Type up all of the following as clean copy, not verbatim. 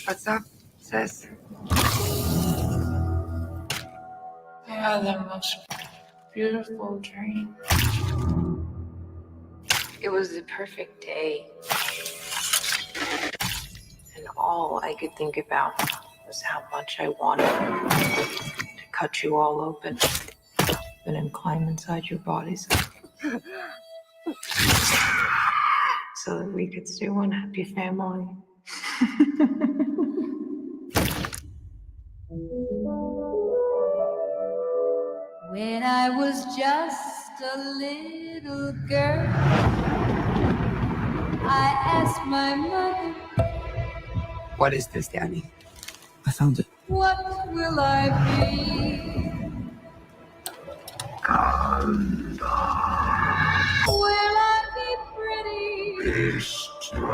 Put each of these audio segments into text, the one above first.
What's up, sis? I had the most beautiful dream. It was the perfect day. And all I could think about was how much I wanted to cut you all open and then climb inside your bodies so that we could stay one happy family. When I was just a little girl, I asked my mother, What is this, Daddy? I found it. what will I be? Will I be pretty? Will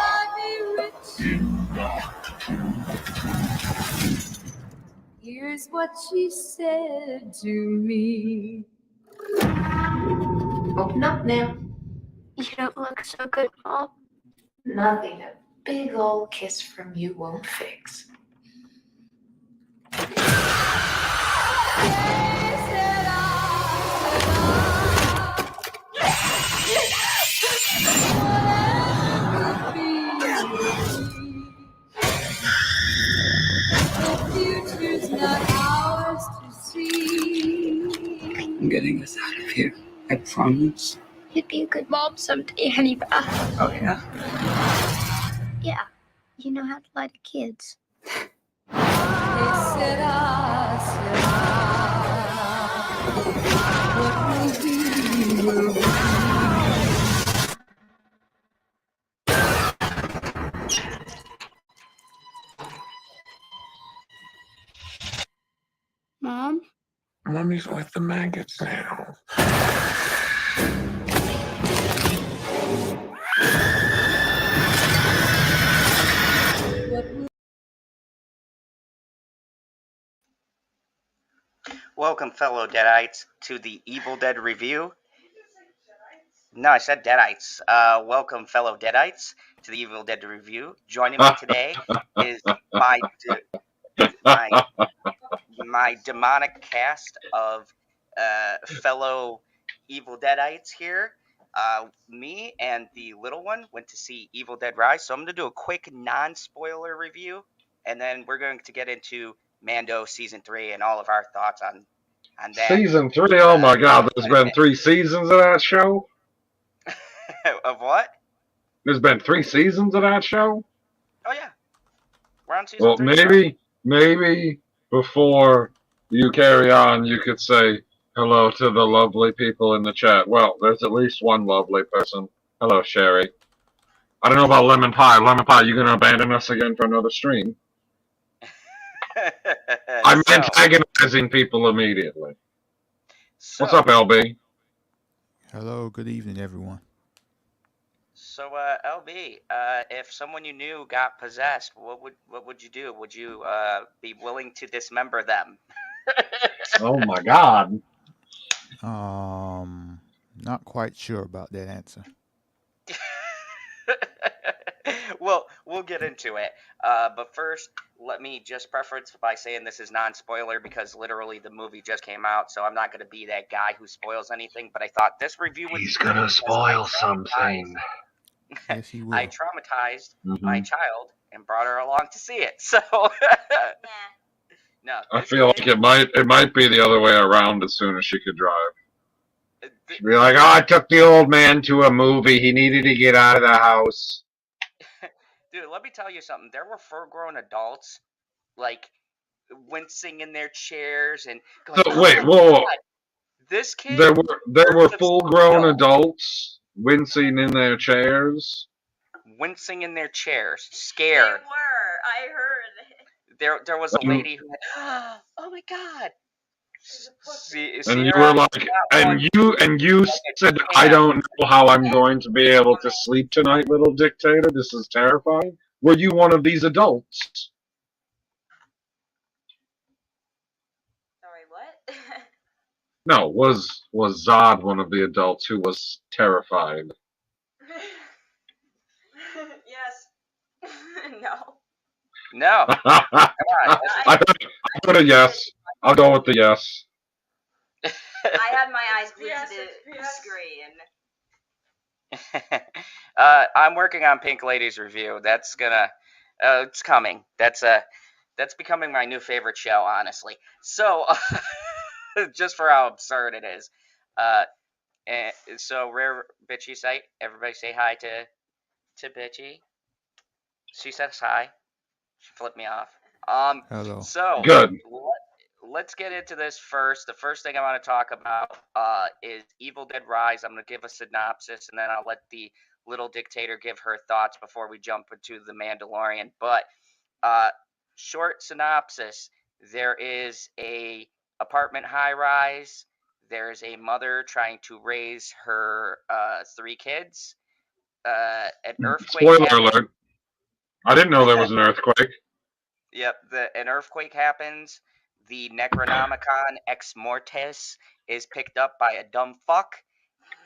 I be rich? Here's what she said to me. Open up now. You don't look so good, Mom. Nothing a big old kiss from you won't fix. I'm getting us out of here. I promise. You'd be a good mom someday, honey. Oh, yeah? Yeah, you know how to lie to kids. Mom? Mommy's with the maggots now. Welcome, fellow Deadites, to the Evil Dead review. No, I said Deadites. Welcome, fellow Deadites, to the Evil Dead review. Joining me today is my demonic cast of fellow Evil Deadites here. Me and the little one went to see Evil Dead Rise, so I'm going to do a quick non-spoiler review, and then we're going to get into Mando Season 3 and all of our thoughts on that. Season 3? Oh my god, there's been 3 seasons of that show? Of what? There's been 3 seasons of that show? Oh yeah. We're on Season 3. Well, maybe before you carry on, you could say hello to the lovely people in the chat. Well, there's at least one lovely person. Hello, Sherry. I don't know about Lemon Pie. Lemon Pie, you gonna abandon us again for another stream? I'm antagonizing people immediately. What's up, LB? Hello, good evening, everyone. So, LB, if someone you knew got possessed, what would you do? Would you be willing to dismember them? Oh my god. Not quite sure about that answer. Well, we'll get into it. But first, let me just preference by saying this is non-spoiler because literally the movie just came out, so I'm not going to be that guy who spoils anything. But I thought this review would. He's gonna spoil something. Yes, he will. I traumatized my child and brought her along to see it. So. No. I feel like it might be the other way around as soon as she could drive. She'd be like, oh, I took the old man to a movie. He needed to get out of the house. Dude, let me tell you something. There were full-grown adults, like, wincing in their chairs and going, So, wait, whoa. This kid... There were full-grown adults wincing in their chairs? Wincing in their chairs. Scared. They were. I heard. There was a lady who had, oh my god. And you were like, and you said, I don't know how I'm going to be able to sleep tonight, little dictator. This is terrifying. Were you one of these adults? Sorry, what? No, was Zod one of the adults who was terrified? Yes. No. No. I heard a yes. I'll go with the yes. I had my eyes glued to the screen. I'm working on Pink Lady's review. That's gonna, it's coming. That's becoming my new favorite show, honestly. So, just for how absurd it is. And so Rare Bitchy site. Everybody say hi to Bitchy. She says hi. She flipped me off. Hello. So Good. let's get into this first. The first thing I want to talk about is Evil Dead Rise. I'm going to give a synopsis, and then I'll let the little dictator give her thoughts before we jump into the Mandalorian. But short synopsis: there is a apartment high-rise. There's a mother trying to raise her 3 kids. An earthquake Spoiler happens. alert. I didn't know there was an earthquake. Yep, an earthquake happens. The Necronomicon Ex Mortis is picked up by a dumb fuck.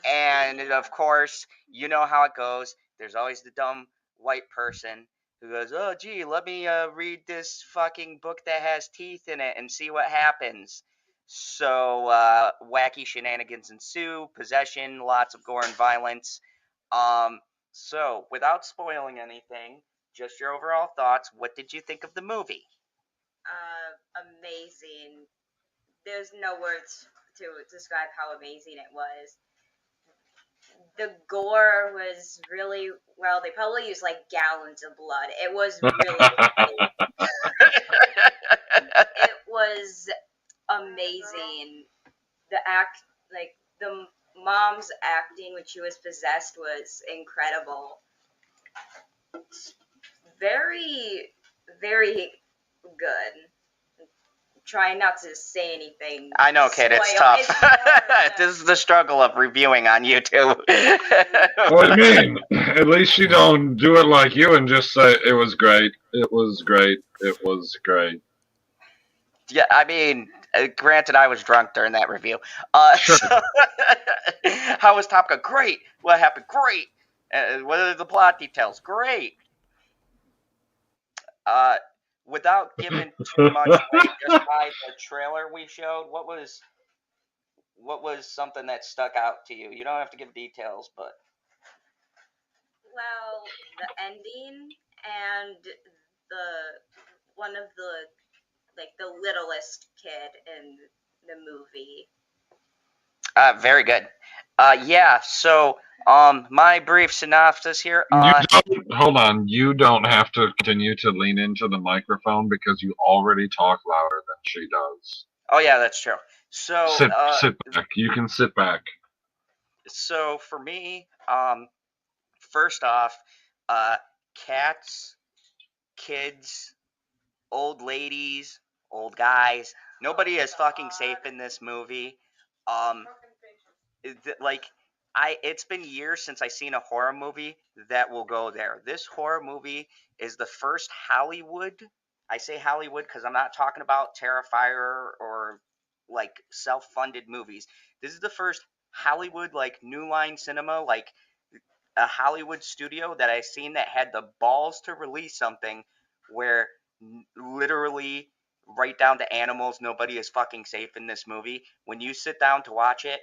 And, of course, you know how it goes. There's always the dumb white person who goes, oh, gee, let me read this fucking book that has teeth in it and see what happens. So, wacky shenanigans ensue, possession, lots of gore and violence. So, without spoiling anything, just your overall thoughts, what did you think of the movie? Amazing. There's no words to describe how amazing it was. The gore was really, well, they probably used like gallons of blood. It was really it was amazing. The mom's acting when she was possessed was incredible. Very, very good. Trying not to say anything. I know, kid, it's tough. This is the struggle of reviewing on YouTube. What do you mean? At least you don't do it like you and just say, it was great, it was great, it was great. Yeah, I mean, granted, I was drunk during that review. Sure. So, how was Top Gun? Great. What happened? Great. What are the plot details? Great. Without giving too much away, just by the trailer we showed, what was something that stuck out to you? You don't have to give details, but Well, the ending and one of the littlest kid in the movie. Very good. Yeah. So, my brief synopsis here. Hold on. You don't have to continue to lean into the microphone because you already talk louder than she does. Oh yeah, that's true. So sit back. You can sit back. So for me, first off, cats, kids, old ladies, old guys. Nobody is fucking safe in this movie. It's been years since I seen a horror movie that will go there. This horror movie is the first Hollywood. I say Hollywood because I'm not talking about Terrifier or like self-funded movies. This is the first Hollywood, like New Line Cinema, like a Hollywood studio that I've seen that had the balls to release something where literally right down to animals, nobody is fucking safe in this movie. When you sit down to watch it,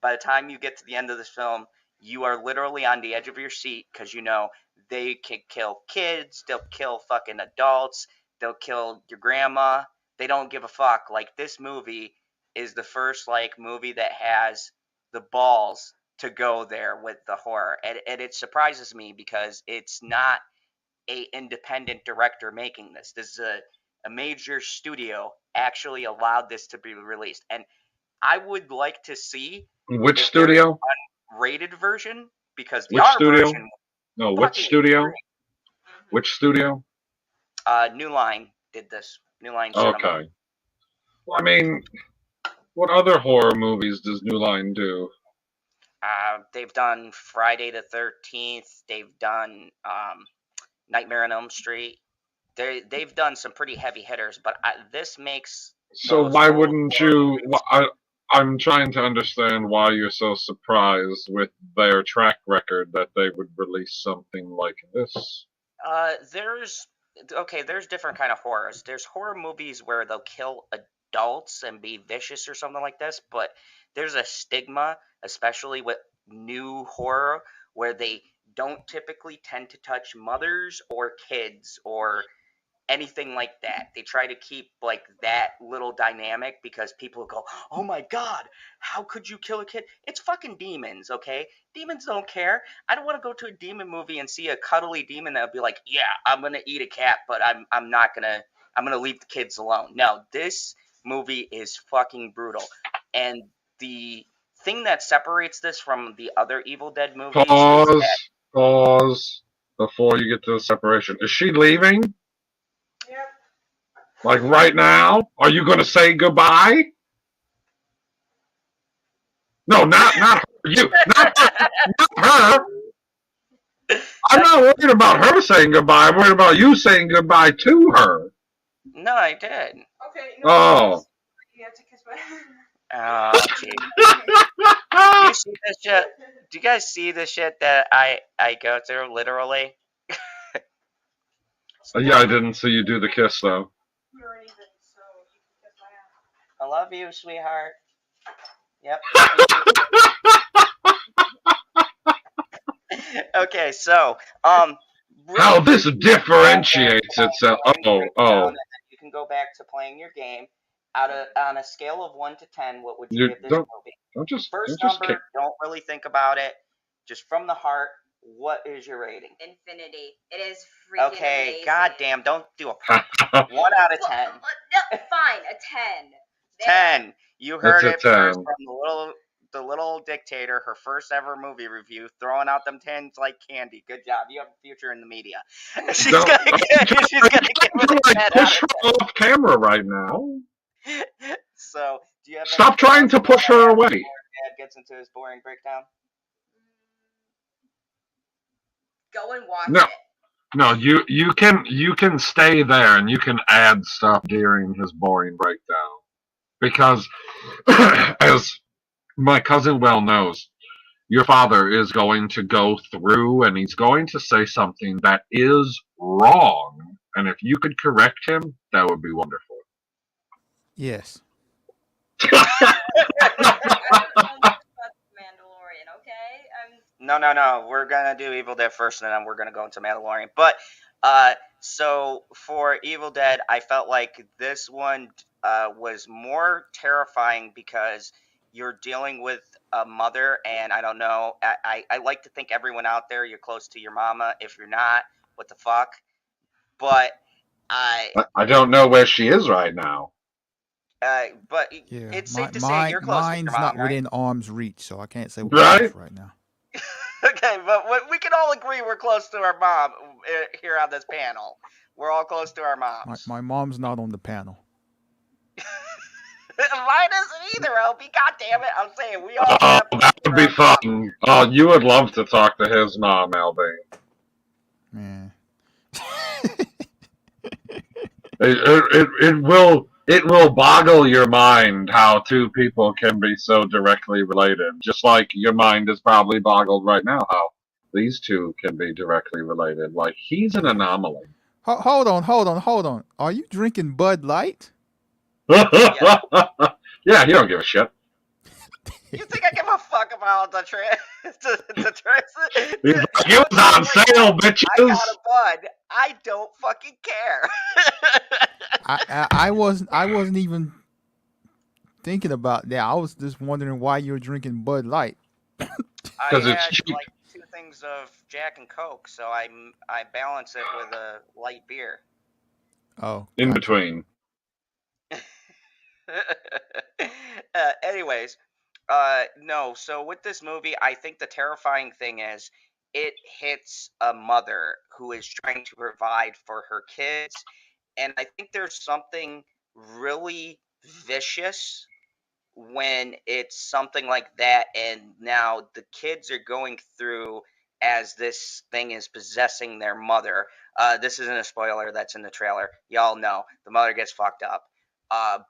by the time you get to the end of this film, you are literally on the edge of your seat because you know they can kill kids, they'll kill fucking adults, they'll kill your grandma. They don't give a fuck. Like, this movie is the first like movie that has the balls to go there with the horror, and it surprises me because it's not a independent director making this. This is a major studio actually allowed this to be released, and I would like to see which studio unrated version because the which R studio? version. No, which studio? Great. Which studio? New Line did this. New Line Cinema. Okay. Well, I mean, what other horror movies does New Line do? They've done Friday the 13th. They've done Nightmare on Elm Street. They've done some pretty heavy hitters, but this makes. So why wouldn't you? I'm trying to understand why you're so surprised with their track record that they would release something like this. There's different kind of horrors. There's horror movies where they'll kill adults and be vicious or something like this, but there's a stigma, especially with new horror, where they don't typically tend to touch mothers or kids or anything like that. They try to keep like that little dynamic because people go, "Oh my god, how could you kill a kid?" It's fucking demons, okay? Demons don't care. I don't want to go to a demon movie and see a cuddly demon that'll be like, "Yeah, I'm gonna eat a cat, but I'm not gonna I'm gonna leave the kids alone." No, this movie is fucking brutal, and the thing that separates this from the other Evil Dead movies is that Pause before you get to the separation. Is she leaving? Yep. Like right now? Are you going to say goodbye? No, not her. You, not her. I'm not worried about her saying goodbye. I'm worried about you saying goodbye to her. no, I did. Okay. Oh. You have to kiss my. Oh, gee. Do you see this shit? Do you guys see the shit that I go through literally? Yeah, I didn't see you do the kiss though. You already did, so you can kiss my ass. I love you, sweetheart. Yep. Okay, so How this differentiates itself. Oh. You can go back to playing your game. On a scale of 1 to 10, what would you You give this don't movie? First number, don't really think about it. Just from the heart, what is your rating? Infinity. It is freaking amazing. Goddamn, don't do a 1 out of 10. No, fine, a 10. 10. You heard it That's a 10. first from the little dictator, her first ever movie review, throwing out them 10s like candy. Good job. You have a future in the media. She's gonna give it a 10 out push of her off camera right now. 10. So, do you have Stop trying to push her away. Dad gets into his boring breakdown? Go and watch No. it. No, you can stay there and you can add stuff during his boring breakdown. Because as my cousin well knows, your father is going to go through and he's going to say something that is wrong. And if you could correct him, that would be wonderful. Yes. Mandalorian, okay? No. We're gonna do Evil Dead first, and then we're gonna go into Mandalorian. But so for Evil Dead, I felt like this one was more terrifying because you're dealing with a mother, and I don't know. I like to think everyone out there, you're close to your mama. If you're not, what the fuck? But I don't know where she is right now. But Yeah. it's safe to say you're close to your Mine's mom, not right? within arm's reach, so I can't say we're Right? close right now. Okay, but we can all agree we're close to our mom here on this panel. We're all close to our moms. My mom's not on the panel. Mine isn't either, Opie. God damn it! I'm saying we all. Oh, have that would be fun. Oh, you would love to talk to his mom, LB. Man. It will boggle your mind how two people can be so directly related. Just like your mind is probably boggled right now how these two can be directly related. Like, he's an anomaly. Hold on. Are you drinking Bud Light? Yeah, you don't give a shit. You think I give a fuck about the It was on sale, bitches. I got a Bud. I don't fucking care. I wasn't even thinking about that. I was just wondering why you're drinking Bud Light. Because it's cheap. Like 2 things of Jack and Coke, so I balance it with a light beer. Oh. In between. Anyways, no. So with this movie, I think the terrifying thing is it hits a mother who is trying to provide for her kids, and I think there's something really vicious when it's something like that, and now the kids are going through as this thing is possessing their mother. This isn't a spoiler, that's in the trailer. Y'all know the mother gets fucked up.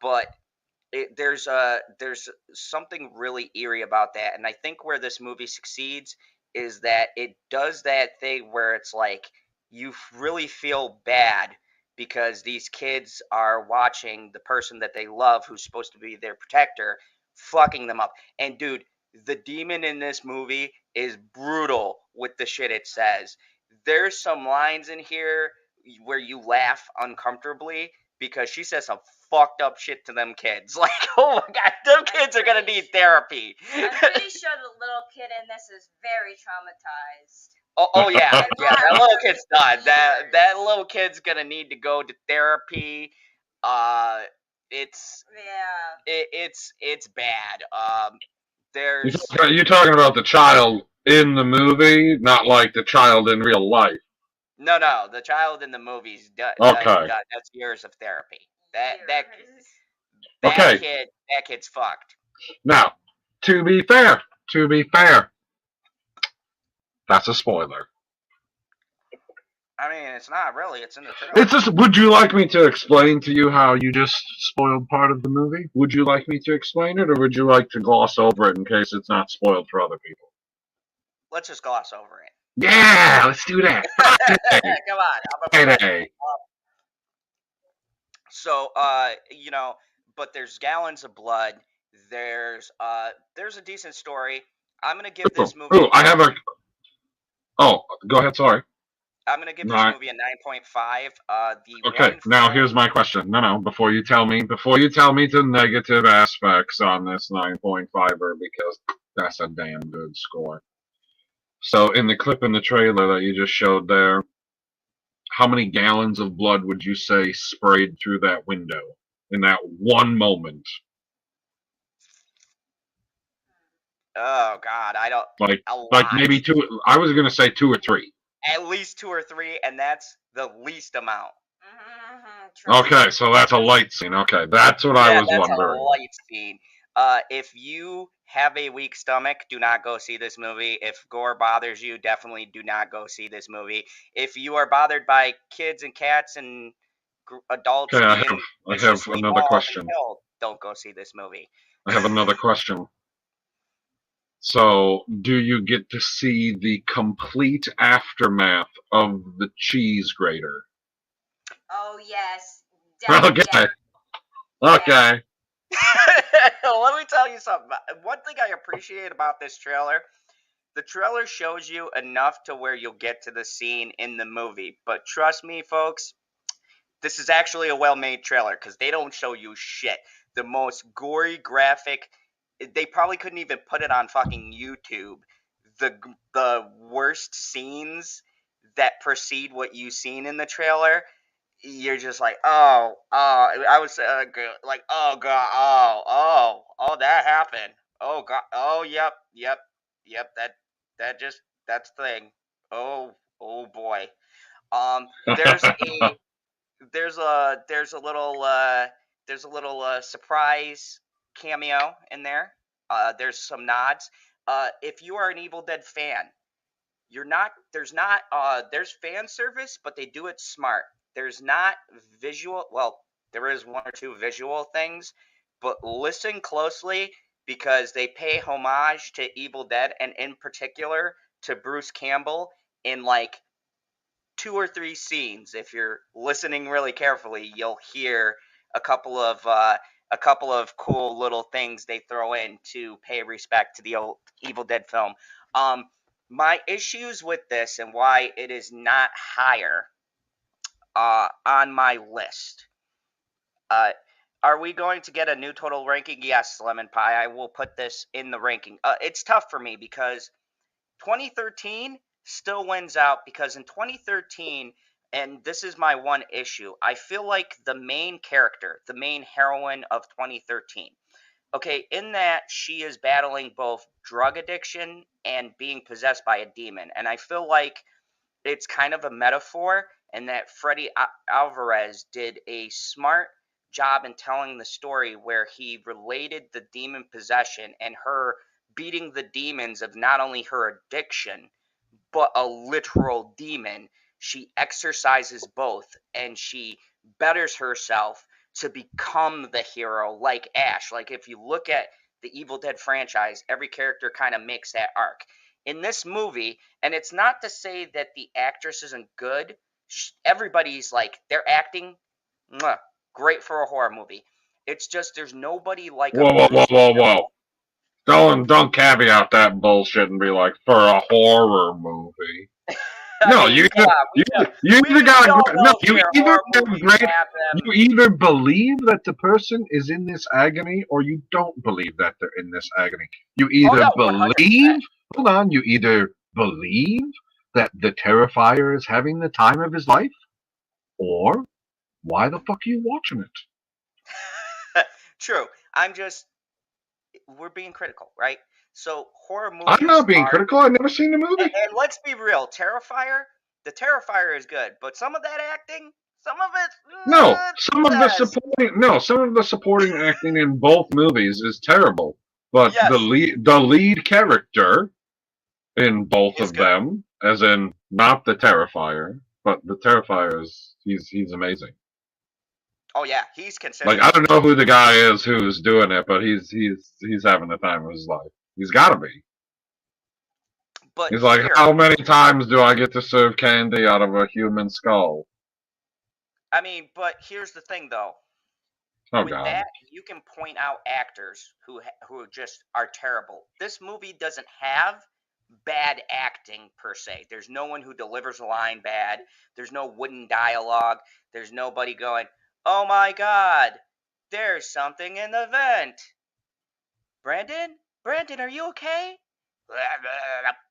But there's something really eerie about that, and I think where this movie succeeds is that it does that thing where it's like you really feel bad because these kids are watching the person that they love, who's supposed to be their protector, fucking them up. And dude, the demon in this movie is brutal with the shit it says. There's some lines in here where you laugh uncomfortably because she says some fucked up shit to them kids. Like, oh my god, them kids are gonna need therapy. I'm pretty sure the little kid in this is very traumatized. Oh yeah, And yeah. That not little for kid's done. years. That little kid's gonna need to go to therapy. It's Yeah. it's bad. You're There's talking, you're talking about the child in the movie, not like the child in real life. no. The child in the movies Okay. that's years of therapy. That Years. Okay. that kid's fucked. Now, to be fair, that's a spoiler. I mean, it's not really. It's in the trailer. It's just. Would you like me to explain to you how you just spoiled part of the movie? Would you like me to explain it, or would you like to gloss over it in case it's not spoiled for other people? Let's just gloss over it. Yeah, let's do that. Come on. Friday. So, but there's gallons of blood. There's a decent story. I'm gonna give this movie. Ooh, I have a. Oh, go ahead. Sorry. I'm gonna give this movie a 9.5. Okay, now here's my question. No, before you tell me the negative aspects on this 9.5er, because that's a damn good score. So in the clip in the trailer that you just showed there, how many gallons of blood would you say sprayed through that window in that one moment? Oh God, I don't like maybe 2. I was gonna say 2 or 3. At least 2 or 3, and that's the least amount. Okay, so that's a light scene. Okay, that's what I was wondering. A light scene. If you have a weak stomach, do not go see this movie. If gore bothers you, definitely do not go see this movie. If you are bothered by kids and cats and adults, okay, I have another question. Don't go see this movie. I have another question. So, do you get to see the complete aftermath of the cheese grater? Oh yes. Okay. Okay. Let me tell you something. One thing I appreciate about this trailer, the trailer shows you enough to where you'll get to the scene in the movie. But trust me, folks, this is actually a well-made trailer because they don't show you shit. The most gory graphic, they probably couldn't even put it on fucking YouTube. The worst scenes that precede what you've seen in the trailer, you're just like, I was like, oh god, oh, that happened. Oh god, oh yep, that's the thing. Oh boy. There's a little surprise cameo in there. There's some nods. If you are an Evil Dead fan, there's fan service, but they do it smart. There's not visual, well, there is 1 or 2 visual things, but listen closely because they pay homage to Evil Dead, and in particular to Bruce Campbell in like 2 or 3 scenes. If you're listening really carefully, you'll hear a couple of cool little things they throw in to pay respect to the old Evil Dead film. My issues with this and why it is not higher on my list. Are we going to get a new total ranking? Yes, Lemon Pie. I will put this in the ranking. It's tough for me because 2013 still wins out because in 2013, and this is my one issue, I feel like the main character, the main heroine of 2013, okay, in that she is battling both drug addiction and being possessed by a demon. And I feel like it's kind of a metaphor, and that Freddy Alvarez did a smart job in telling the story where he related the demon possession and her beating the demons of not only her addiction, but a literal demon. She exercises both, and she betters herself to become the hero like Ash. Like if you look at the Evil Dead franchise, every character kind of makes that arc. in this movie, and it's not to say that the actress isn't good. Everybody's like, they're acting great for a horror movie. It's just there's nobody like Whoa, a whoa, whoa, Bruce whoa, Campbell. whoa! Don't caveat that bullshit and be like for a horror movie. No, you come on, either got all no. know You here either horror have movies great. have them. You either believe that the person is in this agony, or you don't believe that they're in this agony. You either no, believe. Hold on. You either believe that the Terrifier is having the time of his life, or why the fuck are you watching it? True. We're being critical, right? So horror movies. I'm not being critical. I've never seen the movie. And let's be real, the Terrifier is good, but some of that acting, some of it. No, some of the supporting acting in both movies is terrible. But Yes. the lead character in both of them, as in not the Terrifier, but the Terrifier he's amazing. Oh yeah, he's considered. Like, I don't know who the guy is who's doing it, but he's having the time of his life. He's got to be. But he's like, how many times do I get to serve candy out of a human skull? I mean, but here's the thing, though. Oh, with God. that, you can point out actors who just are terrible. This movie doesn't have bad acting per se. There's no one who delivers a line bad. There's no wooden dialogue. There's nobody going, "Oh my God, there's something in the vent. Brandon, are you okay?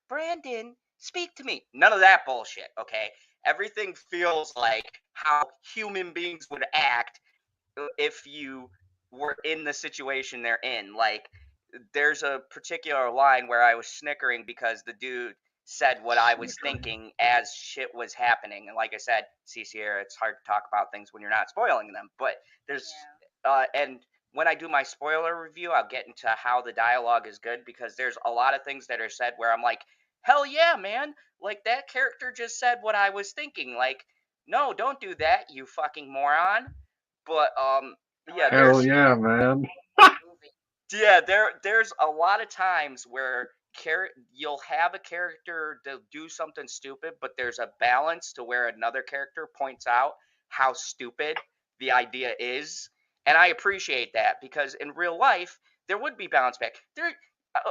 Brandon, speak to me." None of that bullshit, okay? Everything feels like how human beings would act if you were in the situation they're in. Like, there's a particular line where I was snickering because the dude said what I was thinking as shit was happening. And like I said, CCR, it's hard to talk about things when you're not spoiling them. But there's, and when I do my spoiler review, I'll get into how the dialogue is good, because there's a lot of things that are said where I'm like, hell yeah, man. Like, that character just said what I was thinking. Like, no, don't do that, you fucking moron. But, yeah. Hell yeah, man. Yeah, there's a lot of times where you'll have a character to do something stupid, but there's a balance to where another character points out how stupid the idea is. And I appreciate that, because in real life, there would be balance back.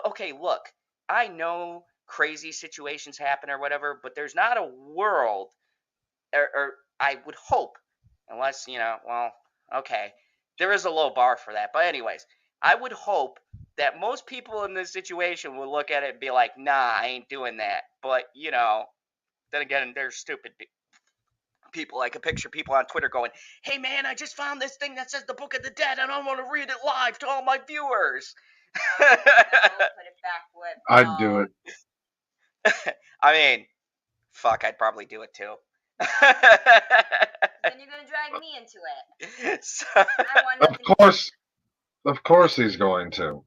Okay, look, I know crazy situations happen or whatever, but there's not a world, or I would hope, unless, well, okay, there is a low bar for that. But anyways, I would hope that most people in this situation will look at it and be like, nah, I ain't doing that. But, then again, there's stupid people. I could picture people on Twitter going, hey, man, I just found this thing that says the Book of the Dead, and I want to read it live to all my viewers. Put it back with, I'd do it. I mean, fuck, I'd probably do it too. Then you're going to drag me into it. So, I want Of course he's going to.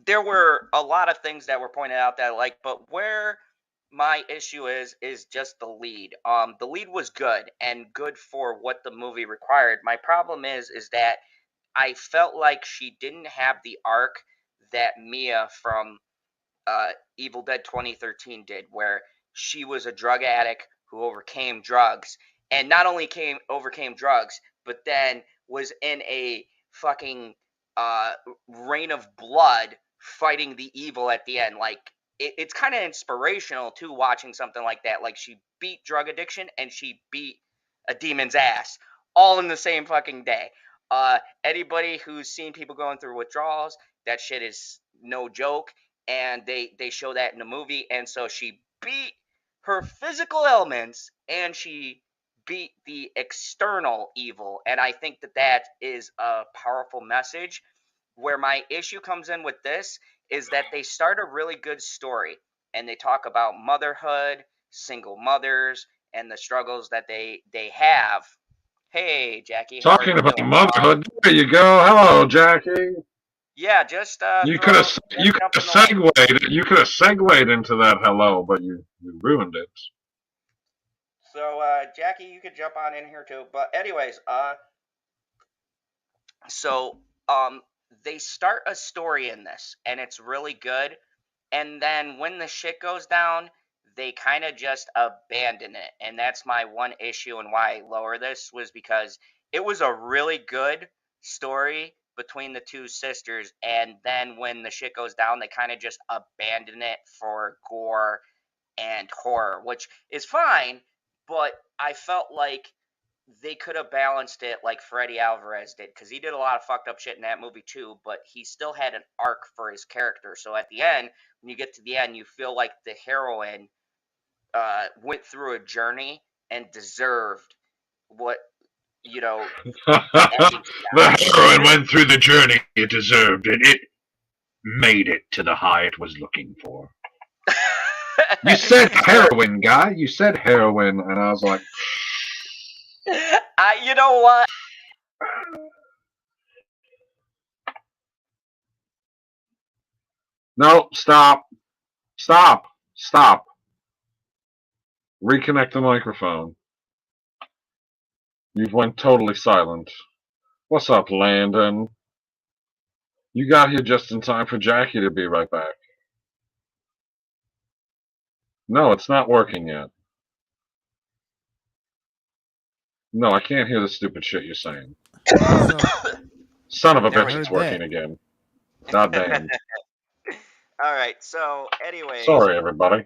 There were a lot of things that were pointed out that I like, but where my issue is just the lead. The lead was good and good for what the movie required. My problem is that I felt like she didn't have the arc that Mia from Evil Dead 2013 did, where she was a drug addict who overcame drugs, and not only overcame drugs, but then was in a fucking rain of blood fighting the evil at the end. Like, it's kind of inspirational too, watching something like that. Like, she beat drug addiction and she beat a demon's ass all in the same fucking day. Anybody who's seen people going through withdrawals, that shit is no joke, and they show that in the movie. And so she beat her physical ailments and she beat the external evil, and I think that is a powerful message. Where my issue comes in with this is that they start a really good story, and they talk about motherhood, single mothers, and the struggles that they have. Hey, Jackie. Talking about motherhood, there you go. Hello, Jackie. Yeah, just you could have segued into that hello, but you ruined it. So, Jackie, you could jump on in here too. But anyways, they start a story in this, and it's really good. And then when the shit goes down, they kind of just abandon it. And that's my one issue and why I lower this, was because it was a really good story between the two sisters. And then when the shit goes down, they kind of just abandon it for gore and horror, which is fine. But I felt like they could have balanced it like Freddy Alvarez did, because he did a lot of fucked up shit in that movie too, but he still had an arc for his character. So at the end, when you get to the end, you feel like the heroine went through a journey and deserved what, you know, ending she The got. heroine went through the journey it deserved, and it made it to the high it was looking for. You said heroin, guy. You said heroin, and I was like, You know what? no, stop. Stop. Stop. Reconnect the microphone. You've went totally silent. What's up, Landon? You got here just in time for Jackie to be right back. No, it's not working yet. No, I can't hear the stupid shit you're saying. So, Son of a There we bitch, go. it's working again. God damn. All right. So, anyways, Sorry, everybody.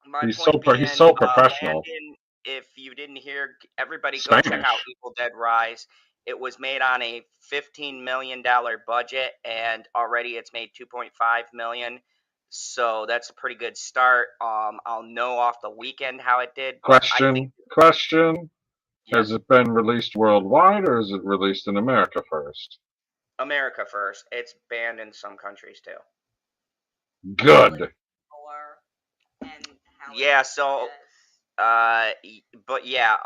my He's point so being, he's so professional. Landon, if you didn't hear, everybody go check Spanish. out Evil Dead Rise. It was made on a $15 million budget, and already it's made $2.5 million. So that's a pretty good start. I'll know off the weekend how it did. But I think, Question. yeah, Has it been released worldwide, or is it released in America first? America first. It's banned in some countries too. Good. Or and how it Yeah. So, does. but yeah.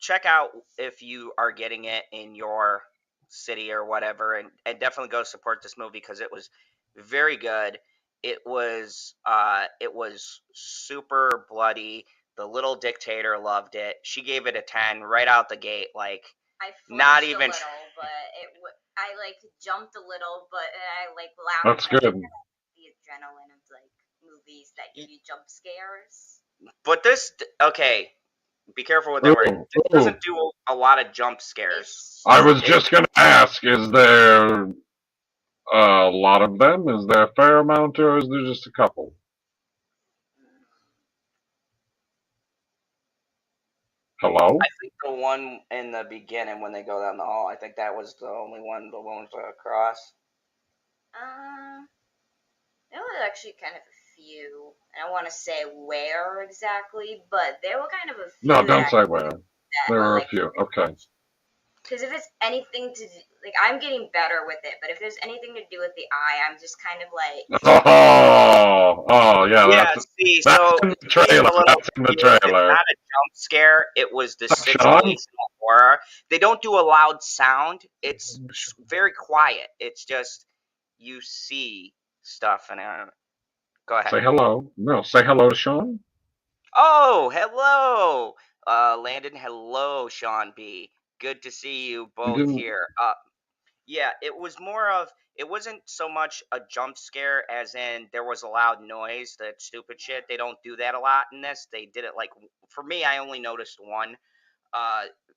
Check out if you are getting it in your city or whatever, and definitely go support this movie because it was very good. It was super bloody. The little dictator loved it. She gave it a 10 right out the gate. Like, I not flinched even a little, but I like jumped a little, but I like That's laughed. good. The adrenaline of like movies that give you jump scares. But this, okay, be careful with that word. It doesn't do a lot of jump scares. I was just gonna ask, is there a lot of them? Is there a fair amount, or is there just a couple? Hello? I think the one in the beginning when they go down the hall, I think that was the only one the ones across. There was actually kind of a few. I don't want to say where exactly, but there were kind of a few. No, don't say where. There were a like, few. Okay. Because if it's anything to do, like, I'm getting better with it, but if there's anything to do with the eye, I'm just kind of like. Oh, yeah. Yeah, That's so in the trailer. That's in the trailer. It's not a jump scare. It was the situational horror. They don't do a loud sound. It's very quiet. It's just you see stuff and go ahead. Say hello. No, say hello to Sean. Oh, hello, Landon. Hello, Sean B. Good to see you both here. Yeah, it was more of, it wasn't so much a jump scare as in there was a loud noise, that stupid shit. They don't do that a lot in this. They did it like, for me, I only noticed one.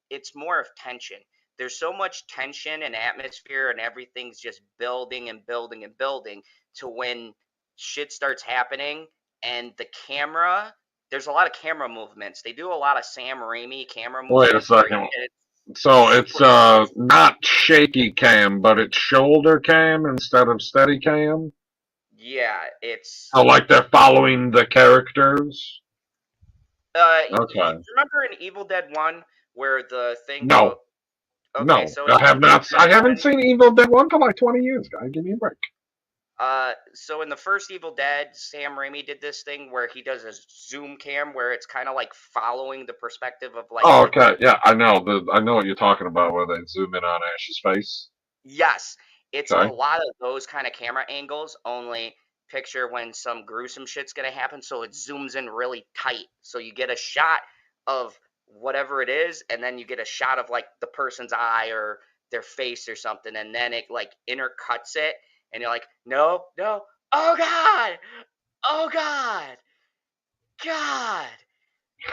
It's more of tension. There's so much tension and atmosphere, and everything's just building and building and building to when shit starts happening, and the camera, there's a lot of camera movements. They do a lot of Sam Raimi camera movements. Wait a second. So it's not shaky cam, but it's shoulder cam instead of steady cam? Yeah, it's... Oh, like they're following the characters? Okay. Remember in Evil Dead 1 where the thing... No. Okay, no, so I have not. I haven't seen Evil Dead 1 for like 20 years, guy. Give me a break. So in the first Evil Dead, Sam Raimi did this thing where he does a zoom cam where it's kind of like following the perspective of like... Oh, okay. Yeah, I know. I know what you're talking about, where they zoom in on Ash's face. Yes. It's a lot of those kind of camera angles, only picture when some gruesome shit's going to happen, so it zooms in really tight. So you get a shot of whatever it is, and then you get a shot of like the person's eye or their face or something, and then it like intercuts it, and you're like, no, oh God, oh God, God,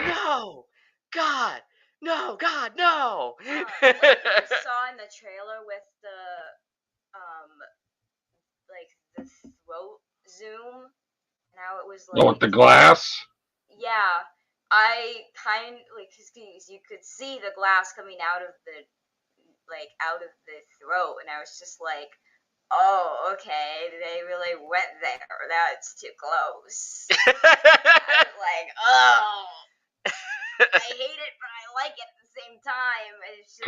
no, God, no, God, no. What you saw in the trailer with the like the throat zoom, and how it was like, Oh, with the glass? yeah, I kind like, cause you could see the glass coming out of the throat, and I was just like, oh, okay, they really went there. That's too close. I was like, oh, I hate it, but I like it at the same time. It's just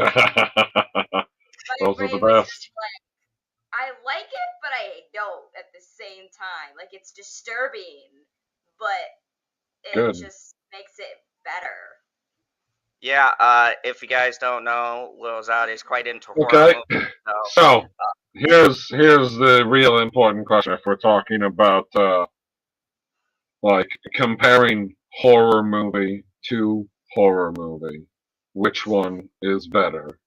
my Those are the brain was best. just like, I like it, but I don't at the same time. Like, it's disturbing, but it Good. just makes it better. Yeah, if you guys don't know, Lil Zod is quite into horror Okay. movies. So here's the real important question. If we're talking about like comparing horror movie to horror movie, which one is better?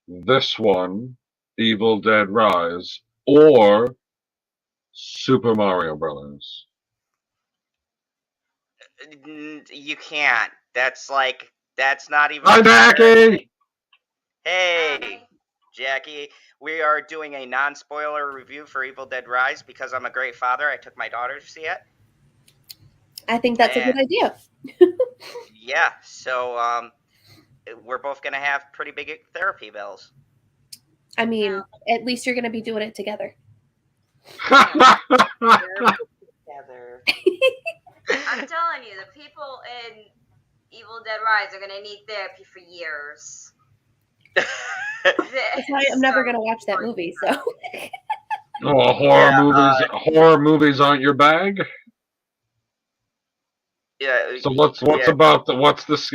This one, Evil Dead Rise, or Super Mario Brothers? You can't. That's not even. Hi, Jackie! Hey, Jackie. We are doing a non-spoiler review for Evil Dead Rise because I'm a great father. I took my daughter to see it. I think that's a good idea. Yeah, so we're both gonna have pretty big therapy bills. I mean, at least you're going to be doing it together. Together. I'm telling you, the people in Evil Dead Rise are gonna need therapy for years. That's why I'm never going to watch that movie. So. Oh, horror movies aren't your bag? Yeah. So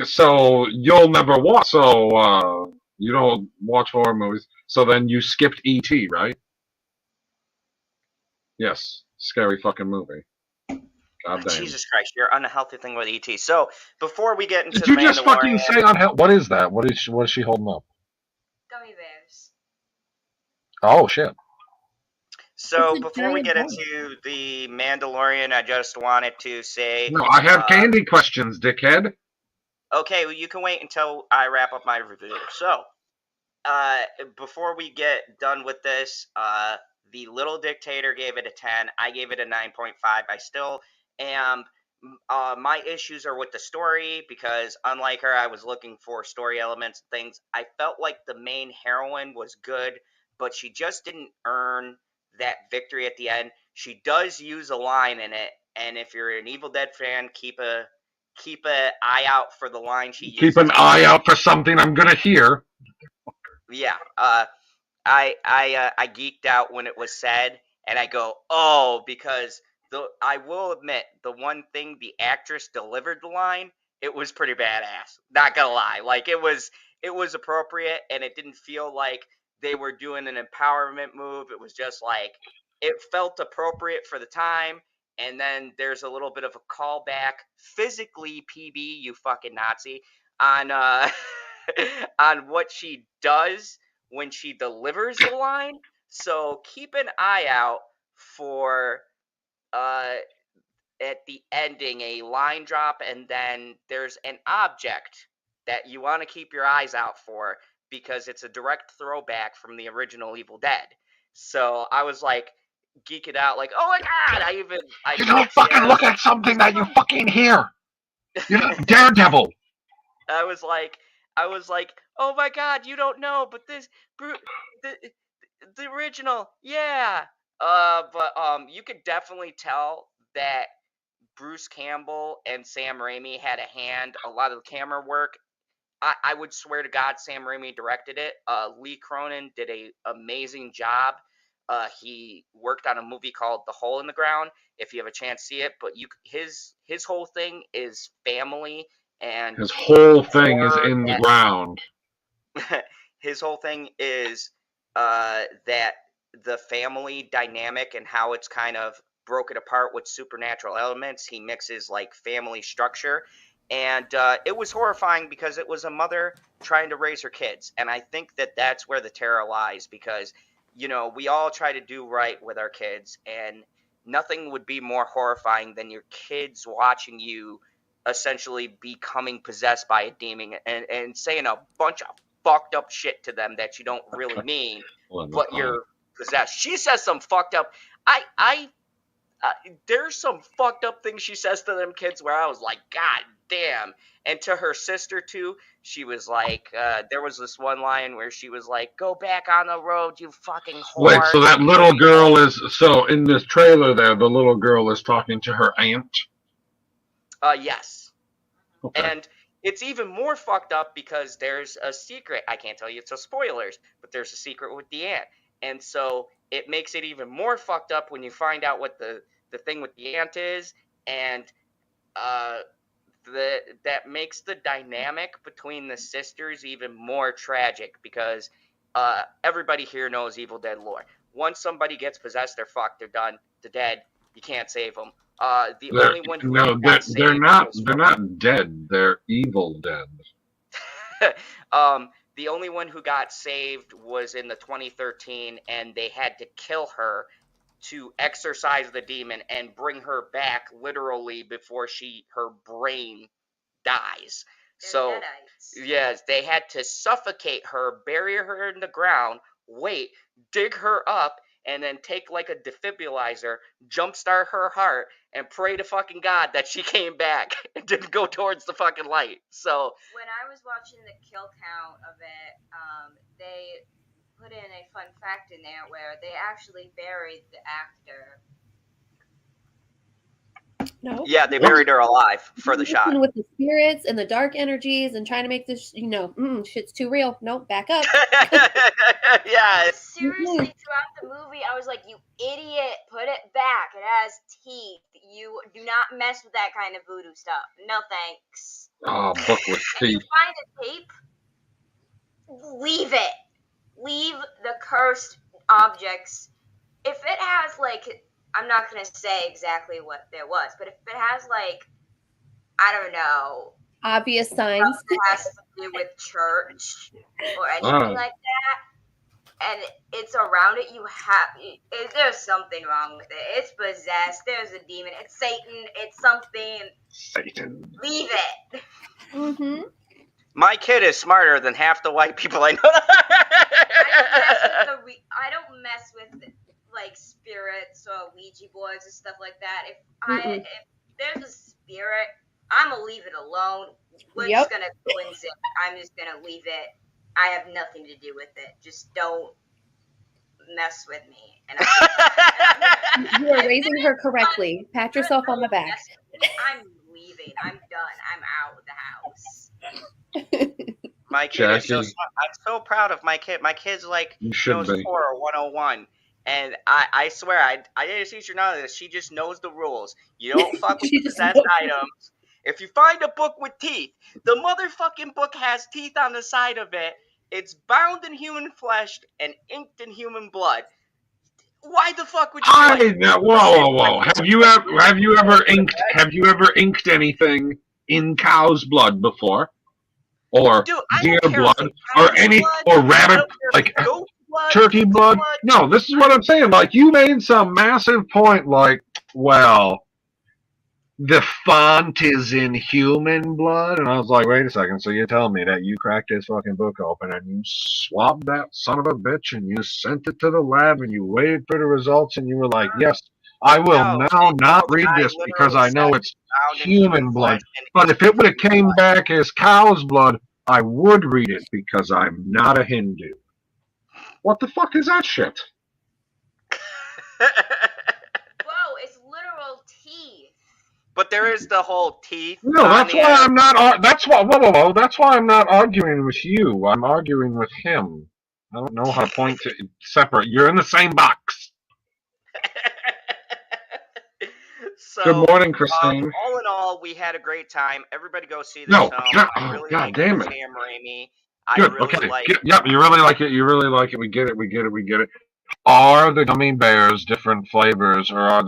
so you'll never watch, so you don't watch horror movies. So then you skipped E.T., right? Yes. Scary fucking movie. God damn. Jesus Christ, you're unhealthy thing with ET. So before we get into Did the you just fucking Mandalorian, say unhealthy? What is that? What is she holding up? Gummy bears. Oh shit. So before we get into the Mandalorian, I just wanted to say. No, I have candy questions, dickhead. Okay, well, you can wait until I wrap up my review. So, before we get done with this, the Little Dictator gave it a 10. I gave it a 9.5. I still am. My issues are with the story because, unlike her, I was looking for story elements and things. I felt like the main heroine was good, but she just didn't earn that victory at the end. She does use a line in it, and if you're an Evil Dead fan, keep an eye out for the line she uses. Keep an eye out for something I'm gonna hear. Yeah, I geeked out when it was said, and I go, oh, because I will admit the one thing the actress delivered the line, it was pretty badass. Not gonna lie, like it was appropriate, and it didn't feel like they were doing an empowerment move. It was just like it felt appropriate for the time. And then there's a little bit of a callback, physically, PB, you fucking Nazi, on on what she does when she delivers the line. So keep an eye out for at the ending a line drop, and then there's an object that you want to keep your eyes out for because it's a direct throwback from the original Evil Dead. So I was like geeking out, like, oh my god! You don't fucking look at something that you fucking hear. You're not Daredevil. I was like, oh my god, you don't know, but this the original, yeah. But you could definitely tell that Bruce Campbell and Sam Raimi had a hand. A lot of the camera work, I would swear to God, Sam Raimi directed it. Lee Cronin did an amazing job. He worked on a movie called The Hole in the Ground. If you have a chance, see it. But his whole thing is family, and his whole thing is in the ground. His whole thing is that the family dynamic and how it's kind of broken apart with supernatural elements. He mixes like family structure, And it was horrifying because it was a mother trying to raise her kids. And I think that that's where the terror lies, because, you know, we all try to do right with our kids, and nothing would be more horrifying than your kids watching you essentially becoming possessed by a demon and saying a bunch of fucked up shit to them that you don't really mean, but you're possessed. She says some fucked up. There's some fucked up things she says to them kids where I was like, God damn. And to her sister too, she was like, there was this one line where she was like, "Go back on the road, you fucking whore." Wait, so that little girl is, so in this trailer there, the little girl is talking to her aunt? Yes. Okay. And it's even more fucked up because there's a secret. I can't tell you it's a spoilers, but there's a secret with the aunt. And so it makes it even more fucked up when you find out what the thing with the aunt is, and that makes the dynamic between the sisters even more tragic, because everybody here knows Evil Dead lore. Once somebody gets possessed, they're fucked. They're done. They're dead. You can't save them. Only one who they're not dead. They're evil dead. The only one who got saved was in the 2013, and they had to kill her to exorcise the demon and bring her back literally before her brain dies. So yes, they had to suffocate her, bury her in the ground, wait, dig her up, and then take like a defibrillator, jumpstart her heart, and pray to fucking God that she came back and didn't go towards the fucking light. So when I was watching the kill count of it, they put in a fun fact in there where they actually buried the actor. No. Yeah, they buried her alive for the shot. With the spirits and the dark energies and trying to make this, shit's too real. Nope, back up. Yeah. Seriously, throughout the movie, I was like, you idiot, put it back. It has teeth. You do not mess with that kind of voodoo stuff. No thanks. Oh, book with And you teeth. find a tape, leave it. Leave the cursed objects. If it has, like, I'm not going to say exactly what there was, but if it has, like, I don't know, obvious signs that has to do with church or anything like that, and it's around it, there's something wrong with it. It's possessed. There's a demon. It's Satan. It's something. Satan. Leave it. Mm-hmm. My kid is smarter than half the white people I know. I don't mess with like spirits or Ouija boards and stuff like that. If there's a spirit, I'm gonna leave it alone. We're just gonna cleanse it. I'm just gonna leave it. I have nothing to do with it. Just don't mess with me. And you are raising her correctly. Pat yourself on the back. I'm leaving. I'm done. I'm out of the house. My kid is so smart. I'm so proud of my kid. My kid's like knows horror 101. And I swear, I didn't teach her none of this. She just knows the rules. You don't fuck with possessed items. If you find a book with teeth, the motherfucking book has teeth on the side of it. It's bound in human flesh and inked in human blood. Why the fuck would you? Whoa! Have you ever inked anything in cow's blood before? Or deer blood, or rabbit, like turkey blood. No, this is what I'm saying. Like, you made some massive point, like, well, the font is in human blood, and I was like, wait a second. So you're telling me that you cracked this fucking book open and you swabbed that son of a bitch and you sent it to the lab and you waited for the results and you were like, yes, I will now not read this because I know it's human blood. But if it would have came back as cow's blood, I would read it because I'm not a Hindu. What the fuck is that shit? Whoa, it's literal teeth. But there is the whole teeth. No, that's why I'm not. That's why. Whoa! That's why I'm not arguing with you. I'm arguing with him. I don't know how to point to separate. You're in the same box. So, good morning, Christine. All in all, we had a great time. Everybody go see this film. I really like Sam Raimi. Good. Okay. Yep. You really like it. You really like it. We get it. We get it. We get it. Are the gummy bears different flavors, or are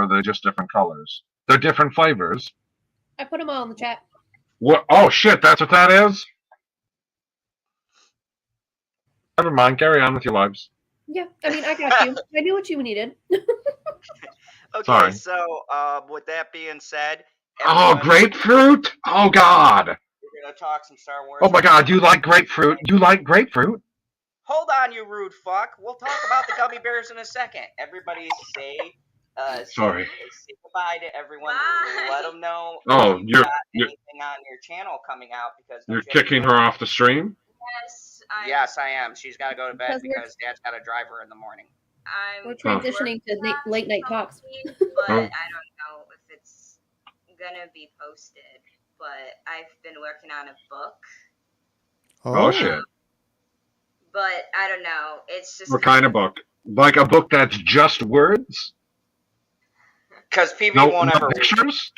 they just different colors? They're different flavors. I put them all in the chat. What? Oh shit! That's what that is. Never mind. Carry on with your lives. Yeah, I mean, I got you. I knew what you needed. Okay, Sorry. so with that being said, Oh, everyone, grapefruit! Oh God! we're gonna talk some Star Wars. Oh my God! You like grapefruit? You like grapefruit? Hold on, you rude fuck. We'll talk about the gummy bears in a second. Everybody say Sorry. say goodbye to everyone. Bye. Let them know Oh, if you you're got you're anything on your channel coming out because you're kicking her off the stream. Yes, I am. She's got to go to bed Because we're- because Dad's got to drive her in the morning. We're transitioning to late night talks. But Oh. I don't know if it's gonna be posted. But I've been working on a book. Oh shit! But I don't know. It's just What kind of book? Like a book that's just words? Because PB No, won't no ever read it. pictures?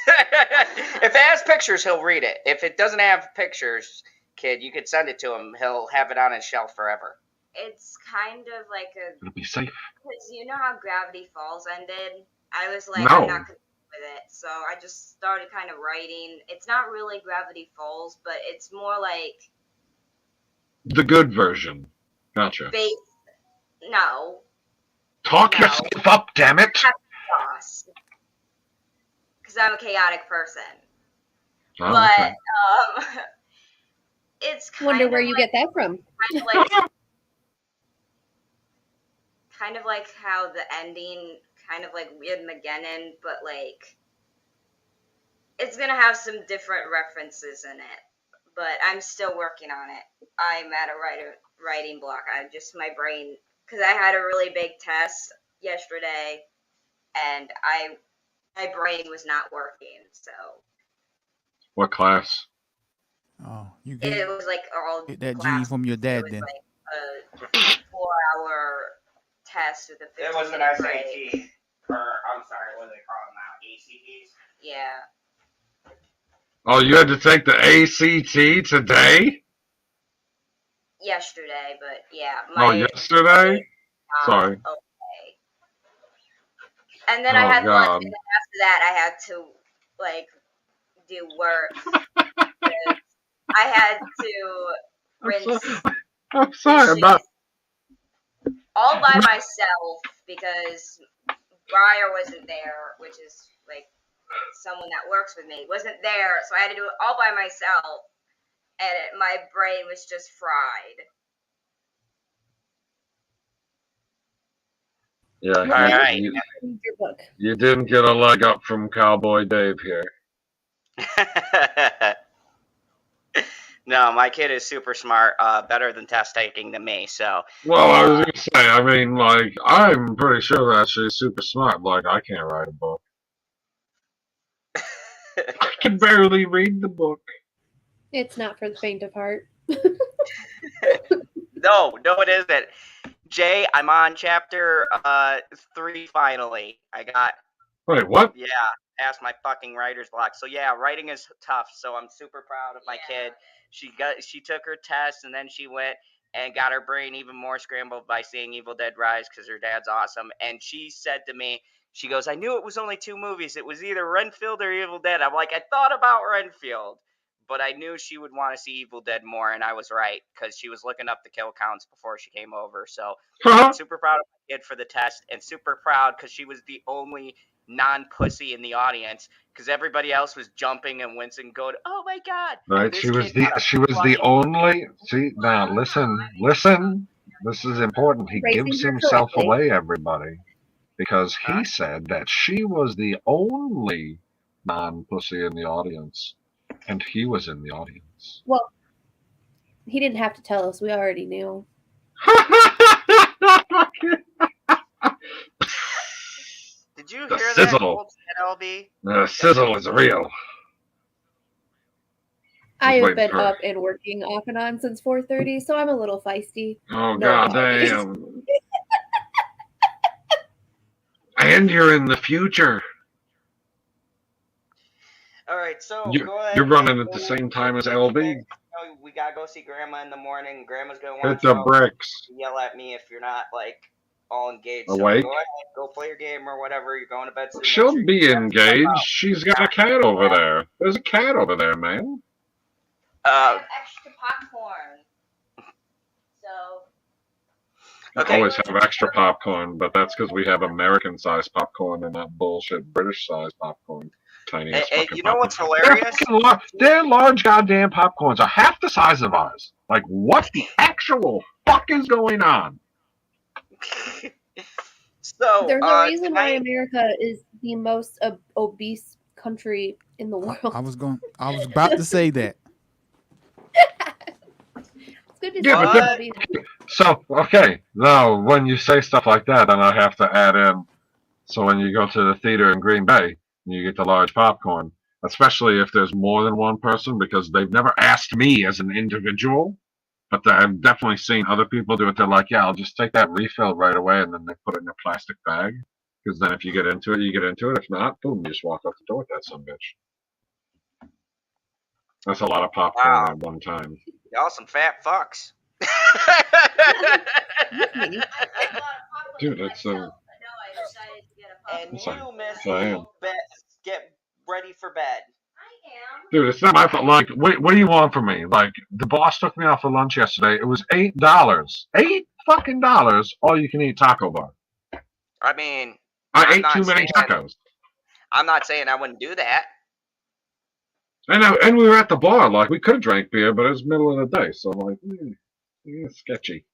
If it has pictures, he'll read it. If it doesn't have pictures, kid, you could send it to him. He'll have it on his shelf forever. It's kind of like a. It'll be safe. Because you know how Gravity Falls ended? I was like, No. I'm not good with it. So I just started kind of writing. It's not really Gravity Falls, but it's more like. The good version. Gotcha. No. Talk No. yourself up, damn it! Because I'm a chaotic person. Oh, But okay. it's kind Wonder of where you like, get that from. kind of like how the ending, kind of like Weird Mageddon, but like it's gonna have some different references in it. But I'm still working on it. I'm at a writing block. My brain, because I had a really big test yesterday, and my brain was not working. So What class? Oh, you it get, was like all get that gene classes. from your dad It was then. like a 4-hour test with a 15 It was an minute SAT. break. Or, I'm sorry, what do they call them now? ACTs? Yeah. Oh, you had to take the ACT today? Yesterday, but yeah. Oh, yesterday? Sorry. Okay. And then Oh, I had lunch, God. and then after that, I had to like do work. I had to rinse I'm sorry, I'm not. all by myself because Briar wasn't there, which is like someone that works with me, wasn't there, so I had to do it all by myself, and my brain was just fried. Yeah, Alright. Your book. you didn't get a leg up from Cowboy Dave here. No, my kid is super smart, better than test taking than me, so. Well, I was gonna say, I mean, like, I'm pretty sure that she's super smart. Like, I can't write a book. I can barely read the book. It's not for the faint of heart. No, it isn't. Jay, I'm on chapter 3 finally. I got. Wait, what? Yeah, past my fucking writer's block. So yeah, writing is tough. So I'm super proud of my kid. She took her test and then she went and got her brain even more scrambled by seeing Evil Dead Rise because her dad's awesome. And she said to me, she goes, I knew it was only 2 movies. It was either Renfield or Evil Dead. I'm like, I thought about Renfield, but I knew she would want to see Evil Dead more, and I was right because she was looking up the kill counts before she came over. So I'm super proud of my kid for the test, and super proud because she was the only non-pussy in the audience because everybody else was jumping and wincing, going, "Oh my god!" Right? She was the only. See now, listen. This is important. He Raising gives her himself correctly. away, everybody, because he said that she was the only non-pussy in the audience, and he was in the audience. Well, he didn't have to tell us. We already knew. Did you The hear sizzle. that, Gold LB? The sizzle is real. I have waiting been for- up and working off and on since 4:30, so I'm a little feisty. Oh No god apologies. damn! And you're in the future. All right, so go ahead. You're running at the same time as LB. We gotta go see Grandma in the morning. Grandma's gonna Hit want the to bricks. yell at me if you're not like all engaged. So Awake? go ahead, go play your game or whatever. You're going to bed soon. Make She'll sure you be get some stuff engaged. out. She's got a cat over there. There's a cat over there, man. I have extra popcorn. So. I always have extra popcorn, but that's because we have American-sized popcorn and not bullshit British-sized popcorn. Tiny as fucking you know what's popcorn. hilarious? Their large goddamn popcorns are half the size of ours. Like, what the actual fuck is going on? So There's a reason why tonight, America is the most obese country in the world. I was about to say that. It's good to Yeah, see but people then- obese. So, okay, now when you say stuff like that, then I have to add in, so when you go to the theater in Green Bay, you get the large popcorn, especially if there's more than one person, because they've never asked me as an individual, but I've definitely seen other people do it. They're like, yeah, I'll just take that refill right away, and then they put it in a plastic bag, because then if you get into it, you get into it. If not, boom, you just walk out the door with that sumbitch. That's a lot of popcorn at one time. y'all some fat fucks. Dude, it's No, I decided to get a And Sorry. you, Miss, I am. get ready for bed. I am. Dude, it's not my fault. Like, what do you want from me? Like, the boss took me out for lunch yesterday. It was $8. $8 all you can eat taco bar. I mean, I I'm ate not too many saying- tacos. I'm not saying I wouldn't do that. And we were at the bar. Like, we could have drank beer, but it was middle of the day. So I'm like, sketchy.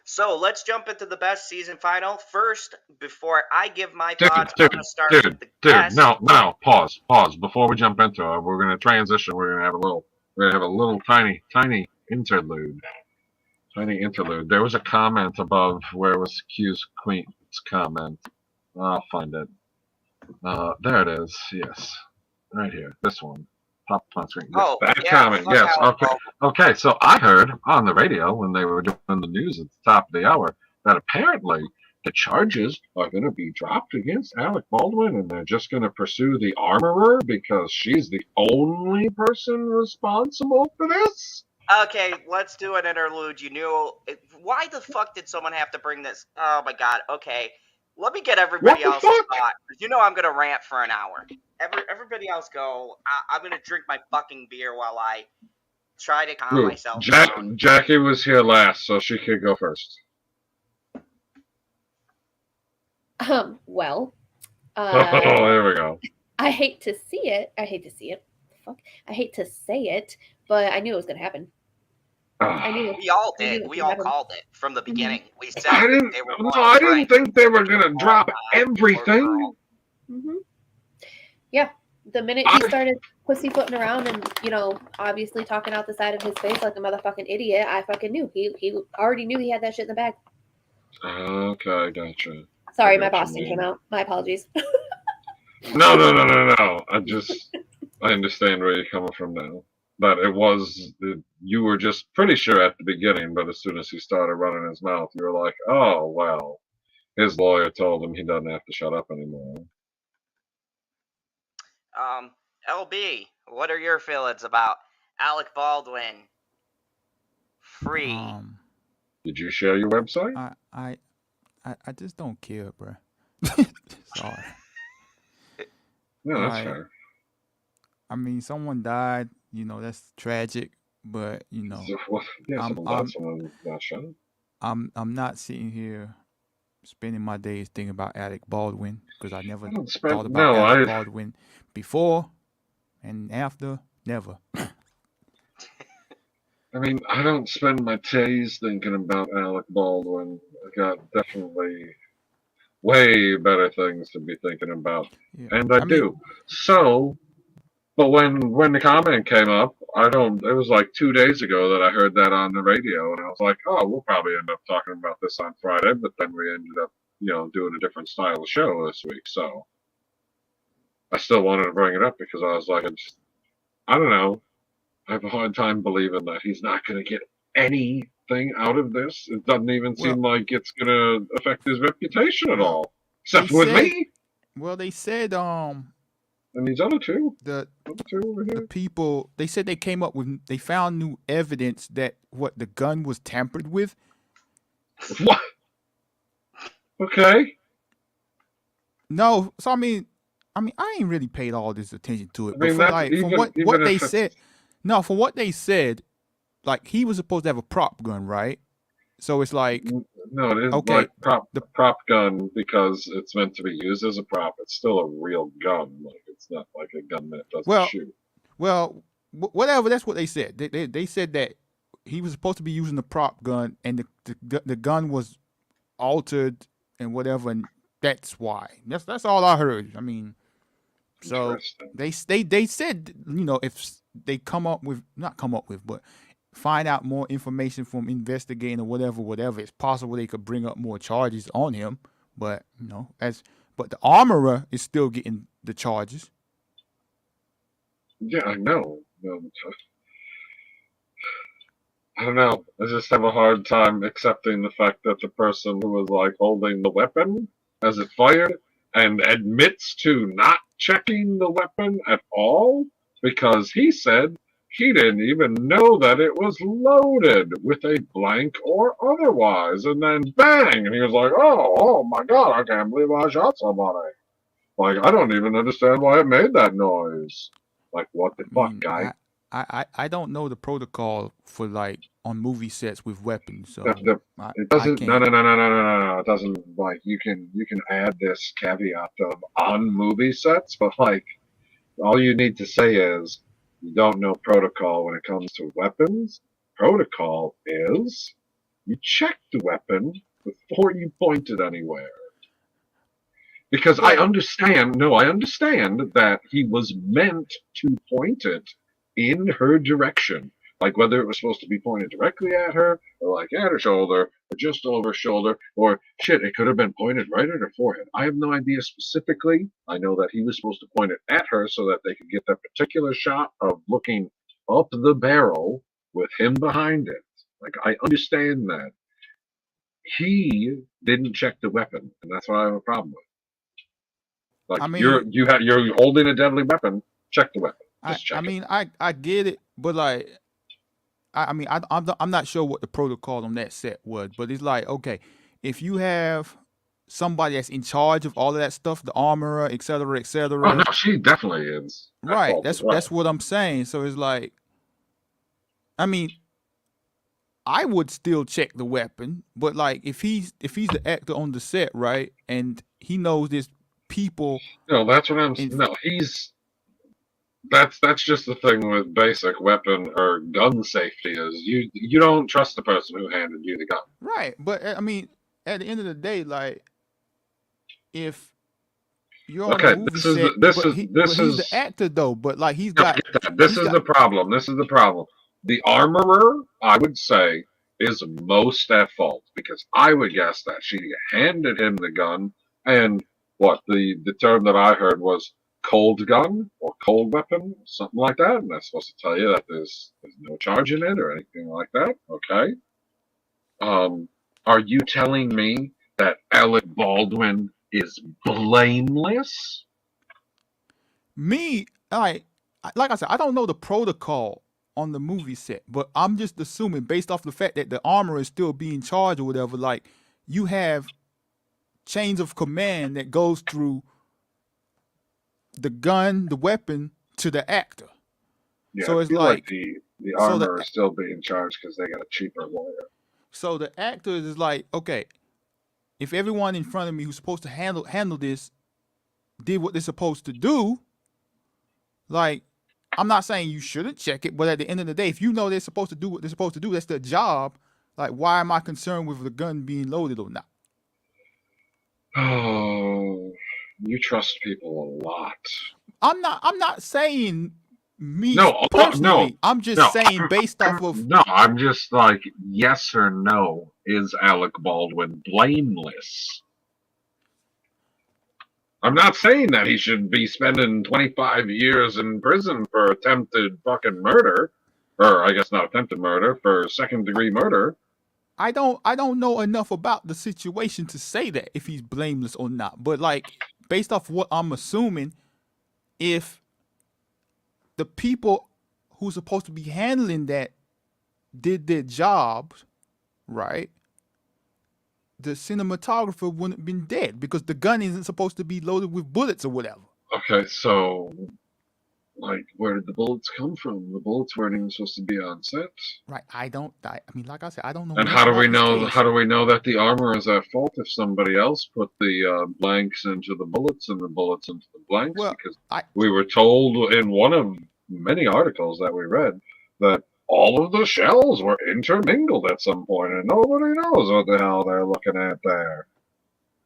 So let's jump into the best season final. First, before I give my Dude, thoughts, I'm going to start with the guest. no, pause. Before we jump into it, we're gonna transition. We're gonna have a little tiny interlude. Tiny interlude. There was a comment above where it was Q's Queen's comment. I'll find it. There it is. Yes, right here. This one. Pop on screen. Oh, that yeah, comment. fuck Yes. Alec Okay. Baldwin. Okay. So I heard on the radio when they were doing the news at the top of the hour that apparently the charges are going to be dropped against Alec Baldwin, and they're just going to pursue the armorer because she's the only person responsible for this. Okay, let's do an interlude. You knew. Why the fuck did someone have to bring this? Oh my god. Okay, let me get everybody What the else's fuck? thought. You know I'm gonna rant for an hour. Everybody else go. I'm gonna drink my fucking beer while I try to calm myself down. Jackie was here last, so she could go first. Well, Oh, there we go. I hate to see it. Fuck. I hate to say it, but I knew it was gonna happen. I knew it. We all I knew did. it We was all gonna happen. called it from the beginning. We said I didn't. they were No, going I right. didn't think they were gonna drop everything. Yeah, the minute he started pussyfooting around and obviously talking out the side of his face like a motherfucking idiot, I fucking knew he already knew he had that shit in the bag. Okay, gotcha. Sorry, I my got you, Boston man. came out. My apologies. No. I understand where you're coming from now. But you were just pretty sure at the beginning, but as soon as he started running his mouth, you were like, oh, well, his lawyer told him he doesn't have to shut up anymore. LB, what are your feelings about Alec Baldwin free? Did you share your website? I just don't care, bro. Sorry. No, that's Like, fair. I mean, someone died. That's tragic. But Yeah, I'm someone got shot. I'm not sitting here spending my days thinking about Alec Baldwin because I never thought about Alec Baldwin before and after. Never. I mean, I don't spend my days thinking about Alec Baldwin. I got definitely way better things to be thinking about, and I do. So, but when the comment came up, it was like 2 days ago that I heard that on the radio, and I was like, oh, we'll probably end up talking about this on Friday, but then we ended up, doing a different style of show this week. So I still wanted to bring it up because I was like, I don't know. I have a hard time believing that he's not going to get anything out of this. It doesn't even seem like it's going to affect his reputation at all, except with me. Well, they said and these other two, the two over here. the people, they said they found new evidence that the gun was tampered with. What? Okay. No, so I mean, I ain't really paid all this attention to it, I but mean, for that's like even from what they if it's, said, no, from what they said, like he was supposed to have a prop gun, right? So it's like, no, it isn't okay, like the prop gun because it's meant to be used as a prop. It's still a real gun. Like it's not like a gun that doesn't well, shoot. well, whatever. That's what they said. They said that he was supposed to be using the prop gun, and the gun was altered and whatever, and that's why. That's all I heard. I mean, so they said, you know, if they not come up with, but find out more information from investigating or whatever, it's possible they could bring up more charges on him. But you know, but the armorer is still getting the charges. Yeah, I know. I don't know. I just have a hard time accepting the fact that the person who was like holding the weapon as it fired and admits to not checking the weapon at all because he said he didn't even know that it was loaded with a blank or otherwise. And then bang! And he was like, oh my God, I can't believe I shot somebody. Like, I don't even understand why it made that noise. Like, what the fuck, guy? I don't know the protocol for like on movie sets with weapons, so it doesn't. No. It doesn't. Like you can add this caveat of on movie sets, but like all you need to say is you don't know protocol when it comes to weapons. Protocol is you check the weapon before you point it anywhere. Because I understand that he was meant to point it in her direction. Like whether it was supposed to be pointed directly at her, or like at her shoulder, or just over her shoulder, or shit, it could have been pointed right at her forehead. I have no idea specifically. I know that he was supposed to point it at her so that they could get that particular shot of looking up the barrel with him behind it. Like I understand that. He didn't check the weapon, and that's what I have a problem with. Like I mean, you're holding a deadly weapon. Check the weapon. Just check it. I get it, but like, I'm not sure what the protocol on that set was, but it's like, okay, if you have somebody that's in charge of all of that stuff, the armorer, et cetera, et cetera. Oh no, she definitely is. Right. That's what I'm saying. So it's like, I mean, I would still check the weapon, but like if he's the actor on the set, right, and he knows this people. No, that's what I'm saying. No, that's just the thing with basic weapon or gun safety is you don't trust the person who handed you the gun. Right, but I mean, at the end of the day, like if you're on a movie set, he's the actor though, but like he's got. This is the problem. This is the problem. The armorer, I would say, is most at fault because I would guess that she handed him the gun and. What the term that I heard was cold gun or cold weapon, something like that, and that's supposed to tell you that there's no charge in it or anything like that. Okay. Are you telling me that Alec Baldwin is blameless? Me, like I said, I don't know the protocol on the movie set, but I'm just assuming based off the fact that the armor is still being charged or whatever, like you have chains of command that goes through the gun, the weapon to the actor. Yeah, so it's like the armor is still being charged because they got a cheaper lawyer. So the actor is like, okay, if everyone in front of me who's supposed to handle this did what they're supposed to do, like I'm not saying you shouldn't check it, but at the end of the day, if you know they're supposed to do what they're supposed to do, that's their job. Like, why am I concerned with the gun being loaded or not? Oh, you trust people a lot. I'm not saying me no, personally. No, I'm just saying based off of. No, I'm just like, yes or no, is Alec Baldwin blameless? I'm not saying that he should be spending 25 years in prison for attempted fucking murder. Or I guess not attempted murder, for second-degree murder. I don't know enough about the situation to say that if he's blameless or not. But like based off what I'm assuming, if the people who's supposed to be handling that did their jobs, right? the cinematographer wouldn't have been dead because the gun isn't supposed to be loaded with bullets or whatever. Okay, so like, where did the bullets come from? The bullets weren't even supposed to be on set. Right. I mean, like I said, I don't know. And enough how do about we this know? case. How do we know that the armor is at fault if somebody else put the blanks into the bullets and the bullets into the blanks? Well, because I we were told in one of many articles that we read that all of the shells were intermingled at some point, and nobody knows what the hell they're looking at there.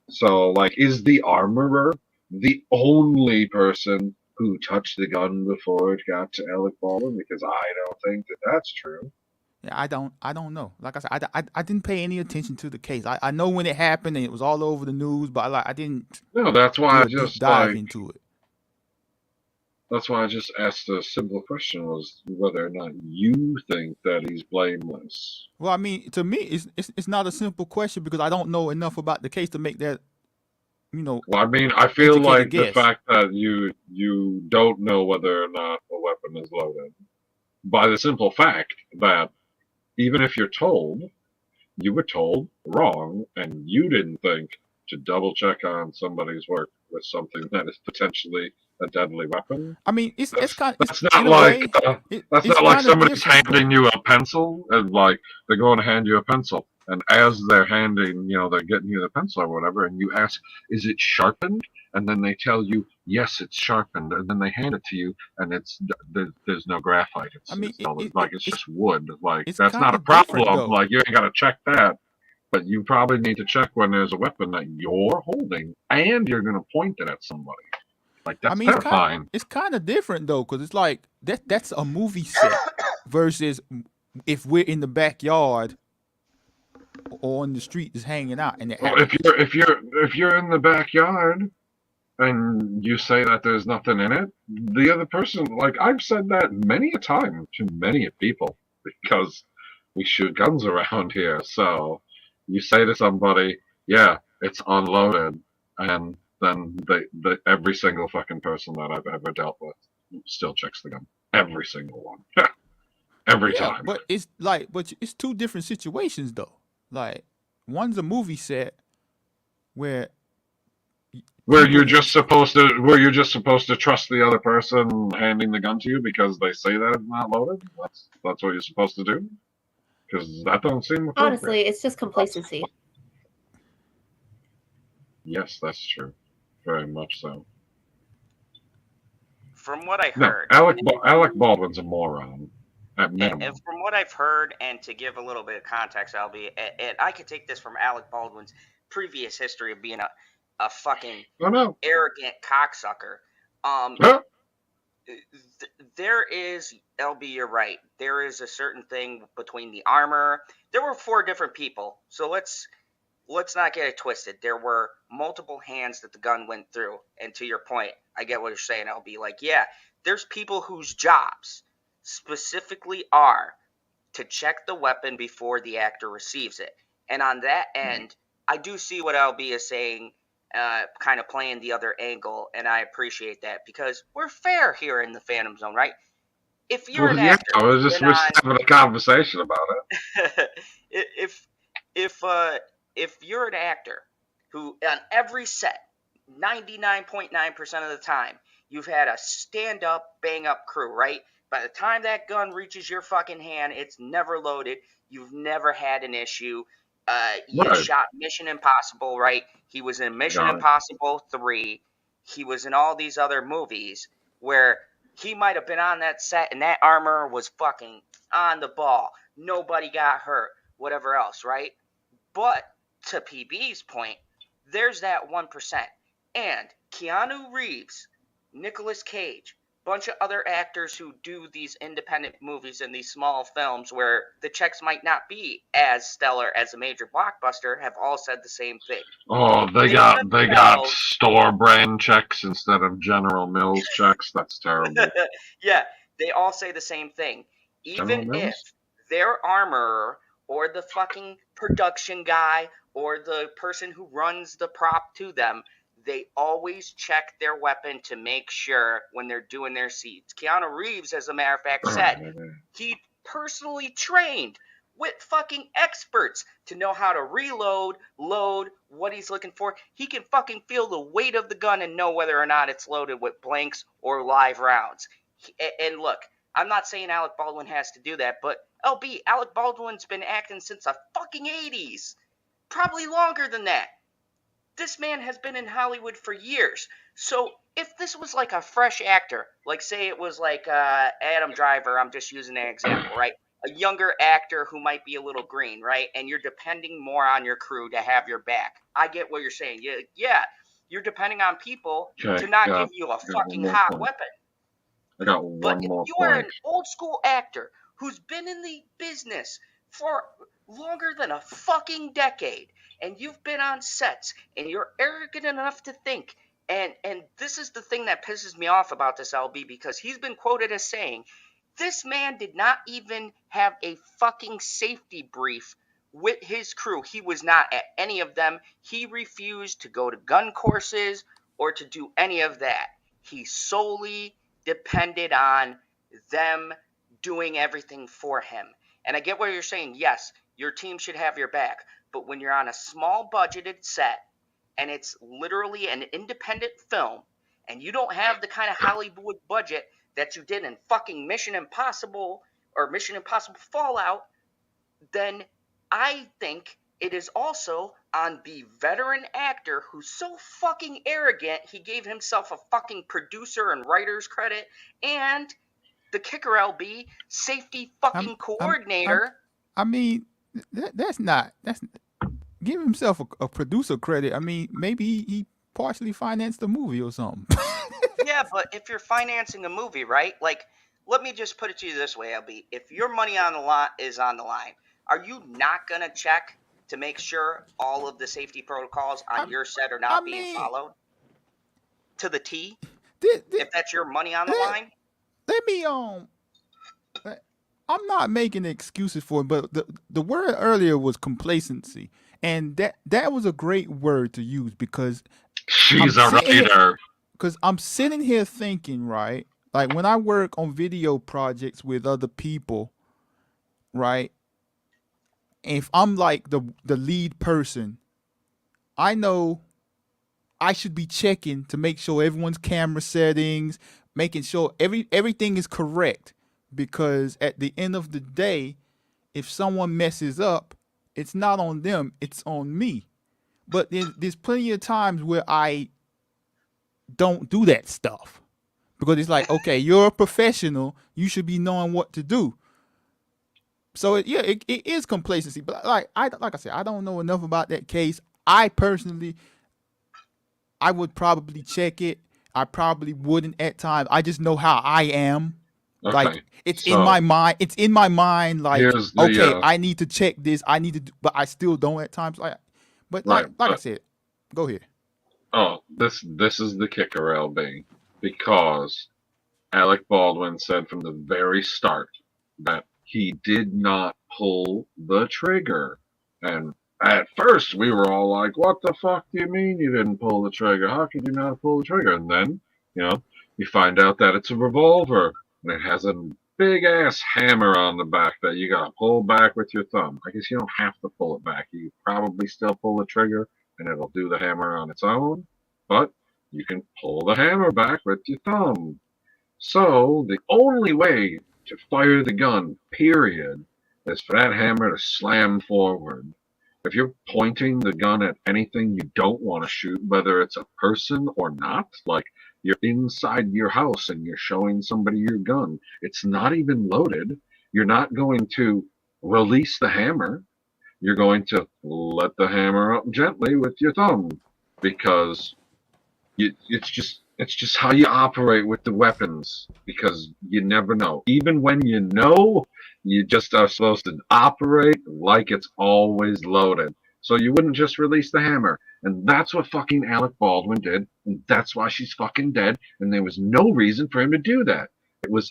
So, like, is the armorer the only person who touched the gun before it got to Alec Baldwin? Because I don't think that that's true. yeah, I don't know. Like I said, I didn't pay any attention to the case. I know when it happened and it was all over the news, but I didn't No, that's do why I a deep just dive like. into it. That's why I just asked a simple question: was whether or not you think that he's blameless. Well, I mean, to me, it's not a simple question because I don't know enough about the case to make that, you know, Well, I mean, I feel educated like the guess. fact that you don't know whether or not a weapon is loaded by the simple fact that even if you're told, you were told wrong, and you didn't think to double check on somebody's work with something that is potentially a deadly weapon. I mean, it's kind of, That's in not a like way, that's it's not like kind of somebody's different, though. handing you a pencil and like they're going to hand you a pencil, and as they're handing, they're getting you the pencil or whatever, and you ask, "Is it sharpened?" And then they tell you, "Yes, it's sharpened," and then they hand it to you, and there's no graphite. I mean, It's just wood. Like it's that's kind not a of different, problem. though. Like you ain't got to check that. But you probably need to check when there's a weapon that you're holding and you're going to point it at somebody. Like, I that's mean, terrifying. it's kind of different, though, because it's like that's a movie set versus if we're in the backyard or on the street just hanging out and it Well, happens. if you're in the backyard and you say that there's nothing in it, the other person, like I've said that many a time to many people because we shoot guns around here. So you say to somebody, "Yeah, it's unloaded," and then every single fucking person that I've ever dealt with still checks the gun. Every single one. Every Yeah, time. but it's two different situations, though. Like, one's a movie set where you're just supposed to trust the other person handing the gun to you because they say that it's not loaded. That's what you're supposed to do. Because that don't seem appropriate. Honestly, it's just complacency. Yes, that's true. Very much so. From what I No, heard, Alec Baldwin's a moron. At minimum. and from what I've heard, and to give a little bit of context, and I could take this from Alec Baldwin's previous history of being a fucking arrogant cocksucker. There is, LB, you're right. There is a certain thing between the armor. There were 4 different people, so let's not get it twisted. There were multiple hands that the gun went through, and to your point, I get what you're saying, LB. Like, yeah, there's people whose jobs specifically are to check the weapon before the actor receives it. And on that end, I do see what LB is saying, kind of playing the other angle, and I appreciate that because we're fair here in the Phantom Zone, right? If you're an actor, we're just having a conversation about it. If you're an actor who on every set, 99.9% of the time, you've had a stand-up, bang-up crew, right? By the time that gun reaches your fucking hand, it's never loaded. You've never had an issue. You shot Mission Impossible, right? He was in Mission Impossible 3. He was in all these other movies where he might have been on that set and that armor was fucking on the ball. Nobody got hurt, whatever else, right? But to PB's point, there's that 1%. And Keanu Reeves, Nicolas Cage, bunch of other actors who do these independent movies and these small films where the checks might not be as stellar as a major blockbuster have all said the same thing. Oh, they got store brand checks instead of General Mills checks. That's terrible. Yeah, they all say the same thing. Even if their armorer or the fucking production guy or the person who runs the prop to them, they always check their weapon to make sure when they're doing their scenes. Keanu Reeves, as a matter of fact, said he personally trained with fucking experts to know how to reload, load, what he's looking for. He can fucking feel the weight of the gun and know whether or not it's loaded with blanks or live rounds. And look, I'm not saying Alec Baldwin has to do that, but LB, Alec Baldwin's been acting since the fucking 80s. Probably longer than that. This man has been in Hollywood for years. So if this was like a fresh actor, like say it was like Adam Driver, I'm just using an example, right? A younger actor who might be a little green, right? And you're depending more on your crew to have your back. I get what you're saying. Yeah, you're depending on people to not give you a fucking hot weapon. I got one But if more you are point. an old school actor who's been in the business for longer than a fucking decade, and you've been on sets, and you're arrogant enough to think, and this is the thing that pisses me off about this LB, because he's been quoted as saying, this man did not even have a fucking safety brief with his crew. He was not at any of them. He refused to go to gun courses or to do any of that. He solely depended on them doing everything for him. And I get what you're saying. Yes, your team should have your back. But when you're on a small budgeted set and it's literally an independent film and you don't have the kind of Hollywood budget that you did in fucking Mission Impossible or Mission Impossible Fallout, then I think it is also on the veteran actor who's so fucking arrogant he gave himself a fucking producer and writer's credit, and the kicker LB, safety fucking coordinator. I mean, that's give himself a producer credit. I mean, maybe he partially financed the movie or something. Yeah, but if you're financing a movie, right? Like, let me just put it to you this way, LB. If your money on the line is on the line, are you not gonna check to make sure all of the safety protocols on your set are not being followed to the T? If that's your money on the line? Let me I'm not making excuses for it, but the word earlier was complacency, and that was a great word to use because she's a writer. Because I'm sitting here thinking, right? Like when I work on video projects with other people, right? If I'm like the lead person, I know I should be checking to make sure everyone's camera settings, making sure everything is correct. Because at the end of the day, if someone messes up, it's not on them, it's on me. But there's plenty of times where I don't do that stuff. Because it's like, okay, you're a professional, you should be knowing what to do. So it is complacency. But like I said, I don't know enough about that case. I personally, I would probably check it. I probably wouldn't at times. I just know how I am. Okay, like it's in my mind. It's in my mind. Like I need to check this. I need to, but I still don't at times. Like I said, go ahead. Oh, this is the kicker, LB, because Alec Baldwin said from the very start that he did not pull the trigger, and at first we were all like, "What the fuck do you mean you didn't pull the trigger? How could you not pull the trigger?" And then you find out that it's a revolver. And it has a big ass hammer on the back that you gotta pull back with your thumb. I guess you don't have to pull it back. You probably still pull the trigger and it'll do the hammer on its own, but you can pull the hammer back with your thumb. So the only way to fire the gun, period, is for that hammer to slam forward. If you're pointing the gun at anything you don't want to shoot, whether it's a person or not, like you're inside your house and you're showing somebody your gun, it's not even loaded. You're not going to release the hammer. You're going to let the hammer up gently with your thumb, because it's just how you operate with the weapons, because you never know. Even when you know, you just are supposed to operate like it's always loaded. So you wouldn't just release the hammer. And that's what fucking Alec Baldwin did. And that's why she's fucking dead. And there was no reason for him to do that. What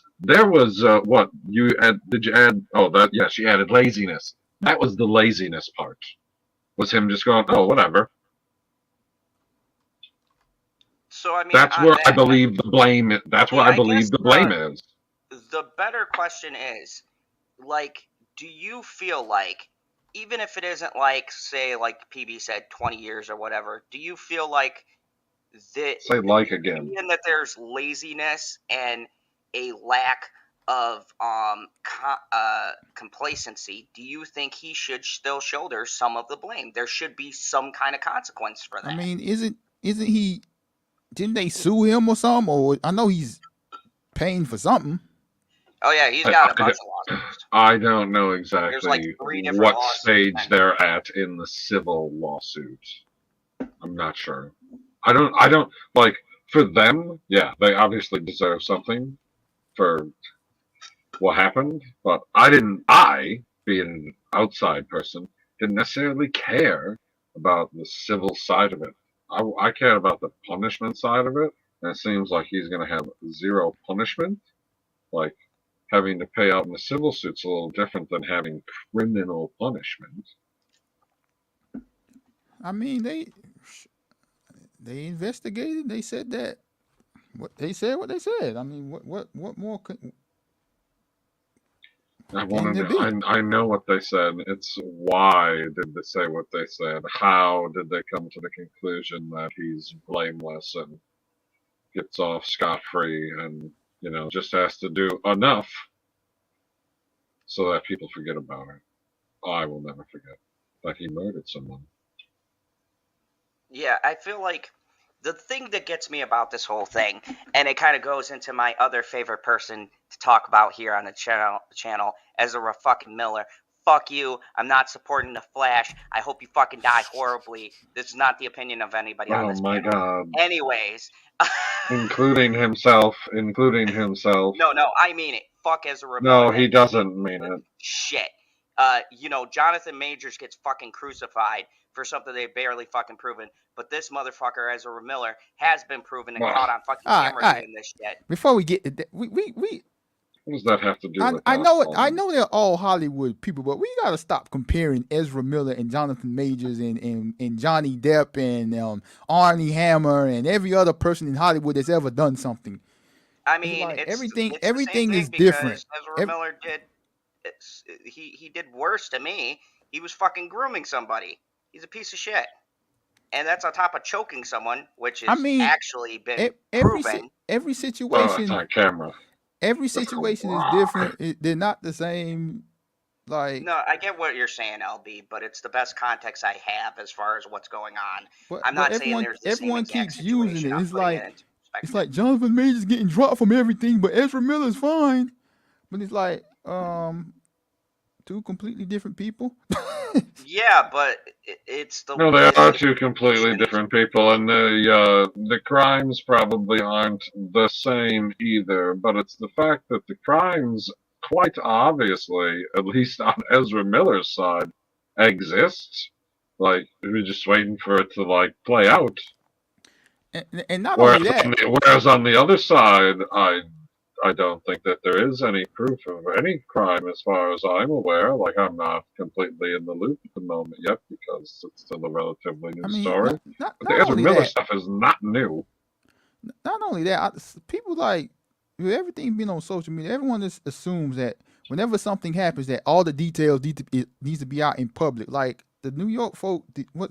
you add? Did you add? Oh, she added laziness. That was the laziness part. Was him just going, oh, whatever. So I mean, that's where I believe the blame. That's where I believe the blame is. The better question is, like, do you feel like, even if it isn't like, say, like PB said, 20 years or whatever, do you feel like that, Say like again. being that there's laziness and a lack of complacency, do you think he should still shoulder some of the blame? There should be some kind of consequence for that. I mean, isn't he? Didn't they sue him or something? Or I know he's paying for something. Oh yeah, he's got a bunch of lawsuits. I don't know exactly There's like 3 different what lawsuits. stage they're at in the civil lawsuit. I'm not sure. I don't like, for them, yeah, they obviously deserve something for what happened, but I, being an outside person, didn't necessarily care about the civil side of it. I cared about the punishment side of it, and it seems like he's going to have zero punishment. Like, having to pay out in the civil suit's a little different than having criminal punishment. I mean, they investigated. They said that what they said. I mean, what more could? I know what they said. It's why did they say what they said? How did they come to the conclusion that he's blameless and gets off scot-free and, just has to do enough so that people forget about it? I will never forget that he murdered someone. Yeah, I feel like the thing that gets me about this whole thing, and it kind of goes into my other favorite person to talk about here on the channel, Ezra fucking Miller. Fuck you. I'm not supporting the Flash. I hope you fucking die horribly. This is not the opinion of anybody on this Oh my channel. god. Anyways. Including himself. No, I mean it. Fuck Ezra No, Miller. he doesn't mean it. Shit. Jonathan Majors gets fucking crucified for something they've barely fucking proven. But this motherfucker, Ezra Miller, has been proven and caught on fucking camera doing this shit. Before we get to that, we what does that have to do with I know they're all Hollywood people, but we gotta stop comparing Ezra Miller and Jonathan Majors and Johnny Depp and Arnie Hammer and every other person in Hollywood that's ever done something. I mean, like everything is different. Ezra Miller did. He did worse to me. He was fucking grooming somebody. He's a piece of shit. And that's on top of choking someone, which has actually been proven. Every situation. It's on camera. Every situation is different. They're not the same. Like, no, I get what you're saying, LB, but it's the best context I have as far as what's going on. I'm not saying there's the everyone same keeps using it. It's like Jonathan Majors getting dropped from everything, but Ezra Miller's fine. But it's like two completely different people. Yeah, but it's the no, they are two completely different people, and the crimes probably aren't the same either. But it's the fact that the crimes, quite obviously, at least on Ezra Miller's side, exist. Like, we're just waiting for it to play out. And not only that, whereas on the other side, I don't think that there is any proof of any crime as far as I'm aware. Like, I'm not completely in the loop at the moment yet because it's still a relatively new story. But the Ezra Miller stuff is not new. Not only that, people with everything being on social media, everyone just assumes that whenever something happens, that all the details needs to be out in public. Like the New York folk, what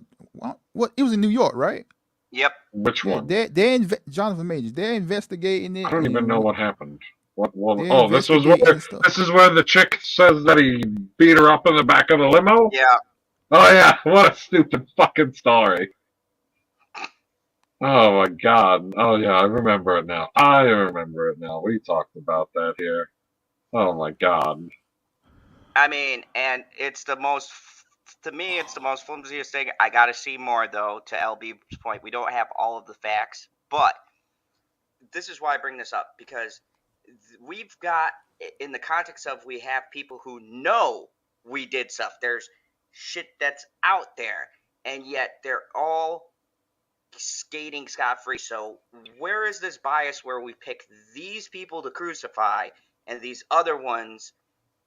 it was in New York, right? Yep. Which one? Jonathan Majors. They're investigating it. I don't even know what happened. This is where the chick says that he beat her up in the back of the limo? Yeah. Oh yeah, what a stupid fucking story. Oh my god. Oh yeah, I remember it now. We talked about that here. Oh my god. I mean, and it's the most, to me, it's the most flimsiest thing. I gotta see more, though, to LB's point. We don't have all of the facts, but this is why I bring this up, because we've got, in the context of, we have people who know we did stuff. There's shit that's out there, and yet they're all skating scot-free. So where is this bias where we pick these people to crucify and these other ones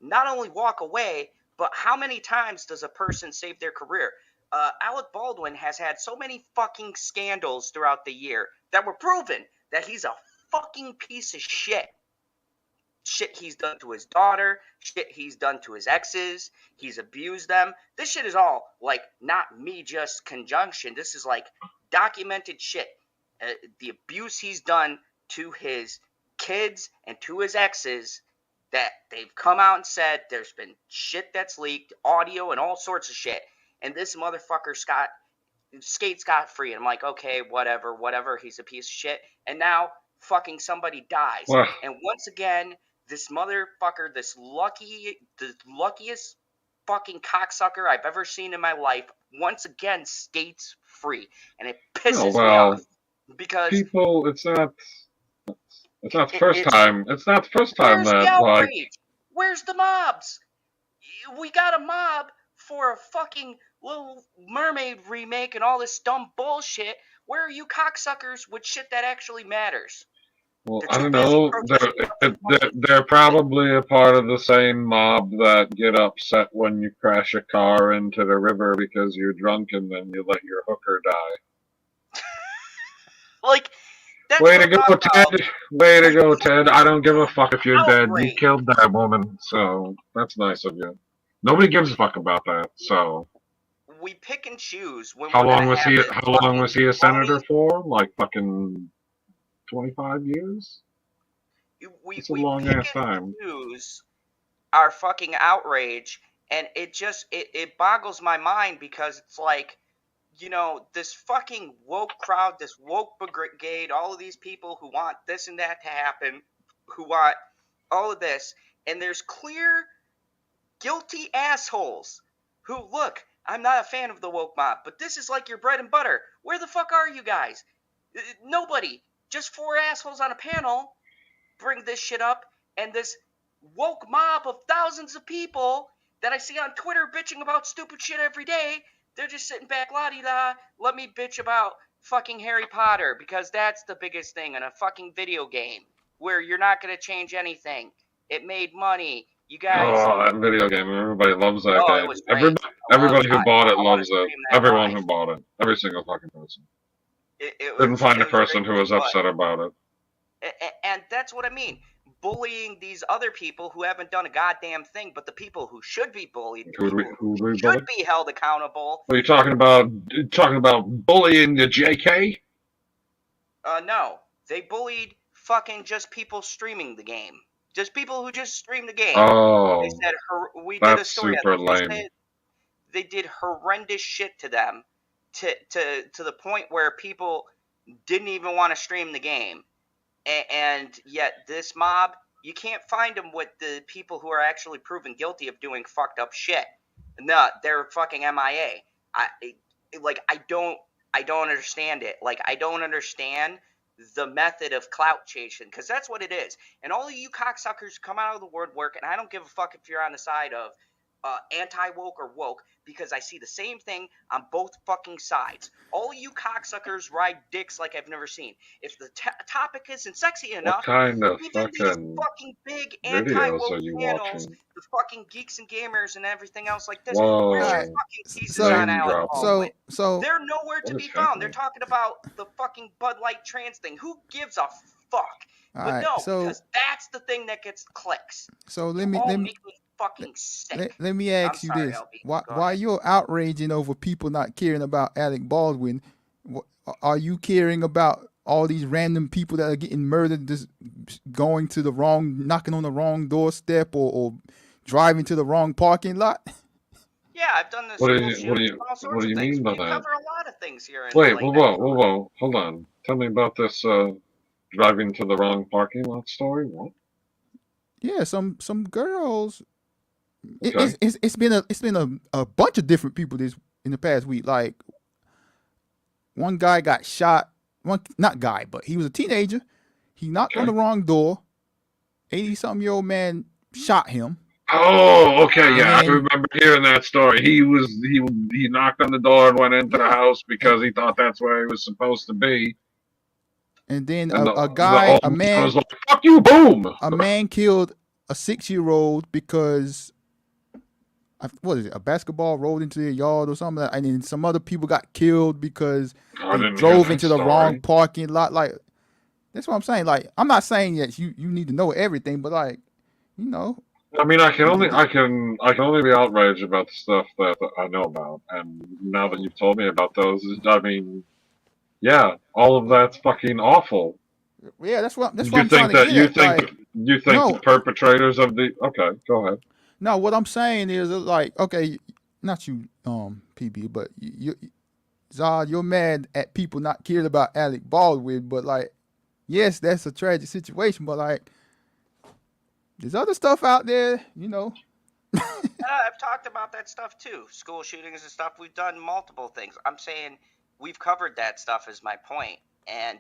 not only walk away, but how many times does a person save their career? Alec Baldwin has had so many fucking scandals throughout the year that were proven that he's a fucking piece of shit. shit he's done to his daughter, shit he's done to his exes, he's abused them. This shit is all, like, not me just conjunction. This is, like, documented shit. The abuse he's done to his kids and to his exes, that they've come out and said there's been shit that's leaked, audio and all sorts of shit. And this motherfucker skates scot-free. And I'm like, okay, whatever, he's a piece of shit. And now fucking somebody dies. Well, And once again, this motherfucker, the luckiest fucking cocksucker I've ever seen in my life, once again skates free. And it pisses me off. Because people, it's not the first time. It's not the first time where's the that, like, outrage? Where's the mobs? We got a mob for a fucking Little Mermaid remake and all this dumb bullshit. Where are you cocksuckers with shit that actually matters? well, They're I too don't busy know. protesting. They're probably a part of the same mob that get upset when you crash a car into the river because you're drunk and then you let your hooker die. Like, that's Way what to I'm go, talking about. Ted. Way to go, Ted. I don't give a fuck if you're dead. You Outrage. killed that woman, so that's nice of you. Nobody gives a fuck about that, so. We pick and choose when How we're long gonna was have he? this How long was he a fucking senator for? Like fucking 25 years? we It's a we long pick ass and time. choose our fucking outrage, and it just it boggles my mind because it's like, you know, this fucking woke crowd, this woke brigade, all of these people who want this and that to happen, who want all of this, and there's clear guilty assholes who, look, I'm not a fan of the woke mob, but this is like your bread and butter. Where the fuck are you guys? Nobody. Just 4 assholes on a panel bring this shit up, and this woke mob of thousands of people that I see on Twitter bitching about stupid shit every day, they're just sitting back, la-di-da, let me bitch about fucking Harry Potter, because that's the biggest thing in a fucking video game, where you're not going to change anything. It made money. You guys... Oh, that video game. Everybody loves that Oh, game. it was great. Everybody who bought it I wanna loves it. stream that Everyone live. who bought it. Every single fucking person. It Didn't find a was person great, who was but- upset about it. And that's what I mean. Bullying these other people who haven't done a goddamn thing, but the people who should be bullied, Who do we bully? should be held accountable. What are you talking about? Talking about bullying the JK? No. They bullied fucking just people streaming the game. Just people who just stream the game. Oh, They said, we did a that's story super on this. They lame. said they did horrendous shit to them to the point where people didn't even want to stream the game. And yet this mob, you can't find them with the people who are actually proven guilty of doing fucked up shit. No, they're fucking MIA. I don't understand it. Like, I don't understand the method of clout chasing, because that's what it is. And all of you cocksuckers come out of the woodwork, and I don't give a fuck if you're on the side of anti-woke or woke, because I see the same thing on both fucking sides. All of you cocksuckers ride dicks like I've never seen. If the topic isn't sexy enough, What kind of even these fucking fucking big videos anti-woke are you channels, watching? the fucking geeks and gamers and everything else like this, Whoa. where's your Alright, fucking thesis so- on Name Alec dropping. Baldwin? So They're nowhere to What be is found. They're happening? talking about the fucking Bud Light trans thing. Who gives a fuck? But alright, no, so because that's the thing that gets clicks. so You let me all let me make me fucking sick. let me ask you sorry, this: LB. why Go while ahead. you're outraging over people not caring about Alec Baldwin, are you caring about all these random people that are getting murdered, just going to the wrong, knocking on the wrong doorstep, or driving to the wrong parking lot? Yeah, I've done this What do school you- shootings what do you- and all what sorts do you of things. mean by We that? cover a lot of things here in Wait, Late whoa, Night whoa, Talk. whoa, whoa. Hold on. Tell me about this driving to the wrong parking lot story. What? Yeah, some girls. Okay. It's been a bunch of different people this in the past week. Like, one guy got shot. Not guy, but he was a teenager. He knocked on Okay. the wrong door. 80-something-year-old man shot him. Oh, okay, yeah, I And- remember hearing that story. He knocked on the door and went into the house because he thought that's where he was supposed to be. And then And a guy, old a man, was like, "Fuck you, boom!" a man killed a 6-year-old because what is it? A basketball rolled into their yard or something. And then some other people got killed because I they didn't drove hear that into the story. wrong parking lot. Like, that's what I'm saying. Like, I'm not saying that you need to know everything, but like, you know. I mean, I can only be outraged about the stuff that I know about, and now that you've told me about those, I mean, yeah, all of that's fucking awful. Yeah, that's what You I'm trying think to that get you at. think Like, you think no, the perpetrators of the okay, go ahead. no. What I'm saying is like, okay, not you, PB, but you, Zod, you're mad at people not caring about Alec Baldwin, but like, yes, that's a tragic situation, but like, there's other stuff out there, you know. I've talked about that stuff too. School shootings and stuff. We've done multiple things. I'm saying we've covered that stuff is my point. And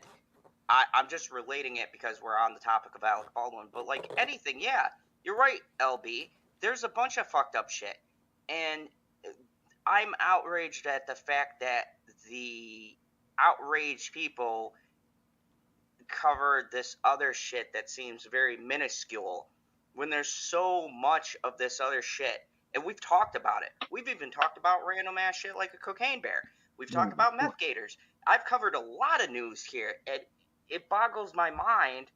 I'm just relating it because we're on the topic of Alec Baldwin. But like anything, yeah, you're right, LB. There's a bunch of fucked up shit. And I'm outraged at the fact that the outraged people cover this other shit that seems very minuscule when there's so much of this other shit. And we've talked about it. We've even talked about random ass shit like a cocaine bear. We've talked about meth gators. I've covered a lot of news here, and it boggles my mind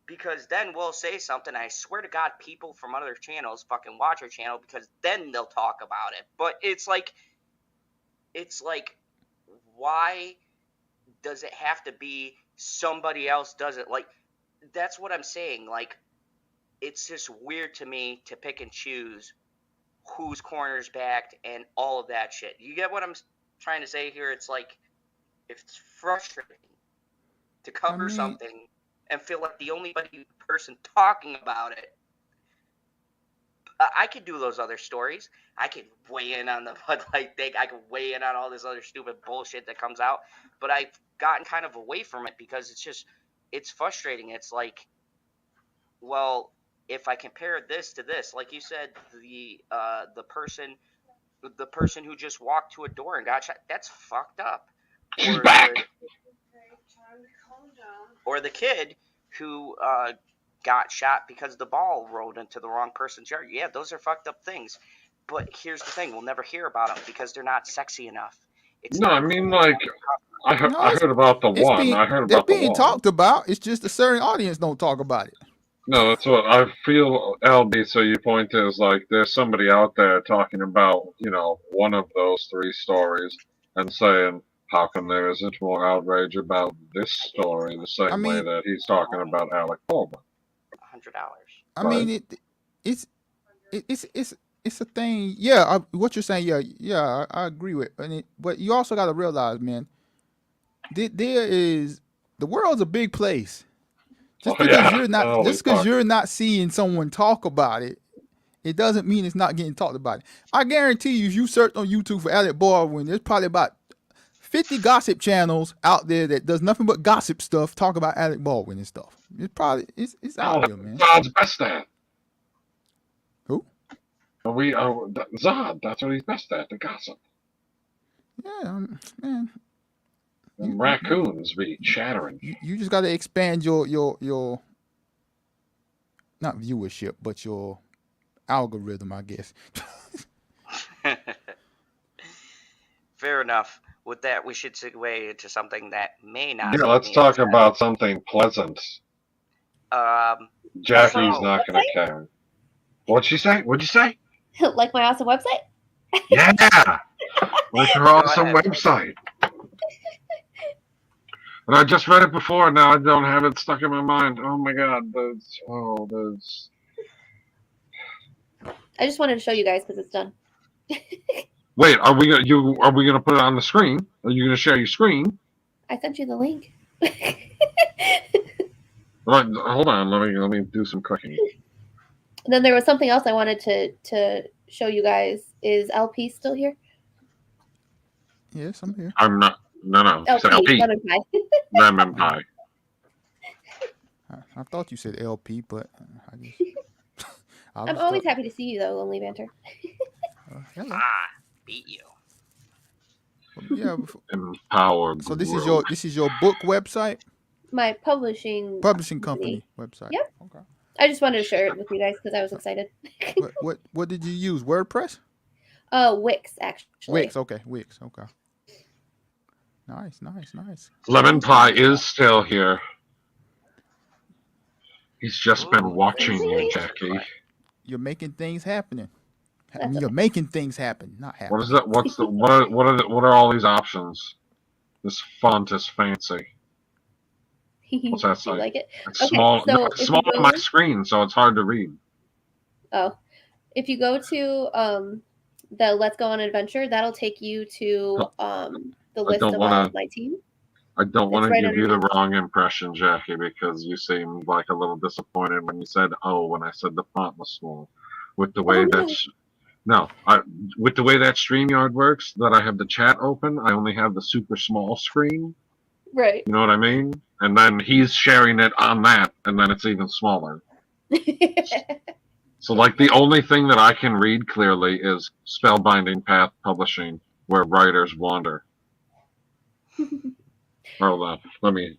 because then we'll say something. I swear to God, people from other channels fucking watch our channel because then they'll talk about it. But it's like, why does it have to be somebody else does it? Like, that's what I'm saying. Like, it's just weird to me to pick and choose whose corner's backed and all of that shit. You get what I'm trying to say here? It's like, it's frustrating to cover something and feel like the only person talking about it. I could do those other stories. I could weigh in on the Bud Light thing. I could weigh in on all this other stupid bullshit that comes out. But I've gotten kind of away from it because it's frustrating. It's like, well, if I compare this to this, like you said, the person who just walked to a door and got shot, that's fucked up. She's back. Or the kid who got shot because the ball rolled into the wrong person's yard. Yeah, those are fucked up things. But here's the thing: we'll never hear about them because they're not sexy enough. No, I mean, like, I heard about the one. I heard about the one. It's being talked about. It's just a certain audience don't talk about it. No, that's what I feel, LB. So your point is like there's somebody out there talking about, you know, one of those three stories and saying, how come there isn't more outrage about this story the same way that he's talking about Alec Baldwin? $100. I mean, it's a thing. Yeah, what you're saying. Yeah, I agree with. But you also got to realize, man, the world's a big place. Just because you're not seeing someone talk about it, it doesn't mean it's not getting talked about. I guarantee you, if you search on YouTube for Alec Baldwin, there's probably about 50 gossip channels out there that does nothing but gossip stuff, talk about Alec Baldwin and stuff. It's out there, man. Zod's best at. Who? Zod. That's what he's best at, the gossip. Yeah, man. And raccoons be chattering. You just got to expand your not viewership, but your algorithm, I guess. Fair enough. With that, we should segue into something that may not. Yeah, let's talk about something pleasant. Jackie's not going to care. What'd she say? What'd you say? Like my awesome website? Yeah, like her awesome website. And I just read it before. Now I don't have it stuck in my mind. Oh my God, those. I just wanted to show you guys because it's done. Wait, are we gonna put it on the screen? Are you gonna share your screen? I sent you the link. Right, hold on. Let me do some cooking. And then there was something else I wanted to show you guys. Is LP still here? Yes, I'm here. I'm not. No. LP. Lemon pie. I thought you said LP, but I guess. I'm always happy to see you, though, Lonely Banter. Beat you. Yeah. Empowered. So this is your book website? My publishing company website. Yep. Okay. I just wanted to share it with you guys because I was excited. What did you use? WordPress? Wix, actually. Wix. Okay. Nice. Lemon pie is still here. He's just been watching you, Jackie. you're making things happening. I mean, you're making things happen, not happen. What is that? What are all these options? This font is fancy. What's that Do you say? like it? It's Okay, small. so No, it's small on my screen, so it's hard to read. Oh, if you go to the Let's Go on Adventure, that'll take you to the list of all of my team. I don't want to right give you the underneath. wrong impression, Jackie, because you seemed like a little disappointed when you said "oh" when I said the font was small. With the way with the way that StreamYard works, that I have the chat open, I only have the super small screen. Right. You know what I mean? And then he's sharing it on that, and then it's even smaller. So, like, the only thing that I can read clearly is Spellbinding Path Publishing, where writers wander. Hold on, let me.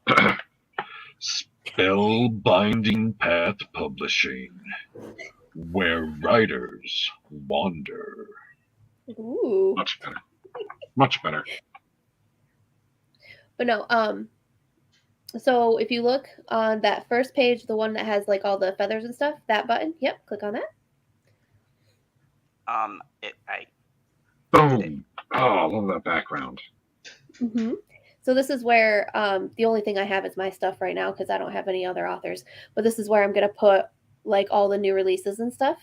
Spellbinding Path Publishing, where writers wander. Ooh. Much better. Much better. But no, so if you look on that first page, the one that has like all the feathers and stuff, that button, yep, click on that. Boom. Oh, I love that background. Mm-hmm. So this is where the only thing I have is my stuff right now because I don't have any other authors. But this is where I'm gonna put like all the new releases and stuff.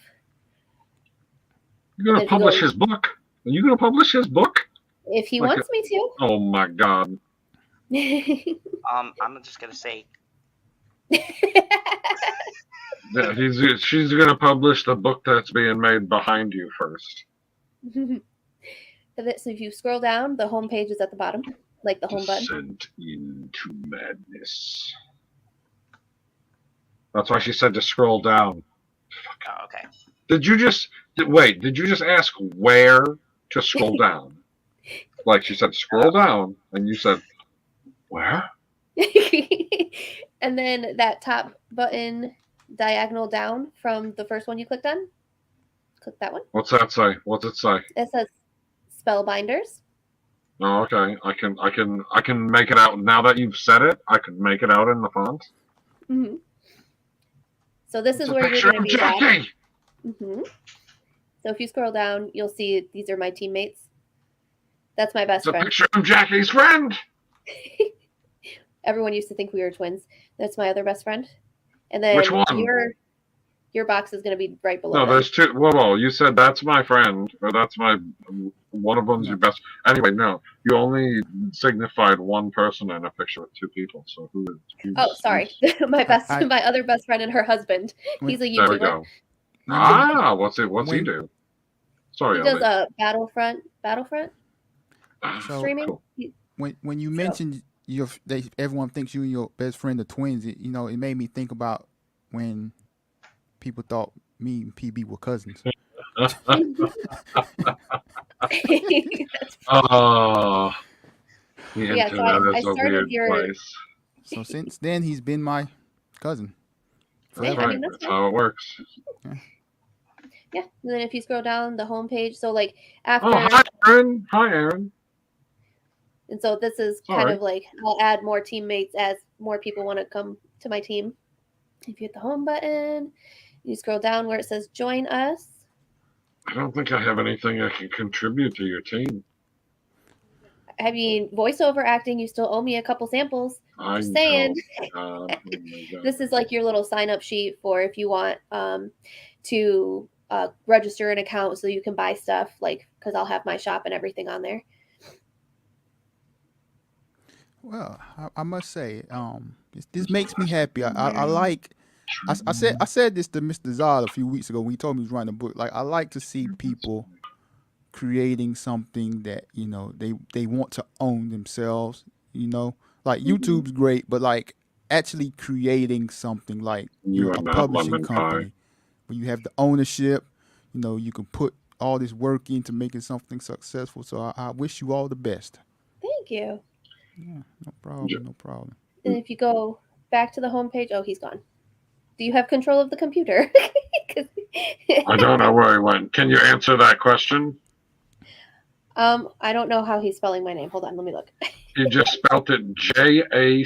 You're gonna publish his book? Are you gonna publish his book? If he wants me to. Oh my god. I'm just gonna say. Yeah, she's gonna publish the book that's being made behind you first. So if you scroll down, the home page is at the bottom, like the home button. Descent into madness. That's why she said to scroll down. Oh, okay. Did you just ask where to scroll down? Like she said, scroll down, and you said, where? And then that top button diagonal down from the first one you clicked on. Click that one. What's that say? What's it say? It says Spellbinders. Oh, okay. I can make it out now that you've said it. I can make it out in the font. Mm-hmm. So this is It's a where you're picture going to of be at. Jackie. Mm-hmm. So if you scroll down, you'll see these are my teammates. That's my best It's a friend. picture of Jackie's friend. Everyone used to think we were twins. That's my other best friend. And then Which one? your box is going to be right below. No, that. there's two. Whoa, you said that's my friend, or that's my one of them's your best. Anyway, no, you only signified one person in a picture with two people. So who is? Oh, sorry, my other best friend and her husband. He's a YouTuber. There we go. Ah, what's he do? Sorry, he does Ellie. Battlefront So streaming. Cool. When you mentioned everyone thinks you and your best friend are twins, it made me think about when people thought me and PB were cousins. Oh, the Yeah, so internet I is a started weird place. So since then, he's been my cousin forever. I mean, That's how it works. Yeah, and then if you scroll down the homepage, so like after. Oh, hi, Aaron. Hi, Aaron. And so this is kind of like I'll add more teammates as more people want to come to my team. If you hit the home button, you scroll down where it says join us. I don't think I have anything I can contribute to your team. I mean, voiceover acting, you still owe me a couple samples. Just saying. This is like your little sign up sheet for if you want to register an account so you can buy stuff, like because I'll have my shop and everything on there. Well, I must say, this makes me happy. I like. I said this to Mr. Zod a few weeks ago when he told me he was writing a book. Like I like to see people creating something that they want to own themselves. Like YouTube's great, but like actually creating something like you're a publishing company where you have the ownership. You can put all this work into making something successful. So I wish you all the best. Thank you. Yeah, no problem, no problem. And if you go back to the homepage, oh, he's gone. Do you have control of the computer? I don't know where he went. Can you answer that question? I don't know how he's spelling my name. Hold on, let me look. He just spelled it Jacki.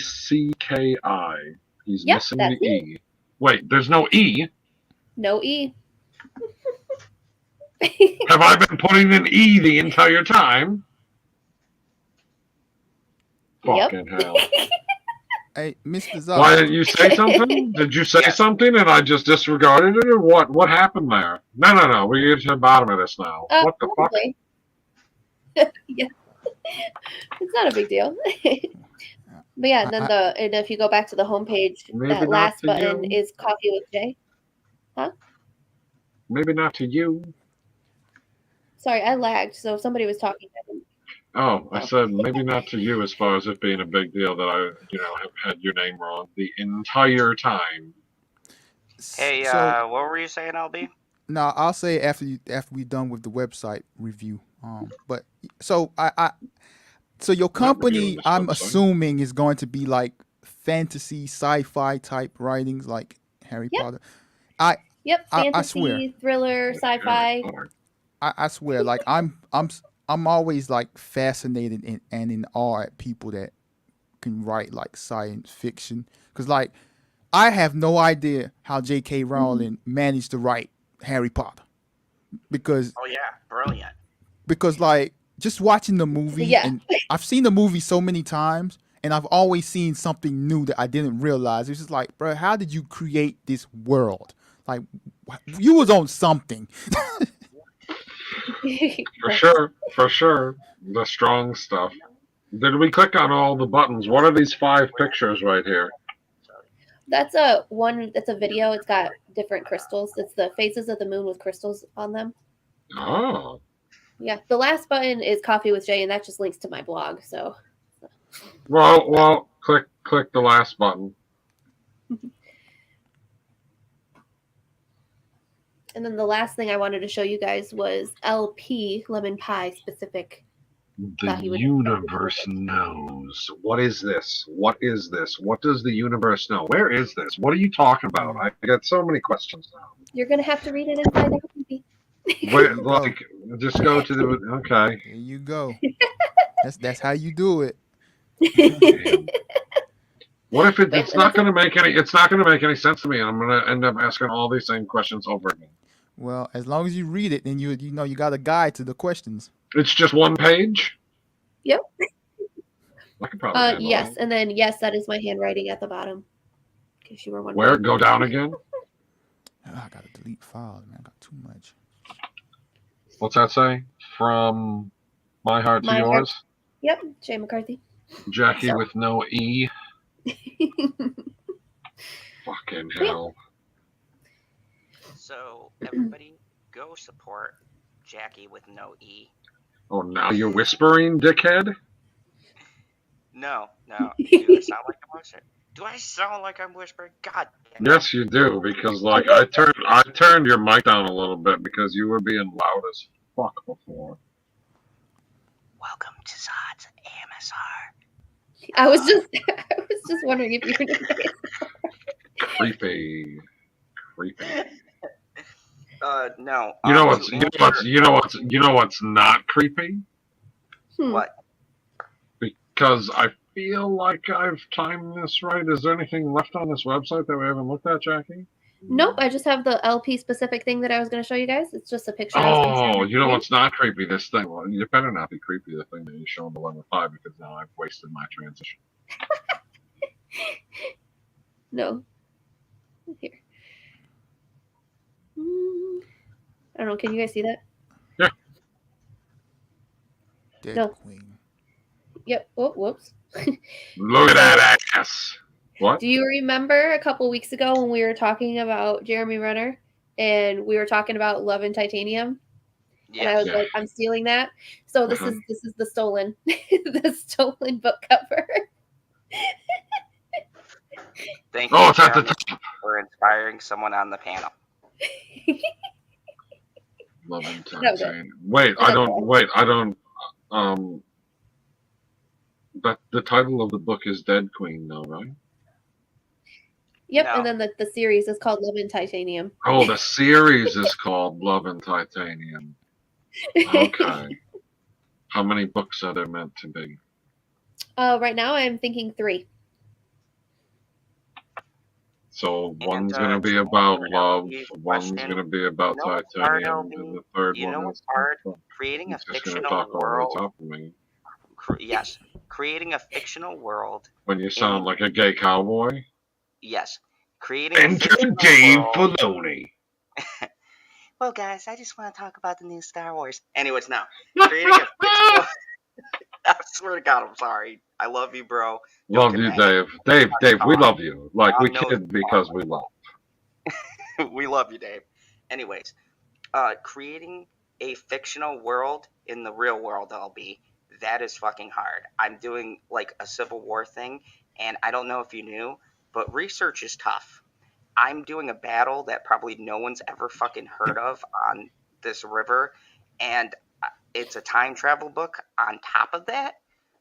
He's missing the E. Wait, there's no E. No E. Have I been putting an E the entire time? Yep. Fucking hell. Hey, Mr. Zod. Why didn't you say something? Did you say something and I just disregarded it, or what? What happened there? No. We get to the bottom of this now. What the fuck? Yeah. It's not a big deal. But yeah, and then and if you go back to the homepage, Maybe that not last to button you. is Coffee with Jay. Huh? Maybe not to you. Sorry, I lagged, so if somebody was talking, I didn't. Oh, I said maybe not to you as far as it being a big deal that I, have had your name wrong the entire time. Hey, So what were you saying, LB? no, I'll say after we're done with the website review. But so so your company, I'm assuming, is going to be like fantasy, sci-fi type writings, like Harry Potter. Yep, fantasy, I swear, thriller, sci-fi. I swear, like I'm always like fascinated and in awe at people that can write like science fiction, because like I have no idea how J.K. Rowling managed to write Harry Potter, because brilliant. Because like just watching the movie, and I've seen the movie so many times, and I've always seen something new that I didn't realize. It's just like, bro, how did you create this world? Like, you was on something. For sure. The strong stuff. Did we click on all the buttons? What are these 5 pictures right here? That's a video. It's got different crystals. It's the faces of the moon with crystals on them. Oh. Yeah, the last button is Coffee with Jay, and that just links to my blog. So. Well, click the last button. And then the last thing I wanted to show you guys was LP lemon pie specific. The universe knows. What is this? What is this? What does the universe know? Where is this? What are you talking about? I got so many questions now. You're gonna have to read it and find out. Where, like, just go to the. Okay. There you go. That's how you do it. What if it's not going to make any? It's not going to make any sense to me, and I'm going to end up asking all these same questions over again. Well, as long as you read it, then you got a guide to the questions. It's just one page. Yep. I could probably. Yes, and then yes, that is my handwriting at the bottom. In case you were wondering. Where? Go down again. Oh, I gotta delete files, man. I got too much. What's that say? From my heart to yours. Yep, Jay McCarthy. Jackie with no E. Fucking hell. So everybody, go support Jackie with no E. Oh, now you're whispering, dickhead? No. Do I sound like I'm whispering? Do I sound like I'm whispering? God damn it. Yes, you do, because like I turned your mic down a little bit because you were being loud as fuck before. Welcome to Zod's AMSR. I was just wondering if you were gonna say it. Creepy. No. You know what's not creepy? What? Because I feel like I've timed this right. Is there anything left on this website that we haven't looked at, Jackie? Nope, I just have the LP specific thing that I was going to show you guys. It's just a picture. Oh, you know what's not creepy? This thing. Well, it better not be creepy, the thing that you show in the level 5, because now I've wasted my transition. No. Here. I don't know. Can you guys see that? Yeah. No. Queen. Yep. Oh, whoops. Look at that ass. What? Do you remember a couple weeks ago when we were talking about Jeremy Renner and we were talking about Love and Titanium? Yeah. And I was like, I'm stealing that. So this is the stolen book cover. Thank you, it's at the top. For inspiring someone on the panel. Love and Titanium. Wait, I don't. But the title of the book is Dead Queen, though, right? Yep, no. And then the series is called Love and Titanium. Oh, the series is called Love and Titanium. Okay. How many books are there meant to be? Right now I'm thinking 3. So one's And, gonna be to about answer love, LB's one's question, gonna be about you know what's hard, titanium, and the third You one know what's is hard? confront. Creating a He's just gonna fictional talk over the world. top of me. Yes, creating a fictional world. When you sound like a gay cowboy. Yes, creating a Enter fictional Dave world. Filoni. Well, guys, I just want to talk about the new Star Wars. Anyways, now creating a fictional. I swear to God, I'm sorry. I love you, bro. Love you, Dave. Dave, we love you. Like, we know kid because we love. we love you, Dave. Anyways, creating a fictional world in the real world, that is fucking hard. I'm doing like a Civil War thing, and I don't know if you knew, but research is tough. I'm doing a battle that probably no one's ever fucking heard of on this river, and it's a time travel book on top of that,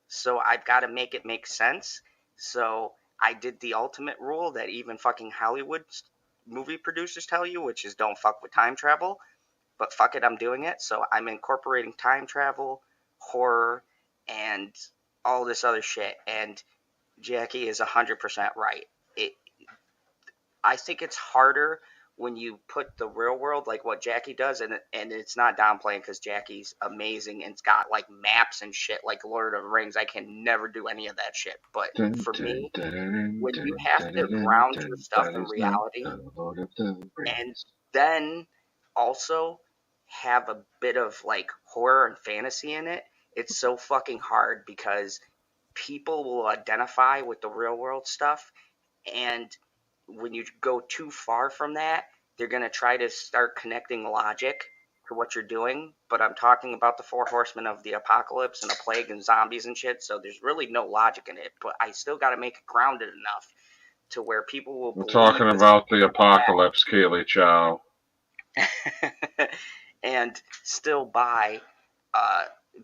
so I've got to make it make sense. So I did the ultimate rule that even fucking Hollywood movie producers tell you, which is don't fuck with time travel, but fuck it, I'm doing it. So I'm incorporating time travel, horror, and all this other shit, and Jackie is 100% right. I think it's harder when you put the real world, like what Jackie does, and it's not downplaying because Jackie's amazing and it's got like maps and shit like Lord of the Rings. I can never do any of that shit. But for me, when you have to ground your stuff in reality and then also have a bit of like horror and fantasy in it, it's so fucking hard because people will identify with the real world stuff, and when you go too far from that, they're going to try to start connecting logic to what you're doing. But I'm talking about the 4 horsemen of the apocalypse and a plague and zombies and shit, so there's really no logic in it. But I still got to make it grounded enough to where people will We're believe talking about the apocalypse, Keely Chow. and still buy,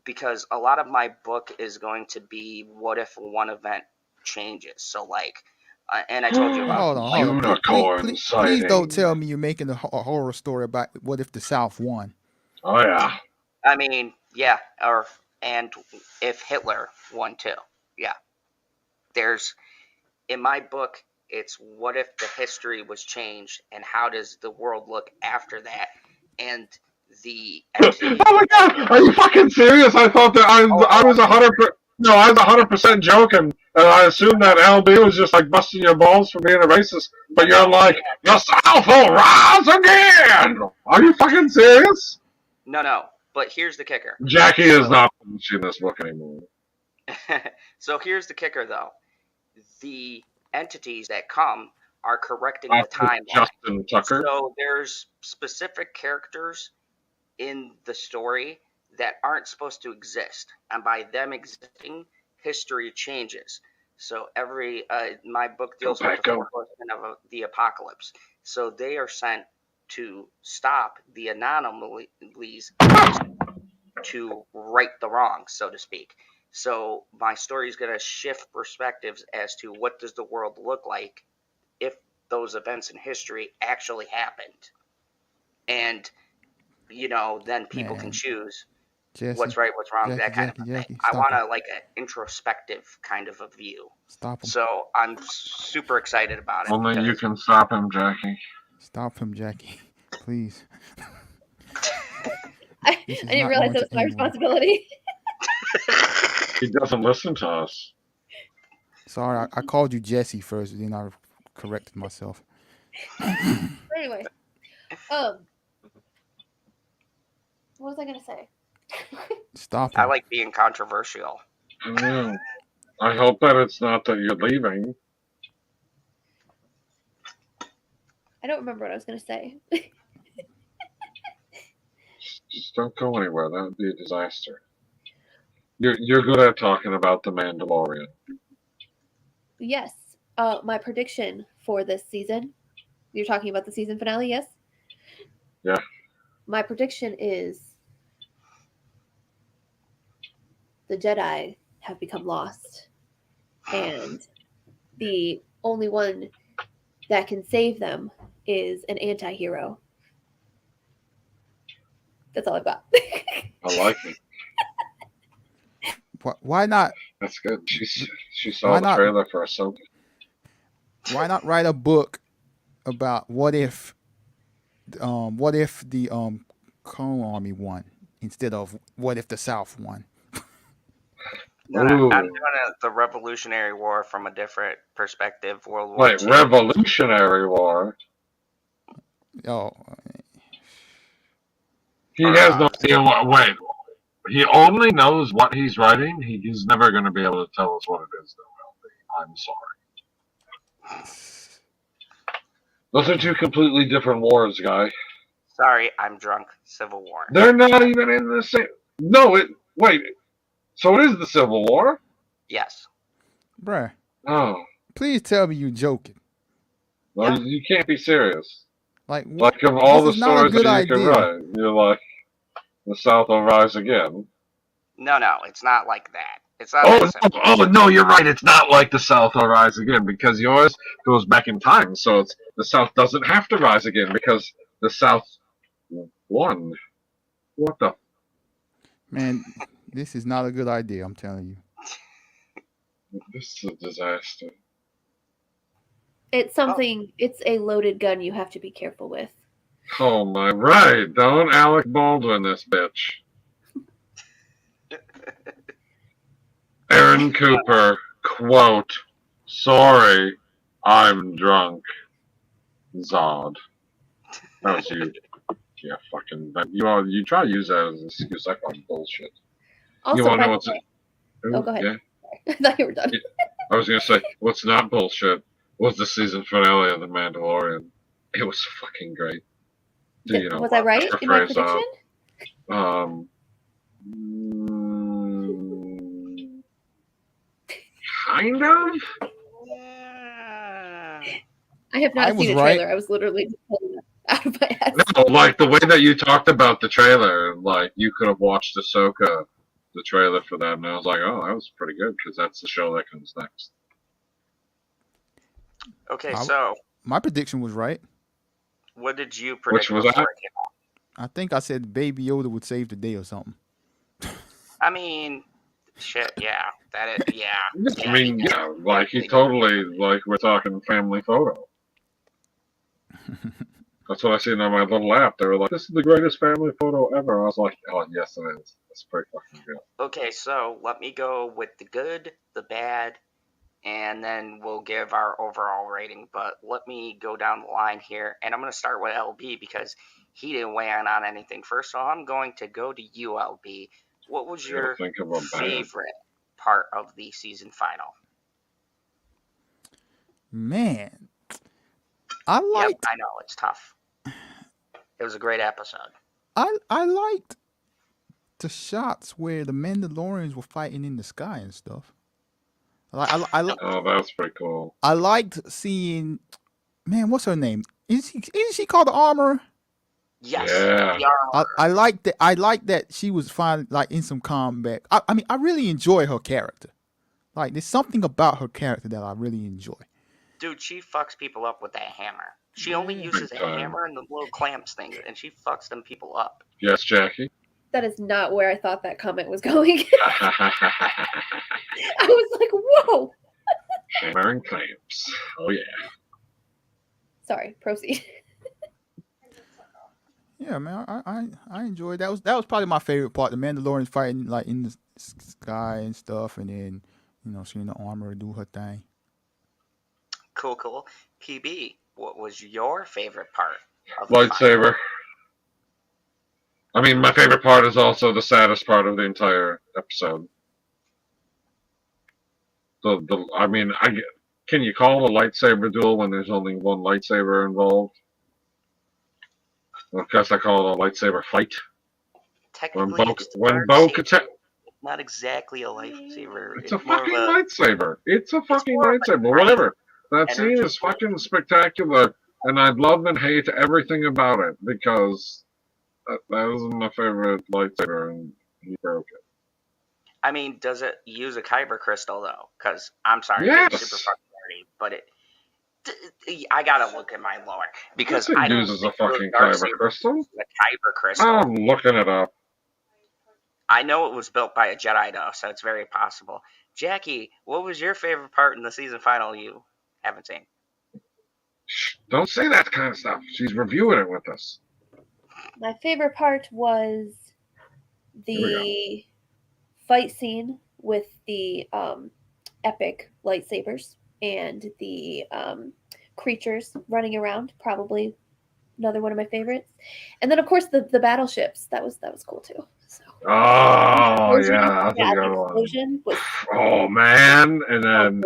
because a lot of my book is going to be what if one event changes. So like, and I told you about Hold on. unicorn sighting. Please don't tell me you're making a horror story about what if the South won. Oh yeah. I mean, yeah, and if Hitler won too. Yeah. There's, in my book, it's what if the history was changed and how does the world look after that? And the oh my God, are you fucking serious? I thought that I was 100%. No, I was 100% joking, and I assumed that LB was just like busting your balls for being a racist. But you're like, the South will rise again. Are you fucking serious? No. But here's the kicker. Jackie is not publishing this book anymore. So here's the kicker, though. The entities that come are correcting the timeline. Justin Tucker. So there's specific characters in the story that aren't supposed to exist, and by them existing, history changes. So every my book deals with the 4 horsemen of the apocalypse. So they are sent to stop the anomalies to right the wrong, so to speak. So my story is going to shift perspectives as to what does the world look like if those events in history actually happened. And, you know, then people can choose what's right, what's wrong, that kind of thing. I want like an introspective kind of a view. Stop him. So I'm super excited about it. Only you can stop him, Jackie. Stop him, Jackie. Please. I didn't realize that was my responsibility. He doesn't listen to us. Sorry, I called you Jesse first, then I corrected myself. Anyway, what was I gonna say? Stop him. I like being controversial. I hope that it's not that you're leaving. I don't remember what I was gonna say. Just don't go anywhere. That would be a disaster. You're good at talking about the Mandalorian. Yes. My prediction for this season. You're talking about the season finale, yes? Yeah. My prediction is the Jedi have become lost, and the only one that can save them is an anti-hero. That's all I've got. I like it. Why not? That's good. She saw the trailer for Ahsoka. Why not write a book about what if the Clone Army won instead of what if the South won? No, I'm Ooh. doing the Revolutionary War from a different perspective. World War Wait, II. Revolutionary War? Oh, He has no idea what. Wait, he only knows what he's writing. He's never going to be able to tell us what it is, though, LB. I'm sorry. Those are two completely different wars, guy. Sorry, I'm drunk. Civil War. They're not even in the same. No, wait. So it is the Civil War? Yes. bruh. Oh. Please tell me you're joking. Well, you can't be serious. Like of all the this is not a stories good that you idea. can write, you're like, the South will rise again. No, it's not like that. It's not that simple. Oh, no, you're right. It's not like the South will rise again because yours goes back in time. So the South doesn't have to rise again because the South won. What the? Man, this is not a good idea, I'm telling you. This is a disaster. It's something. It's a loaded gun. You have to be careful with. Oh my right! Don't Alec Baldwin this bitch. Aaron Cooper, quote, "Sorry, I'm drunk." Zod. That was you. Yeah, fucking. You try to use that as an excuse. I call bullshit. Also, you want to know by what's? the way- oh, go ahead. Yeah. I thought you were done. I was gonna say what's not bullshit was the season finale of The Mandalorian. It was fucking great. Was I right in my prediction? Kind of. I have not was seen a right. trailer. I was literally just pulling it out of my ass. No, like the way that you talked about the trailer, like you could have watched Ahsoka, the trailer for that, and I was like, oh, that was pretty good because that's the show that comes next. Okay, so my prediction was right. What did you predict? Which was before that? it came out? I think I said Baby Yoda would save the day or something. I mean, shit, yeah, that is, yeah. I mean, yeah, like he totally, like we're talking family photo. That's what I seen on my little app. They were like, "This is the greatest family photo ever." I was like, "Oh yes, it is. It's pretty fucking good." Okay, so let me go with the good, the bad, and then we'll give our overall rating. But let me go down the line here, and I'm going to start with LB because he didn't weigh in on anything first. So I'm going to go to you, LB. What was your favorite part of the season final? Man, I liked. Yep, I know it's tough. It was a great episode. I liked the shots where the Mandalorians were fighting in the sky and stuff. Oh, that was pretty cool. I liked seeing. Man, what's her name? Isn't she called the Armorer? Yes. Yeah. I like that. I like that she was fine, like in some combat. I mean, I really enjoy her character. Like, there's something about her character that I really enjoy. Dude, she fucks people up with that hammer. She only uses a hammer and the little clamps thing, and she fucks them people up. Yes, Jackie. That is not where I thought that comment was going. I was like, whoa. Hammer and clamps. Oh yeah. Sorry, proceed. Yeah, man, I enjoyed that. That was probably my favorite part. The Mandalorians fighting like in the sky and stuff, and then seeing the armor do her thing. Cool. PB, what was your favorite part of lightsaber? I mean, my favorite part is also the saddest part of the entire episode. Can you call it a lightsaber duel when there's only one lightsaber involved? Well, I guess I call it a lightsaber fight. Technically, not exactly a lightsaber. It's a fucking lightsaber. It's a fucking lightsaber. Whatever. That scene is fucking spectacular, and I love and hate everything about it because that was my favorite lightsaber, and he broke it. I mean, does it use a kyber crystal though? Because I'm sorry, yes. it's super fucking nerdy, but I gotta look at my lore because it uses a fucking kyber crystal. A kyber crystal. I'm looking it up. I know it was built by a Jedi though, so it's very possible. Jackie, what was your favorite part in the season final you haven't seen? Shh, don't say that kind of stuff. She's reviewing it with us. My favorite part was the fight scene with the epic lightsabers and the creatures running around. Probably another one of my favorites. And then, of course, the battleships. That was cool too. So, Oh yeah, that's a good one. Explosion was Oh man, and then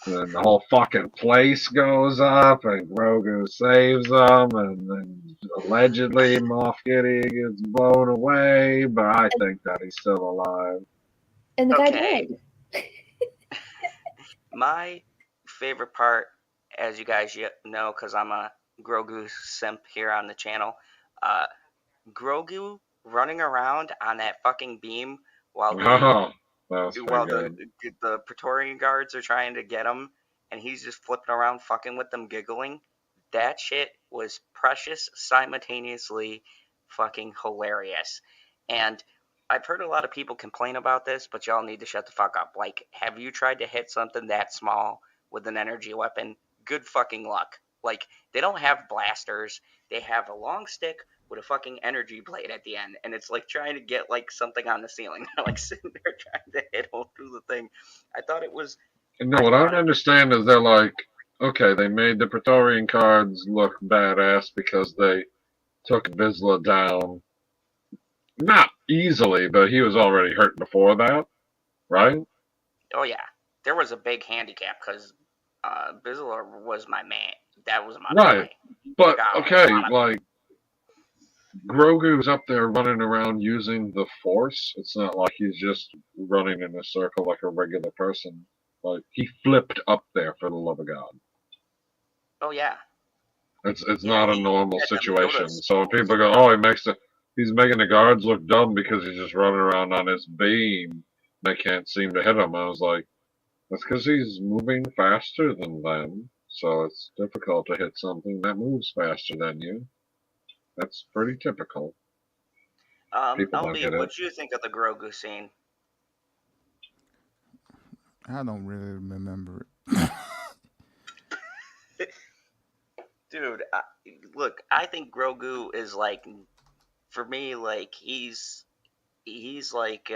then the whole fucking place goes up, and Grogu saves them, and then allegedly Moff Gideon gets blown away, but I think that he's still alive. And the guy Okay. died. My favorite part, as you guys know, because I'm a Grogu simp here on the channel, Grogu running around on that fucking beam while the Praetorian guards are trying to get him, and he's just flipping around fucking with them, giggling. That shit was precious, simultaneously fucking hilarious. And I've heard a lot of people complain about this, but y'all need to shut the fuck up. Like, have you tried to hit something that small with an energy weapon? Good fucking luck. Like, they don't have blasters. They have a long stick with a fucking energy blade at the end, and it's like trying to get like something on the ceiling. They're like sitting there trying to hit him through the thing. I thought it was. No, what I don't understand is they're like, okay, they made the Praetorian guards look badass because they took Vizsla down. Not easily, but he was already hurt before that, right? Oh yeah, there was a big handicap because Vizsla was my man. That was my right. boy. But okay, like Grogu's up there running around using the Force. It's not like he's just running in a circle like a regular person. Like he flipped up there for the love of God. Oh yeah. It's not a normal situation. So when people go, oh, he's making the guards look dumb because he's just running around on his beam. They can't seem to hit him. I was like, that's because he's moving faster than them. So it's difficult to hit something that moves faster than you. That's pretty typical. LB, what do you think of the Grogu scene? I don't really remember it. Dude, look, I think Grogu is like, for me, like he's like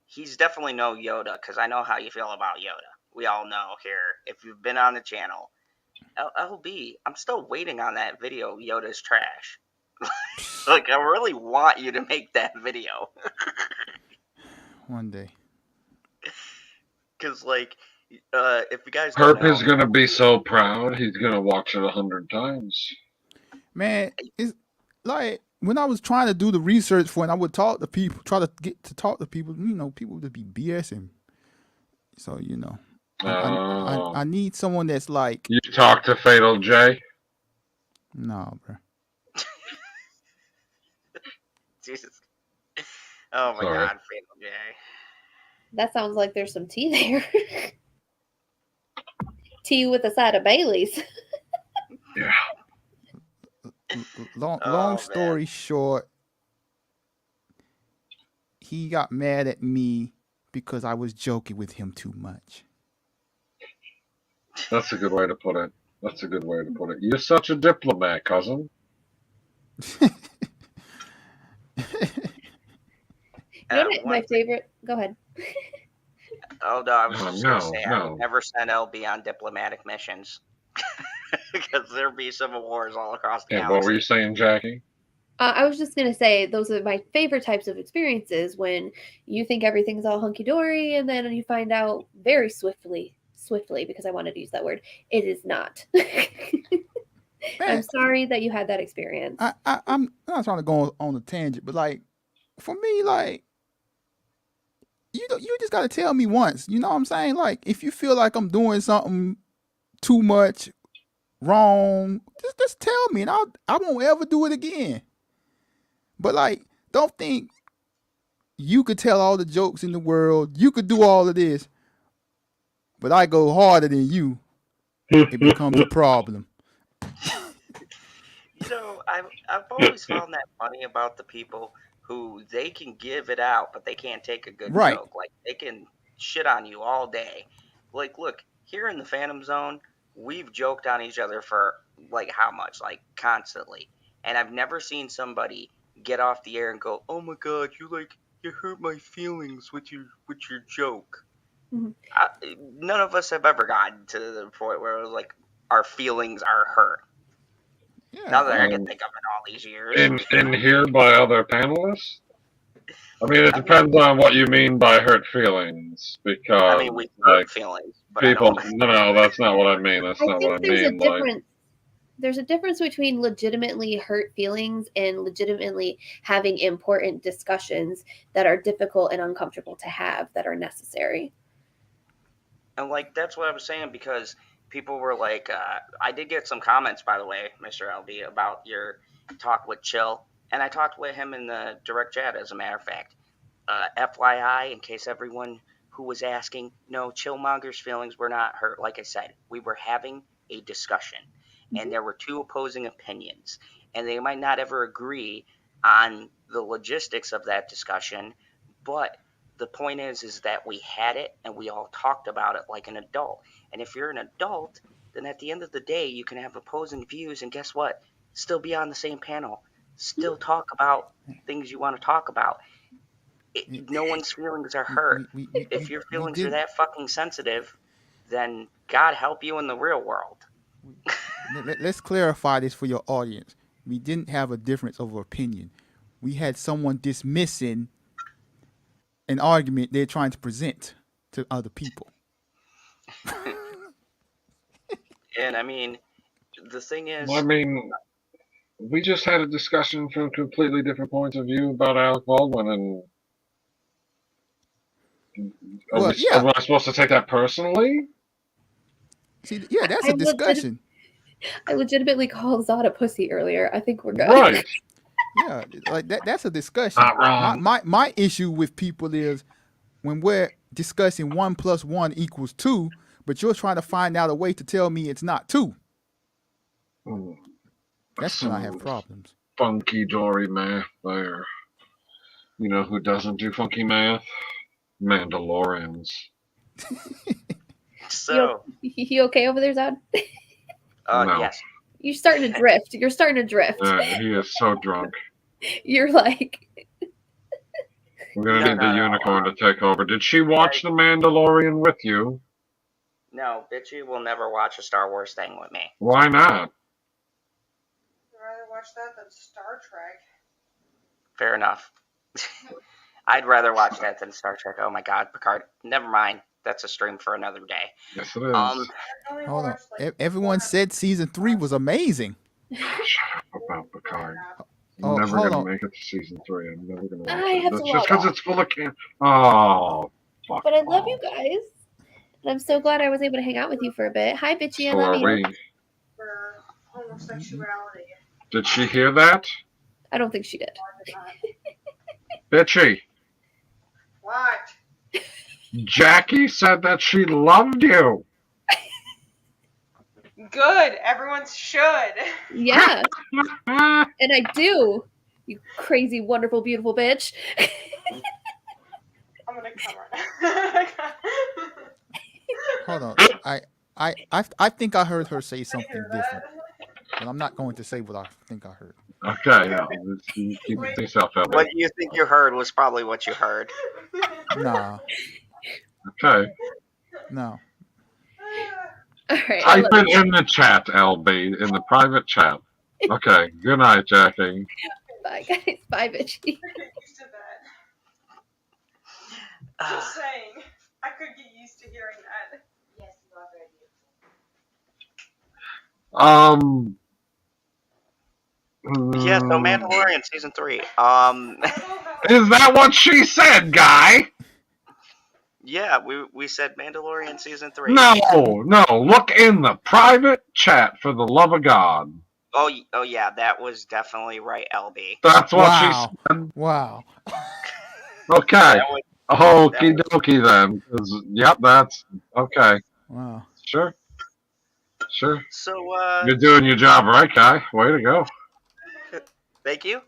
he's definitely no Yoda, because I know how you feel about Yoda. We all know here if you've been on the channel. LB, I'm still waiting on that video. Yoda's trash. Like, I really want you to make that video. One day. Because, like, if you guys Perp is going to be so proud, he's going to watch it 100 times. Man, it's like, when I was trying to do the research for it, I would talk to people, try to get to talk to people, you know, people would be BSing. So, you know, I need someone that's like... You talk to Fatal J? No, bro. Jesus. Oh my God, Fatal J. That sounds like there's some tea there. Tea with a side of Bailey's. Yeah. Long story short, he got mad at me because I was joking with him too much. That's a good way to put it. That's a good way to put it. You're such a diplomat, cousin. My favorite. Go ahead. Oh no, I was just gonna say I would never send LB on diplomatic missions because there'd be civil wars all across the galaxy. What were you saying, Jackie? I was just gonna say those are my favorite types of experiences when you think everything's all hunky dory and then you find out very swiftly, because I wanted to use that word, it is not. I'm sorry that you had that experience. I'm not trying to go on a tangent, but like for me, like you just gotta tell me once. You know what I'm saying? Like if you feel like I'm doing something too much wrong, just tell me, and I won't ever do it again. But like, don't think you could tell all the jokes in the world, you could do all of this, but I go harder than you. It becomes a problem. You know, I've always found that funny about the people who they can give it out, but they can't take a good joke. Like, they can shit on you all day. Like, look, here in the Phantom Zone, we've joked on each other for like how much? Like constantly. And I've never seen somebody get off the air and go, "Oh my God, you hurt my feelings with your joke." Mhm. None of us have ever gotten to the point where it was like our feelings are hurt. Yeah. Now that I can think of it all these years. In here by other panelists? I mean, it depends on what you mean by hurt feelings, because I mean, we hurt feelings, but people. No, that's not what I mean. That's not what I there's mean. a difference. There's a difference between legitimately hurt feelings and legitimately having important discussions that are difficult and uncomfortable to have that are necessary. And like that's what I was saying, because people were like, I did get some comments, by the way, Mr. LB, about your talk with Chill, and I talked with him in the direct chat, as a matter of fact. FYI, in case everyone who was asking, no, Chillmonger's feelings were not hurt. Like I said, we were having a discussion, and there were two opposing opinions, and they might not ever agree on the logistics of that discussion, but the point is that we had it and we all talked about it like an adult. And if you're an adult, then at the end of the day, you can have opposing views, and guess what? Still be on the same panel. Still talk about things you want to talk about. No one's feelings are hurt. If your feelings are that fucking sensitive, then God help you in the real world. Let's clarify this for your audience. We didn't have a difference of opinion. We had someone dismissing an argument they're trying to present to other people. And I mean, the thing is, I mean, we just had a discussion from completely different points of view about Alec Baldwin, and am I supposed to take that personally? See, yeah, that's a discussion. I legitimately called Zod a pussy earlier. I think we're good. Right. Yeah, like that's a discussion. Not wrong. My issue with people is when we're discussing 1 + 1 = 2, but you're trying to find out a way to tell me it's not 2. That's when I have problems. Funky Dory math there. You know who doesn't do funky math? Mandalorians. So you okay over there, Zod? No. Yes. You're starting to drift. You're starting to drift. He is so drunk. You're like. We're gonna need the unicorn to take over. Did she watch The Mandalorian with you? No, Bitchy will never watch a Star Wars thing with me. Why not? I'd rather watch that than Star Trek. Fair enough. I'd rather watch that than Star Trek. Oh my God, Picard. Never mind. That's a stream for another day. Yes, it is. Hold on. Everyone said season 3 was amazing. Shut up about Picard. Oh, I'm never hold gonna on. make it to season 3. I'm never gonna watch I it. have That's to just log because it's full of Oh, fuck. But I love you guys. And I'm so glad I was able to hang out with you for a bit. Hi, Bitchy. I love you. For homosexuality. Did she hear that? I don't think she did. Bitchy. What? Jackie said that she loved you. Good. Everyone should. Yeah. And I do. You crazy, wonderful, beautiful bitch. I'm gonna come right now. Hold on. I think I heard her say something different. But I'm not going to say what I think I heard. Okay, yeah. Keep it to yourself, Elby. What you think you heard was probably what you heard. Nah. Okay. No. All right. Type it in the chat, LB, in the private chat. Okay. Good night, Jackie. Bye, guys. Bye, Bitchy. Used to that. Just saying. I could get used to hearing that. Yes, you are very beautiful. Yeah, so Mandalorian season 3. Is that what she said, guy? Yeah, we said Mandalorian season 3. No. Look in the private chat, for the love of God. Oh yeah, that was definitely right, LB. That's what she said. Wow. Okay. Okie dokie then. Yep, that's okay. Wow. Sure. So you're doing your job right, guy. Way to go. Thank you.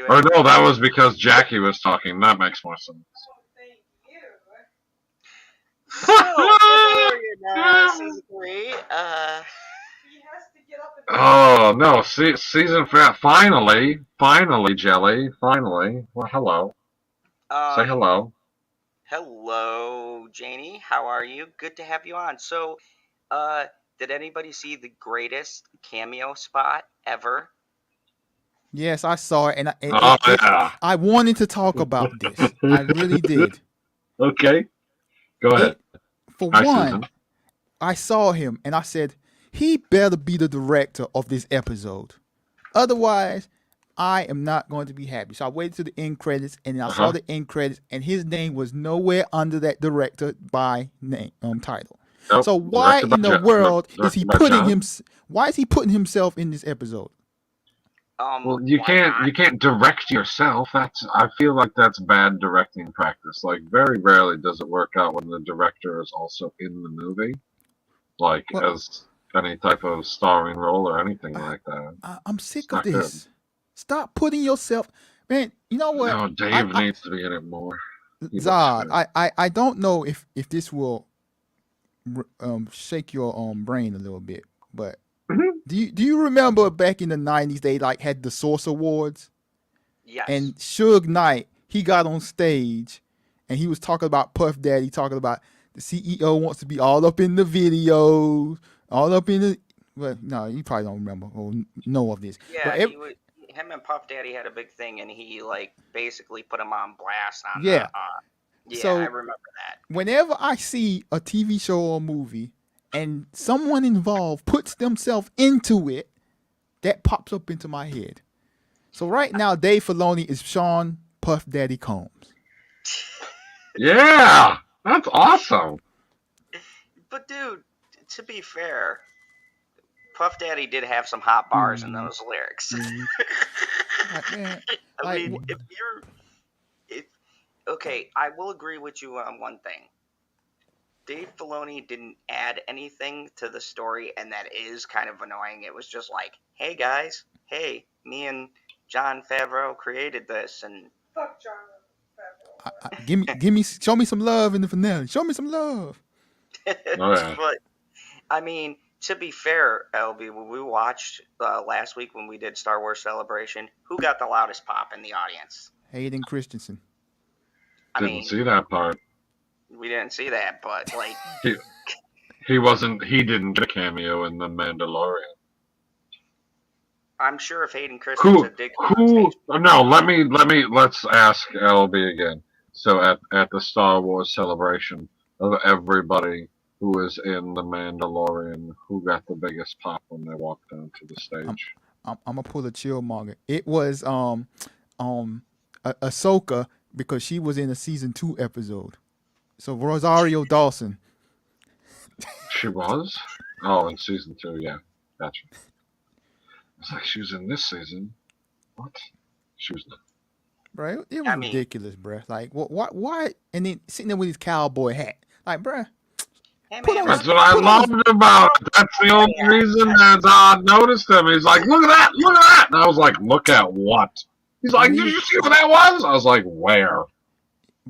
Or no, that was because Jackie was talking. That makes more sense. So, Mandalorian Mandalorian season 3. He has to get up and Oh no! Season finally, Jelly, finally. Well, hello. Say hello. Hello, Janie. How are you? Good to have you on. So, did anybody see the greatest cameo spot ever? Yes, I saw it, and Yeah. I wanted to talk about this. I really did. Okay, go ahead. For Hi, one, Susan. I saw him, and I said, he better be the director of this episode. Otherwise, I am not going to be happy. So I waited to the end credits, and I saw the end credits, and his name was nowhere under that director by name title. Nope. So why in the world is he putting John? Why is he putting himself in this episode? Well, you can't direct yourself. I feel like that's bad directing practice. Like, very rarely does it work out when the director is also in the movie, like as any type of starring role or anything like that. I'm sick of this. Good. Stop putting yourself, man. You know what? No, Dave needs to be in it more. Zod, I don't know if this will shake your brain a little bit, but do you remember back in the 90s they like had the Source Awards? Yes. And Suge Knight, he got on stage and he was talking about Puff Daddy, talking about the CEO wants to be all up in the videos, all up in the. Well, no, you probably don't remember or know of this. Yeah, him and Puff Daddy had a big thing, and he like basically put him on blast on. Yeah. So, I remember that. Whenever I see a TV show or movie and someone involved puts themselves into it, that pops up into my head. So right now, Dave Filoni is Sean Puff Daddy Combs. Yeah, that's awesome. But dude, to be fair, Puff Daddy did have some hot bars in those lyrics. I mean, okay, I will agree with you on one thing. Dave Filoni didn't add anything to the story, and that is kind of annoying. It was just like, hey guys, me and Jon Favreau created this, and fuck Jon Favreau. Show me some love in the finale. Show me some love. But I mean, to be fair, LB, when we watched last week when we did Star Wars Celebration, who got the loudest pop in the audience? Hayden Christensen. Didn't see that part. We didn't see that, but like he didn't get a cameo in the Mandalorian. I'm sure if Hayden Christensen did come on stage. No, let's ask LB again. So at the Star Wars Celebration, of everybody who was in the Mandalorian, who got the biggest pop when they walked onto the stage? I'm gonna pull a chill monger. It was Ahsoka, because she was in a season 2 episode. So Rosario Dawson. She was? Oh, in season 2, yeah. Gotcha. It's like she was in this season. What? She was not. Right? It was ridiculous, bruh. Like, what? Why? And then sitting there with his cowboy hat. Like, bruh. That's what I loved about it. That's the only reason that I noticed him. He's like, look at that, look at that. And I was like, look at what? He's like, did you see what that was? I was like, where?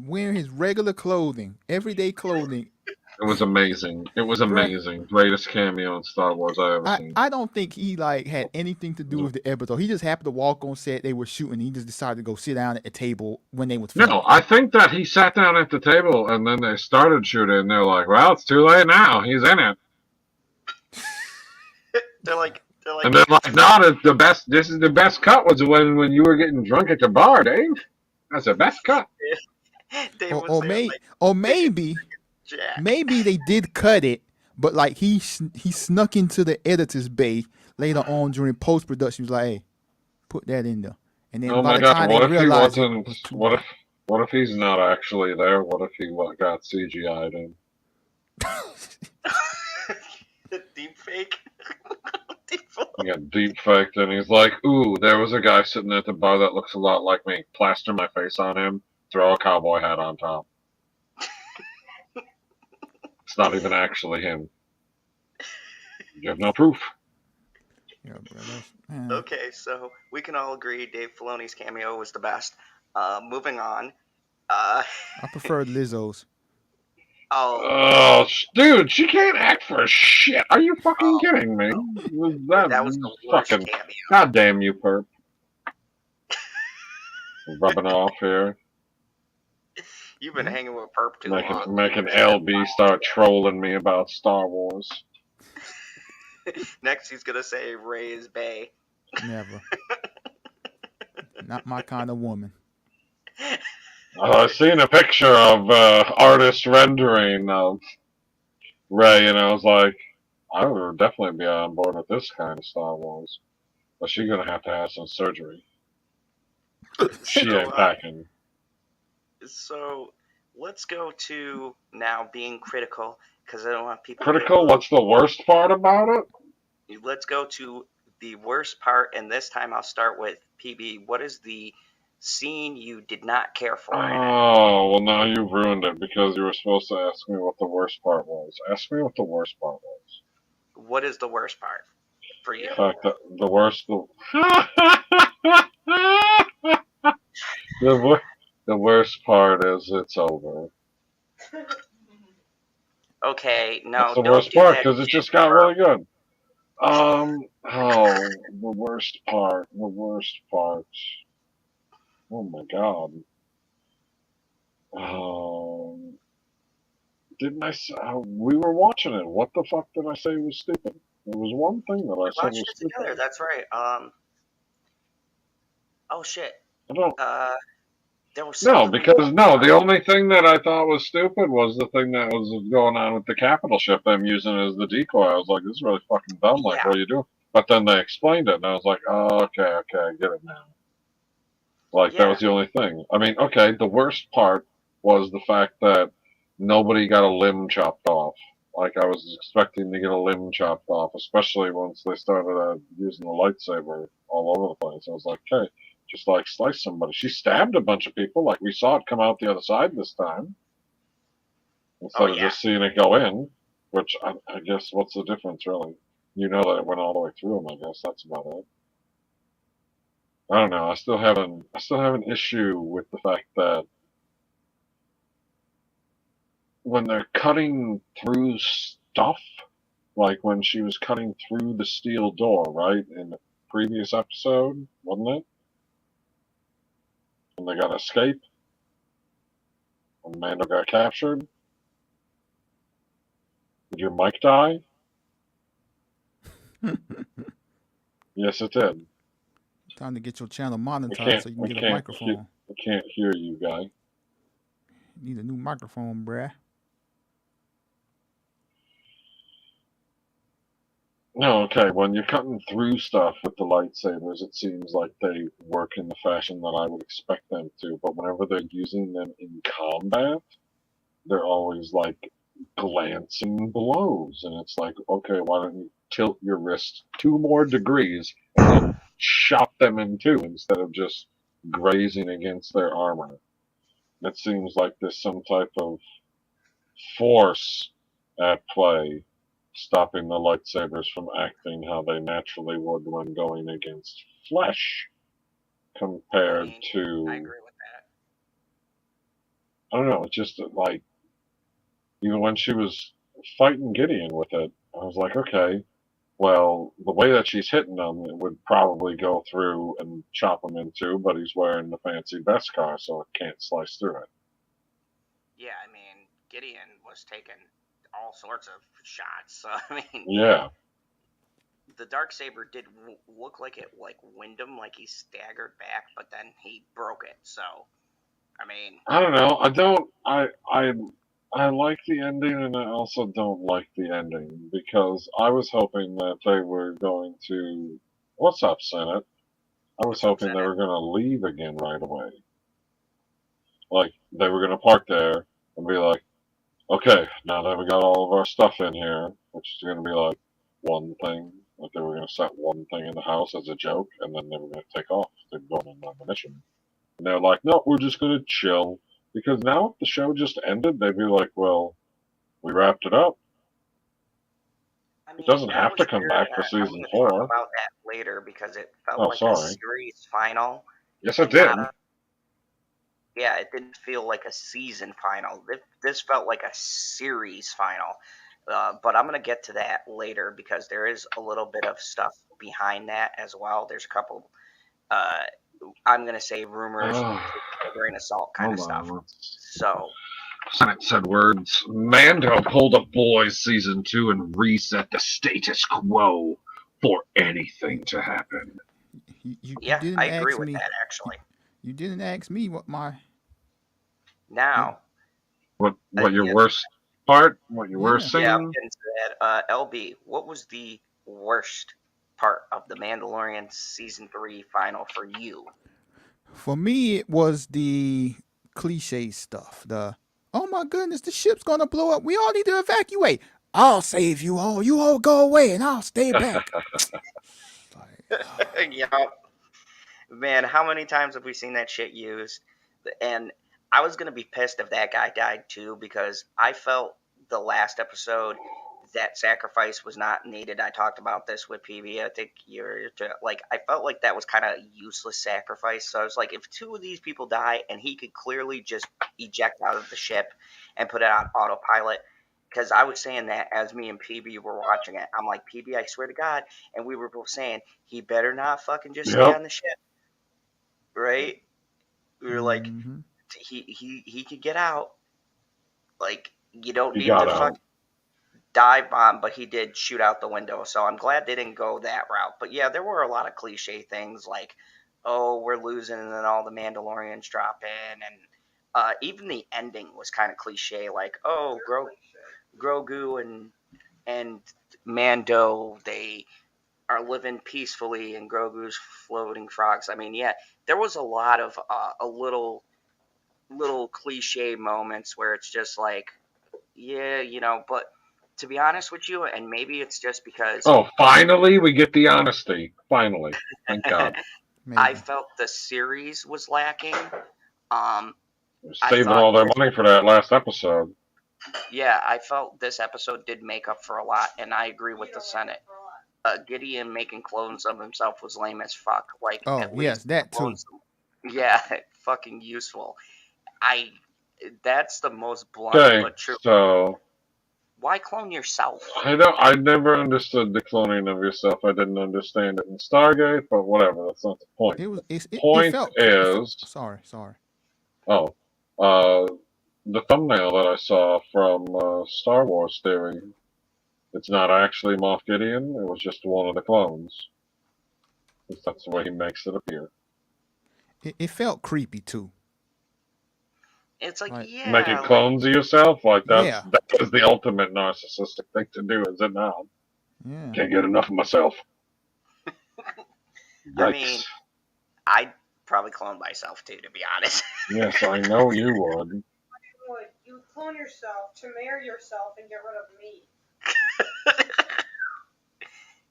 Wearing his regular clothing, everyday clothing. It was amazing. It was amazing. Greatest cameo in Star Wars I ever seen. I don't think he had anything to do with the episode. He just happened to walk on set. They were shooting. He just decided to go sit down at the table when they was filming. No, I think that he sat down at the table and then they started shooting. And they're like, well, it's too late now. He's in it. They're like, and they're like, no, the best. This is the best cut. Was when you were getting drunk at the bar, Dave. That's the best cut. Maybe they did cut it, but like he snuck into the editor's bay later on during post production. He was like, "Hey, put that in there." And then by the time what they if he realized wasn't? What if he's not actually there? What if he got CGI'd in? Deep fake. He got deep faked, and he's like, "Ooh, there was a guy sitting at the bar that looks a lot like me. Plaster my face on him. Throw a cowboy hat on top." It's not even actually him. You have no proof. Yeah, okay, so we can all agree Dave Filoni's cameo was the best. Moving on. I preferred Lizzo's. Oh, dude, she can't act for shit. Are you fucking kidding me? That was the worst fucking cameo. goddamn you, perp. Rubbing off here. You've been hanging with Perp too long. Making LB start trolling me about Star Wars. Next, he's gonna say Ray is bae. Never. Not my kind of woman. I've seen a picture of artist rendering of Ray, and I was like, I would definitely be on board with this kind of Star Wars. But she's gonna have to have some surgery. She ain't packing. So let's go to now being critical, because I don't want people. Critical? What's the worst part about it? Let's go to the worst part, and this time I'll start with PB. What is the scene you did not care for? Oh, well, now you've ruined it because you were supposed to ask me what the worst part was. Ask me what the worst part was. What is the worst part for you? The fact that the worst. The worst part is it's over. Okay, no. That's the don't worst do part that because it shit, just got Perp. really good. Oh, the worst part. The worst part. Oh my god. Didn't I say, we were watching it. What the fuck did I say was stupid? There was one thing that I said Watched was it stupid. together. That's right. Oh shit. I don't. There was No, something because the only thing that I thought was stupid was the thing that was going on with the capital ship I'm using as the decoy. I was like, this is really fucking dumb. Like, what are you doing? But then they explained it, and I was like, oh, okay, I get it now. Like, that was the only thing. I mean, okay, the worst part was the fact that nobody got a limb chopped off. Like, I was expecting to get a limb chopped off, especially once they started using the lightsaber all over the place. I was like, okay, just like slice somebody. She stabbed a bunch of people. Like, we saw it come out the other side this time. Instead of just seeing it go in, which I guess, what's the difference, really? You know that it went all the way through them, I guess. That's about it. I don't know. I still have an issue with the fact that when they're cutting through stuff, like when she was cutting through the steel door, right, in the previous episode, wasn't it? When they got to escape, when Mando got captured. Did your mic die? Yes, it did. Time to get your channel monetized so you can get a microphone. I can't hear you, guy. Need a new microphone, bruh. No, okay. When you're cutting through stuff with the lightsabers, it seems like they work in the fashion that I would expect them to. But whenever they're using them in combat, they're always like glancing blows. And it's like, okay, why don't you tilt your wrist 2 more degrees and then chop them in 2 instead of just grazing against their armor? It seems like there's some type of force at play stopping the lightsabers from acting how they naturally would when going against flesh compared to... I agree with that. I don't know, it's just like, even when she was fighting Gideon with it, I was like, okay, well, the way that she's hitting him, it would probably go through and chop him in 2, but he's wearing the fancy Beskar, so it can't slice through it. Yeah, I mean, Gideon was taking all sorts of shots, so I mean... Yeah. The Darksaber did look like it, like, wind him, like he staggered back, but then he broke it, so... I mean... I don't know, I like the ending, and I also don't like the ending, because I was hoping that they were going to... What's up, Senate? I was hoping they were going to leave again right away. Like, they were going to park there and be like, okay, now that we got all of our stuff in here, which is going to be like one thing, like they were going to set one thing in the house as a joke, and then they were going to take off. They're going on a mission. And they're like, no, we're just going to chill. Because now if the show just ended, they'd be like, well, we wrapped it up. I mean, it doesn't have to come back for season 4. Talk about that later because it felt like a series final. Yes, it did. Yeah, it didn't feel like a season final. This felt like a series final. But I'm going to get to that later because there is a little bit of stuff behind that as well. There's a couple, I'm going to say rumors, grain of salt kind of stuff. So. Senate said words. Mando pulled up Boys Season 2 and reset the status quo for anything to happen. You Yeah, didn't I agree ask with me. that, actually. You didn't ask me what my. Now. What your worst part? What your worst scene? Yeah, I'm getting to that. LB, what was the worst part of the Mandalorian Season 3 final for you? For me, it was the cliche stuff. Oh my goodness, the ship's gonna blow up. We all need to evacuate. I'll save you all. You all go away, and I'll stay back. Yeah. Man, how many times have we seen that shit used? And I was gonna be pissed if that guy died too, because I felt the last episode that sacrifice was not needed. I talked about this with PB. I think I felt like that was kind of useless sacrifice. So I was like, if two of these people die and he could clearly just eject out of the ship and put it on autopilot, because I was saying that as me and PB were watching it. I'm like, PB, I swear to God, and we were both saying he better not fucking just stay on the ship, right? We were like, he could get out. Like, you don't need to fucking dive bomb, but he did shoot out the window, so I'm glad they didn't go that route. But yeah, there were a lot of cliche things like, oh, we're losing, and then all the Mandalorians drop in, and even the ending was kind of cliche, like, oh, Grogu and Mando, they are living peacefully, and Grogu's floating frogs. I mean, yeah, there was a lot of a little cliche moments where it's just like, yeah, but to be honest with you, and maybe it's just because... Oh, finally we get the honesty. Finally. Thank God. I felt the series was lacking. Saving all their money for that last episode. Yeah, I felt this episode did make up for a lot, and I agree with the Senate. Gideon making clones of himself was lame as fuck. Like, at least that too. Yeah, fucking useful. That's the most blunt but true. So why clone yourself? I never understood the cloning of yourself. I didn't understand it in Stargate, but whatever. That's not the point. Sorry. Oh, the thumbnail that I saw from Star Wars Theory. It's not actually Moff Gideon. It was just one of the clones. That's the way he makes it appear. It felt creepy too. It's like, yeah, making clones of yourself, like that is the ultimate narcissistic thing to do, is it not? Yeah. Can't get enough of myself. I mean, I'd probably clone myself too, to be honest. Yes, I know you would. You would clone yourself to marry yourself and get rid of me.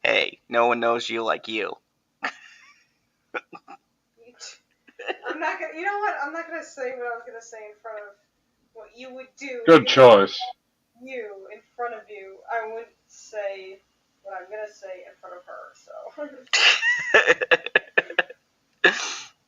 Hey, no one knows you like you. I'm not gonna. You know what? I'm not gonna say what I was gonna say in front of what you would do. Good choice. You in front of you. I wouldn't say what I'm gonna say in front of her. So.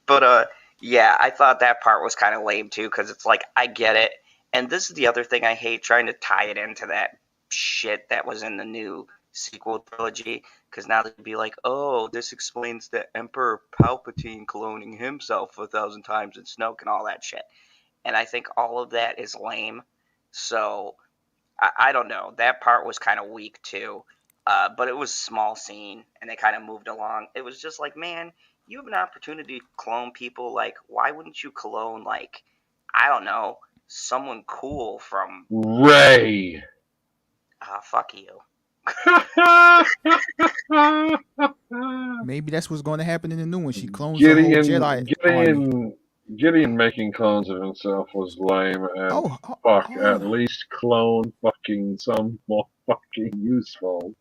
But yeah, I thought that part was kind of lame too, because it's like, I get it, and this is the other thing I hate, trying to tie it into that shit that was in the new sequel trilogy, because now they'd be like, oh, this explains the Emperor Palpatine cloning himself 1,000 times in Snoke and all that shit. And I think all of that is lame. So I don't know. That part was kind of weak too. But it was a small scene, and they kind of moved along. It was just like, man, you have an opportunity to clone people. Like, why wouldn't you clone, like, I don't know, someone cool from Rey? Fuck you. Maybe that's what's going to happen in the new one. She clones the whole Jedi. Gideon making clones of himself was lame and at least clone fucking some more fucking useful.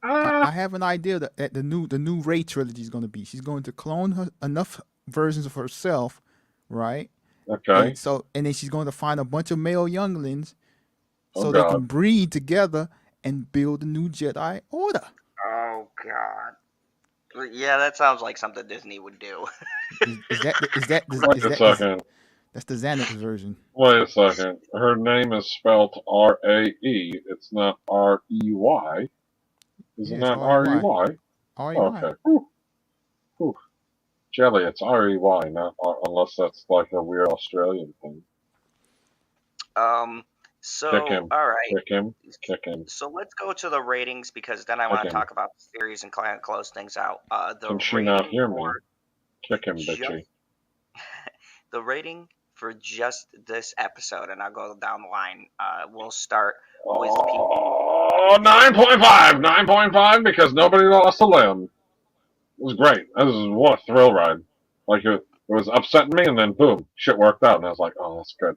I have an idea that the new Rey trilogy is going to be. She's going to clone enough versions of herself, right? Okay. And then she's going to find a bunch of male younglings, they can breed together and build a new Jedi Order. Oh God. Yeah, that sounds like something Disney would do. Is that That's the Xanax version. Wait a second. Her name is spelled R-A-E. It's not R-E-Y. Is Yeah, it it's not R-E-Y. R-E-Y? R-E-Y. Okay. Whew. Whew. Jelly, it's R-E-Y, not unless that's like a weird Australian thing. So, Kick him. all right. Kick him. Kick him. So let's go to the ratings because then I want Kick to him. talk about the series and kind of close things out. The Can she rating not hear me? for Kick him, just bitchy. the rating for just this episode, and I'll go down the line. We'll start with Oh, 9.5! 9.5 because nobody lost a limb. It was great. What a thrill ride. Like, it was upsetting me, and then boom, shit worked out, and I was like, oh, that's good.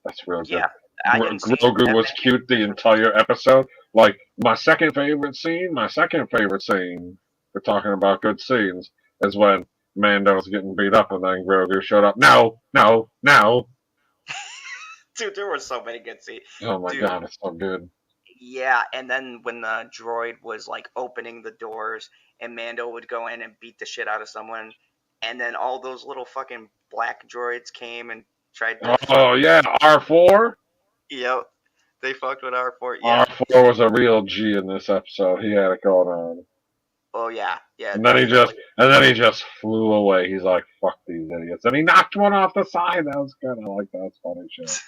That's real good. Yeah, I didn't see Grogu was that cute the entire episode. Like, my second favorite scene, we're talking about good scenes, is when Mando's getting beat up, and then Grogu showed up. No! Dude, there were so many good scenes. Oh my god, it's so good. Yeah, and then when the droid was like opening the doors and Mando would go in and beat the shit out of someone, and then all those little fucking black droids came and tried to Oh yeah, R4? Yep. They fucked with R4. Yeah. R4 was a real G in this episode. He had it going on. Oh yeah. Yeah. And then he just flew away. He's like, fuck these idiots. And he knocked one off the side. That was good. I like that. That's funny shit.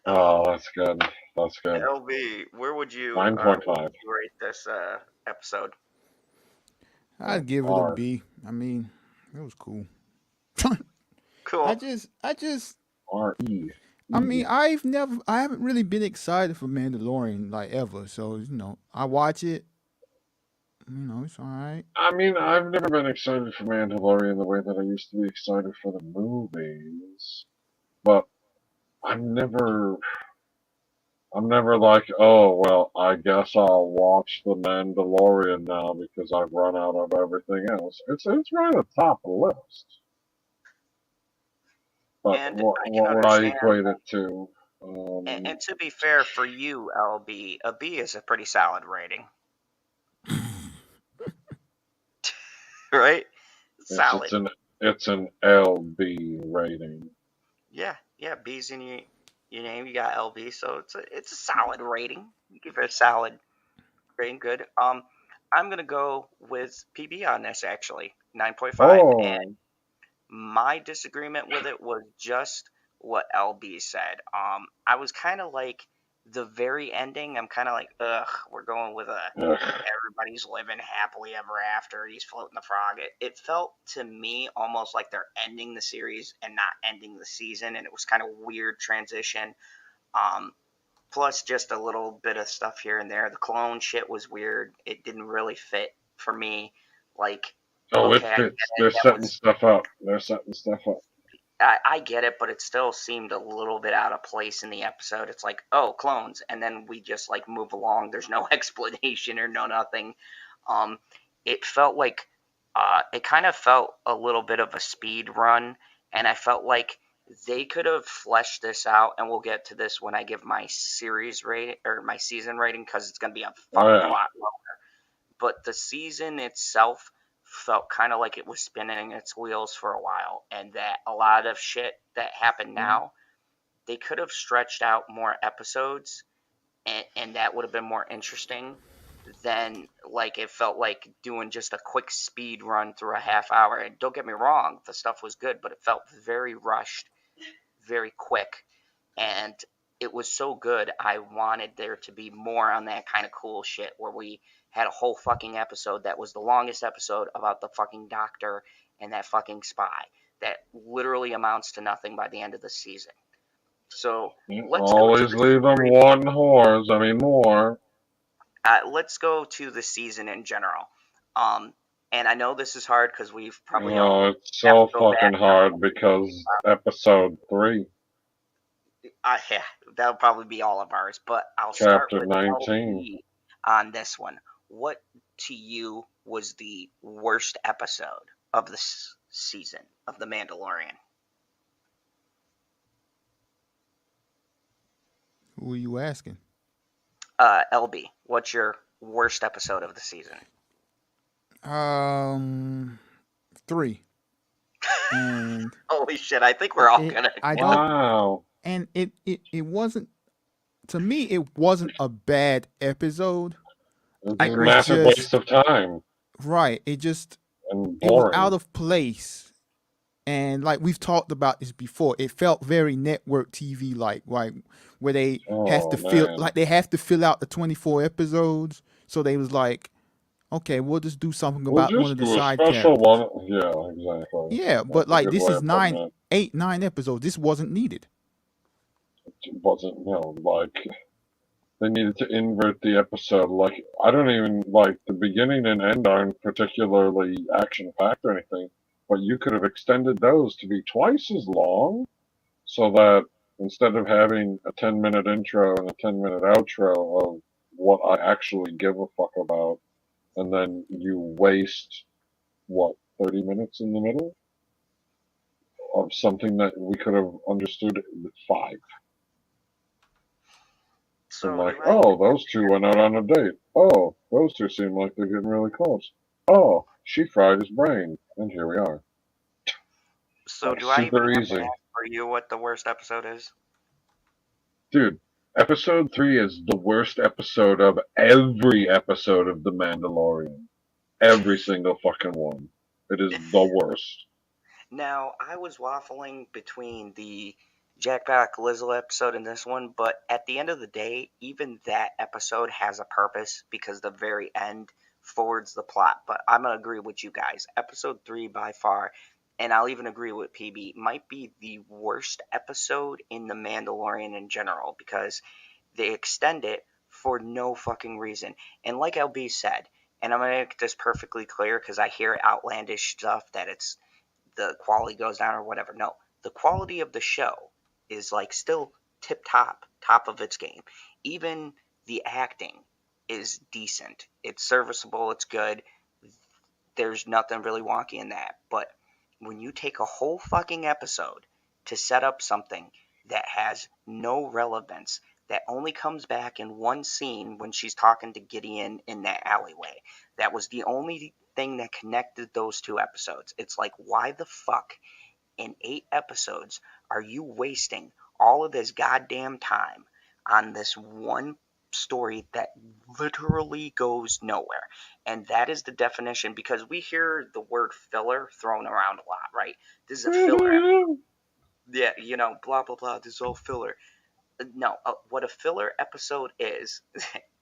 Oh, that's good. That's good. LB, where would you 9.5. rate this episode? I'd give it a B. I mean, it was cool. Cool. I just R-E. I mean, I haven't really been excited for Mandalorian like ever. So, I watch it. It's all right. I mean, I've never been excited for Mandalorian the way that I used to be excited for the movies. But I'm never like, oh, well, I guess I'll watch The Mandalorian now because I've run out of everything else. It's right at the top of the list. But And what would I equate it to? And to be fair for you, LB, a B is a pretty solid rating. Right? Solid. It's an LB rating. Yeah, B's in your name. You got LB, so it's a solid rating. You give it a solid rating. Good. I'm gonna go with PB on this actually, 9.5. Oh. And my disagreement with it was just what LB said. I was kind of like the very ending. I'm kind of like, ugh, we're going with everybody's living happily ever after. He's floating the frog. It felt to me almost like they're ending the series and not ending the season, and it was kind of weird transition. Plus just a little bit of stuff here and there. The clone shit was weird. It didn't really fit for me. Like, oh, okay, it fits. They're setting stuff up. I get it, but it still seemed a little bit out of place in the episode. It's like, oh, clones, and then we just like move along. There's no explanation or no nothing. It felt like it kind of felt a little bit of a speed run, and I felt like they could have fleshed this out. And we'll get to this when I give my series rating or my season rating because it's gonna be a fucking lot longer. But the season itself felt kind of like it was spinning its wheels for a while, and that a lot of shit that happened now, they could have stretched out more episodes, and that would have been more interesting than like it felt like doing just a quick speed run through a half hour. And don't get me wrong, the stuff was good, but it felt very rushed, very quick, and it was so good. I wanted there to be more on that kind of cool shit where we had a whole fucking episode that was the longest episode about the fucking doctor and that fucking spy that literally amounts to nothing by the end of the season. So let's always leave them one horse. I mean, more. Let's go to the season in general. And I know this is hard because we've probably all. It's so fucking hard because episode 3. Yeah, that'll probably be all of ours. But I'll start with 19 on this one. What to you was the worst episode of this season of The Mandalorian? Who are you asking? LB, what's your worst episode of the season? 3. And Holy shit! I think we're all it, gonna. I don't, Wow. and it wasn't, to me, it wasn't a bad episode. It's I a It agree. was massive waste just of time right. It was out boring. of place. And like we've talked about this before, it felt very network TV like, right? Where they have to Oh fill man. like they have to fill out the 24 episodes. So they was like, okay, we'll just do something We'll about one just of the do a side special characters. one. Yeah, exactly. Yeah, That's but a like good this way is of putting it. 9 episodes. This wasn't needed. It wasn't, like, they needed to invert the episode. Like, I don't even, like, the beginning and end aren't particularly action-packed or anything, but you could have extended those to be twice as long, so that instead of having a 10-minute intro and a 10-minute outro of what I actually give a fuck about, and then you waste, 30 minutes in the middle of something that we could have understood with 5. So And like, do I? oh, those two went out on a date. Oh, those two seem like they're getting really close. Oh, she fried his brain, and here we are. So Like, do I even super have easy. to ask for you what the worst episode is? Dude, episode 3 is the worst episode of every episode of The Mandalorian. Every single fucking one. It is the worst. Now, I was waffling between the Jack Black Lizzle episode and this one, but at the end of the day, even that episode has a purpose because the very end forwards the plot. But I'm going to agree with you guys. Episode 3, by far, and I'll even agree with PB, might be the worst episode in The Mandalorian in general because they extend it for no fucking reason. And like LB said, and I'm going to make this perfectly clear because I hear outlandish stuff that it's the quality goes down or whatever. No, the quality of the show is like still top of its game. Even the acting is decent. It's serviceable. It's good. There's nothing really wonky in that. But when you take a whole fucking episode to set up something that has no relevance, that only comes back in one scene when she's talking to Gideon in that alleyway, that was the only thing that connected those 2 episodes. It's like, why the fuck in 8 episodes are you wasting all of this goddamn time on this one story that literally goes nowhere? And that is the definition, because we hear the word filler thrown around a lot, right? This is a filler episode. Yeah, blah blah blah, this is all filler. No, what a filler episode is,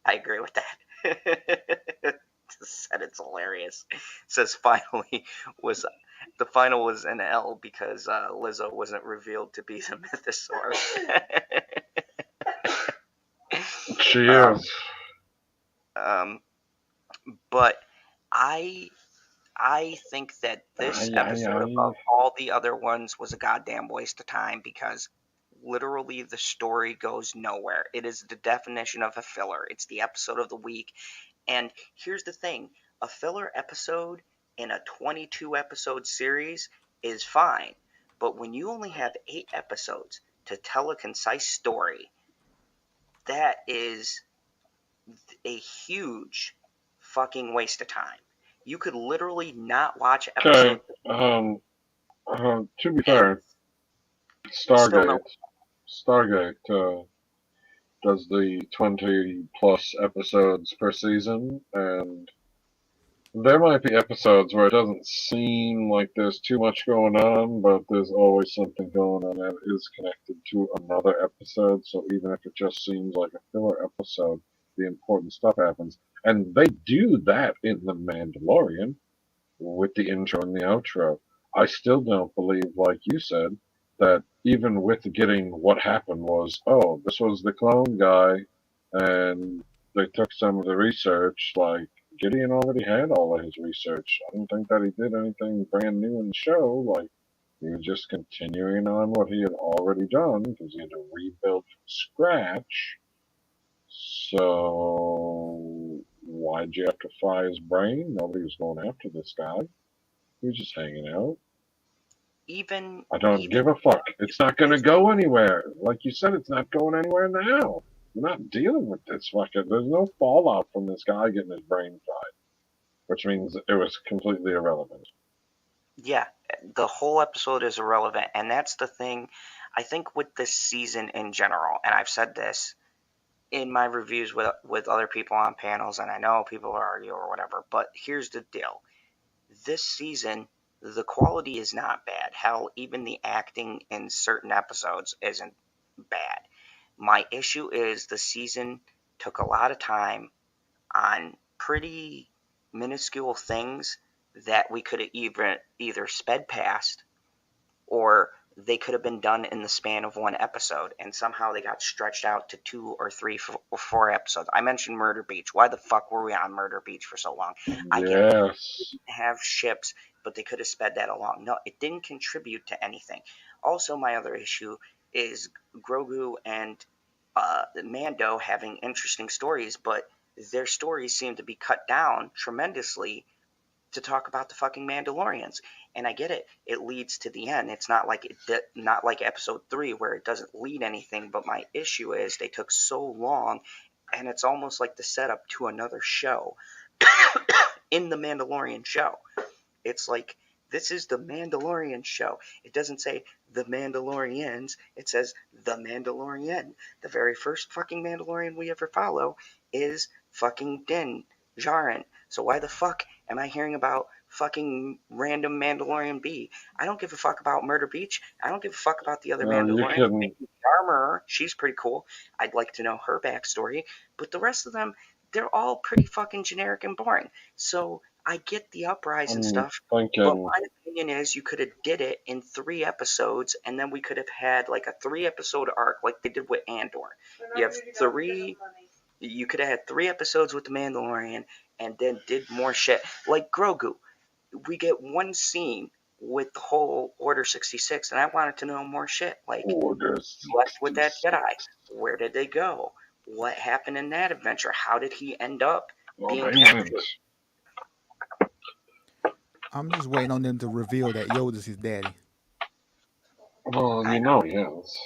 I agree with that. Said it's hilarious. Says the final was an L because Lizzo wasn't revealed to be the mythosaurus. She is. But I think that this episode above all the other ones was a goddamn waste of time because literally the story goes nowhere. It is the definition of a filler. It's the episode of the week. And here's the thing, a filler episode in a 22 episode series is fine. But when you only have 8 episodes to tell a concise story, that is a huge fucking waste of time. You could literally not watch episode. Okay, to be fair, Stargate does the 20 plus episodes per season, and there might be episodes where it doesn't seem like there's too much going on, but there's always something going on that is connected to another episode, so even if it just seems like a filler episode, the important stuff happens. And they do that in The Mandalorian with the intro and the outro. I still don't believe, like you said, that even with getting what happened was, oh, this was the clone guy, and they took some of the research, like, Gideon already had all of his research. I don't think that he did anything brand new in the show. Like, he was just continuing on what he had already done, because he had to rebuild from scratch. So, why'd you have to fry his brain? Nobody was going after this guy. He was just hanging out. I don't give a fuck. It's not going to go anywhere. Like you said, it's not going anywhere now. We're not dealing with this fucking. There's no fallout from this guy getting his brain fried, which means it was completely irrelevant. Yeah, the whole episode is irrelevant, and that's the thing. I think with this season in general, and I've said this in my reviews with other people on panels, and I know people argue or whatever, but here's the deal. This season, the quality is not bad. Hell, even the acting in certain episodes isn't bad. My issue is the season took a lot of time on pretty minuscule things that we could have either sped past or they could have been done in the span of one episode, and somehow they got stretched out to 2 or 3 or 4 episodes. I mentioned Murder Beach. Why the fuck were we on Murder Beach for so long? I get it. Yes. They didn't have ships, but they could have sped that along. No, it didn't contribute to anything. Also, my other issue is Grogu and Mando having interesting stories, but their stories seem to be cut down tremendously to talk about the fucking Mandalorians. And I get it; it leads to the end. It's not like not like Episode 3 where it doesn't lead anything. But my issue is they took so long, and it's almost like the setup to another show in the Mandalorian show. It's like, this is the Mandalorian show. It doesn't say the Mandalorians. It says the Mandalorian. The very first fucking Mandalorian we ever follow is fucking Din Djarin. So why the fuck am I hearing about fucking random Mandalorian B? I don't give a fuck about Murder Beach. I don't give a fuck about the other Mandalorian. The armorer, she's pretty cool. I'd like to know her backstory. But the rest of them, they're all pretty fucking generic and boring. So I get the uprise and stuff, but my opinion is you could have did it in 3 episodes, and then we could have had like a 3-episode arc like they did with Andor. You have 3. You could have had 3 episodes with the Mandalorian, and then did more shit like Grogu. We get one scene with the whole Order 66, and I wanted to know more shit. Like, what's with that Jedi? Where did they go? What happened in that adventure? How did he end up being captured? I'm just waiting on them to reveal that Yoda's his daddy. Well, you know he is.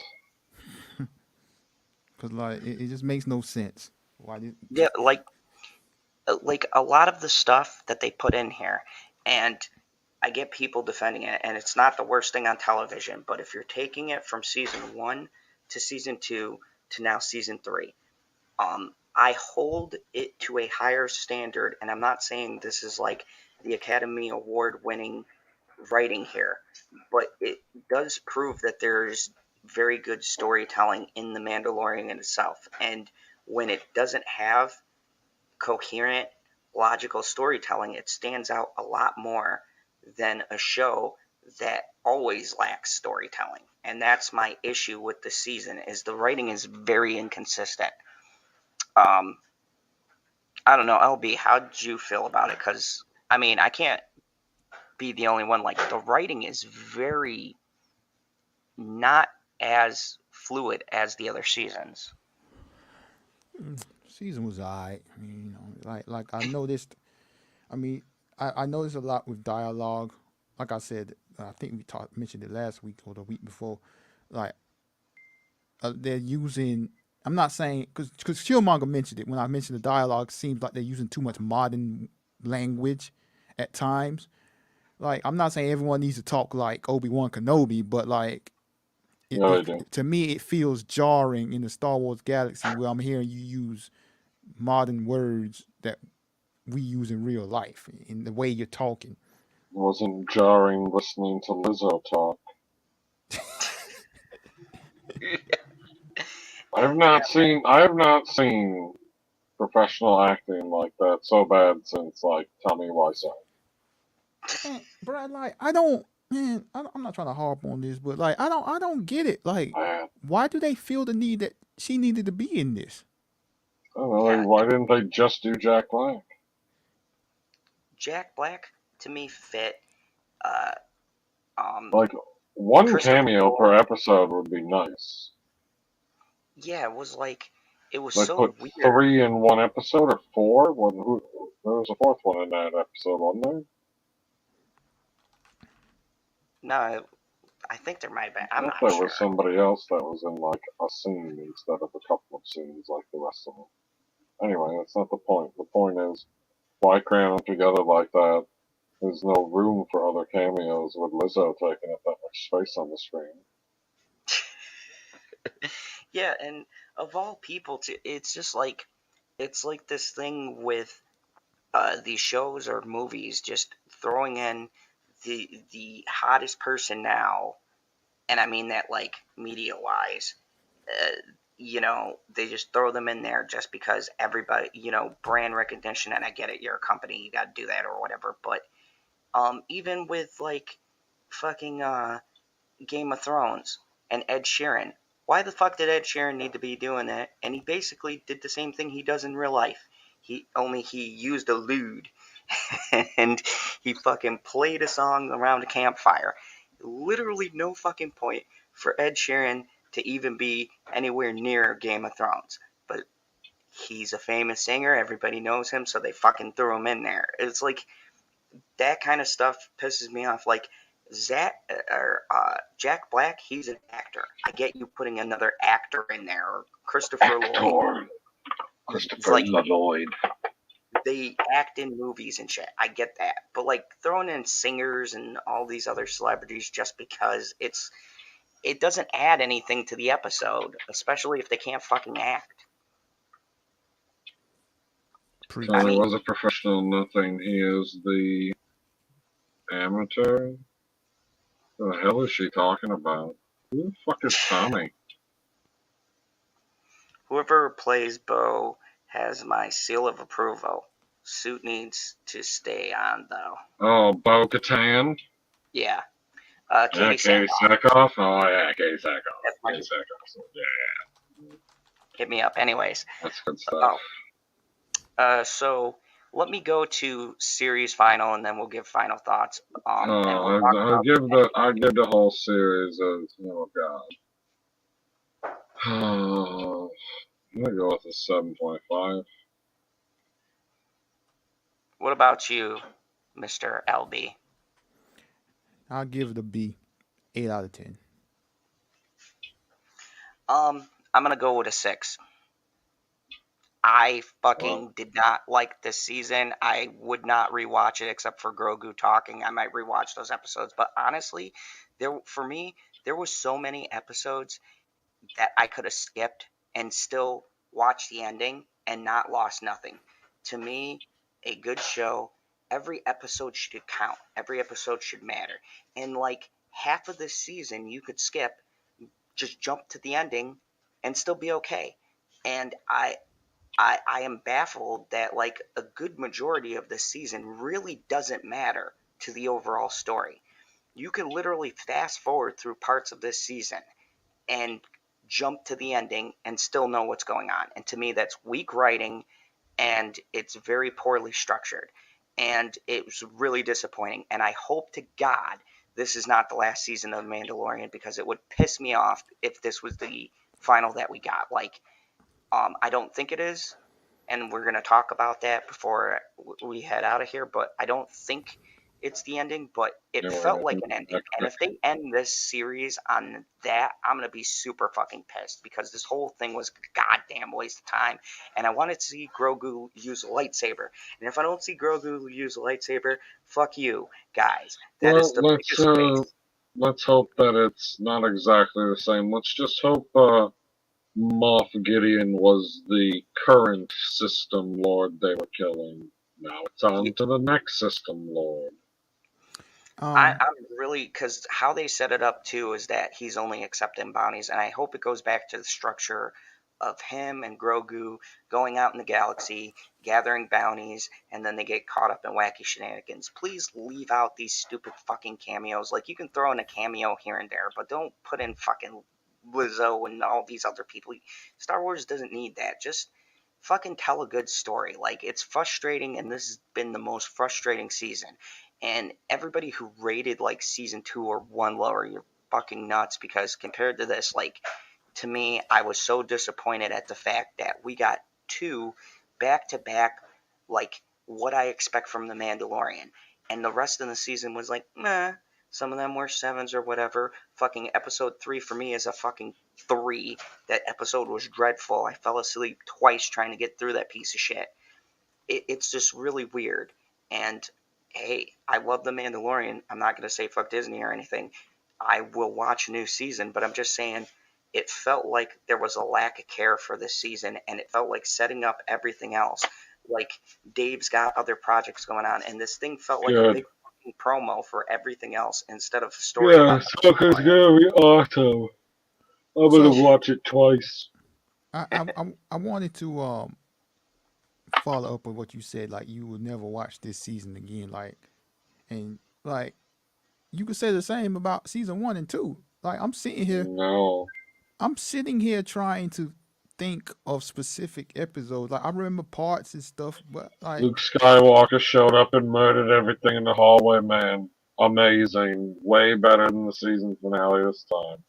Because like it just makes no sense. Why did? Yeah, like a lot of the stuff that they put in here, and I get people defending it, and it's not the worst thing on television. But if you're taking it from season 1 to season 2 to now season 3, I hold it to a higher standard, and I'm not saying this is like the Academy Award winning writing here, but it does prove that there's very good storytelling in The Mandalorian in itself. And when it doesn't have coherent, logical storytelling, it stands out a lot more than a show that always lacks storytelling. And that's my issue with the season, is the writing is very inconsistent. I don't know, LB, how did you feel about it? Because, I mean, I can't be the only one. Like, the writing is very not as fluid as the other seasons. Season was alright. I mean, you know, like I noticed. I mean, I noticed a lot with dialogue. Like I said, I think we mentioned it last week or the week before. Like they're using. I'm not saying because Killmonger mentioned it when I mentioned the dialogue. Seems like they're using too much modern language at times. Like I'm not saying everyone needs to talk like Obi-Wan Kenobi, but like to me it feels jarring in the Star Wars galaxy where I'm hearing you use modern words that we use in real life in the way you're talking. It wasn't jarring listening to Lizzo talk. I have not seen professional acting like that so bad since like Tell Me Why So. Man, bro, like I'm not trying to harp on this, but like I don't get it. Like, why do they feel the need that she needed to be in this? I don't know. Like, why didn't they just do Jack Black? Jack Black, to me, fit. Like one cameo per episode would be nice. Yeah, it was like Like so put weird. 3 in one episode or 4? There was a 4th one in that episode, wasn't there? No, I think there might have been. I'm not there sure. was somebody else that was in like a scene instead of a couple of scenes like the rest of them. Anyway, that's not the point. The point is, why cram them together like that? There's no room for other cameos with Lizzo taking up that much space on the screen. Yeah, and of all people, it's just like it's like this thing with these shows or movies, just throwing in the hottest person now, and I mean that like media wise. They just throw them in there just because everybody, brand recognition, and I get it, you're a company, you got to do that or whatever. But even with like fucking Game of Thrones and Ed Sheeran, why the fuck did Ed Sheeran need to be doing that? And he basically did the same thing he does in real life. He used a lewd and he fucking played a song around a campfire. Literally no fucking point for Ed Sheeran to even be anywhere near Game of Thrones. But he's a famous singer, everybody knows him, so they fucking threw him in there. It's like that kind of stuff pisses me off. Like Jack Black, he's an actor. I get you putting another actor in there, or Christopher Lloyd. Christopher Lloyd. They act in movies and shit. I get that, but like throwing in singers and all these other celebrities just because it doesn't add anything to the episode, especially if they can't fucking act. Charlie was a professional, nothing. He is the amateur. What the hell is she talking about? Who the fuck is Tommy? Whoever plays Bo has my seal of approval. Suit needs to stay on, though. Oh, Bo-Katan? Yeah. Katie Sackhoff? Oh, yeah, Katie Sackhoff. Katie Sackhoff. Yeah. Hit me up. Anyways. That's good stuff. So let me go to series final, and then we'll give final thoughts. I give the whole series a, oh god. I'm gonna go with a 7.5. What about you, Mr. LB? I'll give it a B. 8 out of 10. I'm gonna go with a 6. I fucking did not like this season. I would not rewatch it except for Grogu talking. I might rewatch those episodes, but honestly, for me, there was so many episodes that I could have skipped and still watched the ending and not lost nothing. To me, a good show, every episode should count. Every episode should matter. And like half of this season you could skip, just jump to the ending and still be okay. And I am baffled that like a good majority of this season really doesn't matter to the overall story. You can literally fast forward through parts of this season and jump to the ending and still know what's going on. And to me, that's weak writing, and it's very poorly structured. And it was really disappointing. And I hope to God this is not the last season of The Mandalorian, because it would piss me off if this was the final that we got. Like, I don't think it is, and we're going to talk about that before we head out of here, but I don't think it's the ending, but it felt like an ending. And if they end this series on that, I'm going to be super fucking pissed, because this whole thing was a goddamn waste of time, and I wanted to see Grogu use a lightsaber. And if I don't see Grogu use a lightsaber, fuck you, guys. That is the biggest waste. Let's hope that it's not exactly the same. Let's just hope Moff Gideon was the current system lord they were killing. Now it's on to the next system lord. I'm really, because how they set it up too is that he's only accepting bounties, and I hope it goes back to the structure of him and Grogu going out in the galaxy, gathering bounties, and then they get caught up in wacky shenanigans. Please leave out these stupid fucking cameos. Like, you can throw in a cameo here and there, but don't put in fucking Lizzo and all these other people. Star Wars doesn't need that. Just fucking tell a good story. Like, it's frustrating, and this has been the most frustrating season. And everybody who rated like season 2 or 1 lower, you're fucking nuts, because compared to this, like, to me, I was so disappointed at the fact that we got 2 back-to-back, like, what I expect from The Mandalorian. And the rest of the season was like, meh. Some of them were 7s or whatever. Fucking episode 3 for me is a fucking 3. That episode was dreadful. I fell asleep twice trying to get through that piece of shit. It's just really weird. And hey, I love The Mandalorian. I'm not going to say fuck Disney or anything. I will watch a new season, but I'm just saying it felt like there was a lack of care for this season, and it felt like setting up everything else. Like, Dave's got other projects going on, and this thing felt like a big fucking promo for everything else instead of a story about the Soccer's Mandalorian. gonna be awesome. I'm gonna watch it twice. I wanted to follow up with what you said. Like you would never watch this season again. And like you could say the same about season 1 and 2. Like I'm sitting here. No. I'm sitting here trying to think of specific episodes. Like I remember parts and stuff, but like Luke Skywalker showed up and murdered everything in the hallway, man. Amazing. Way better than the season finale this time.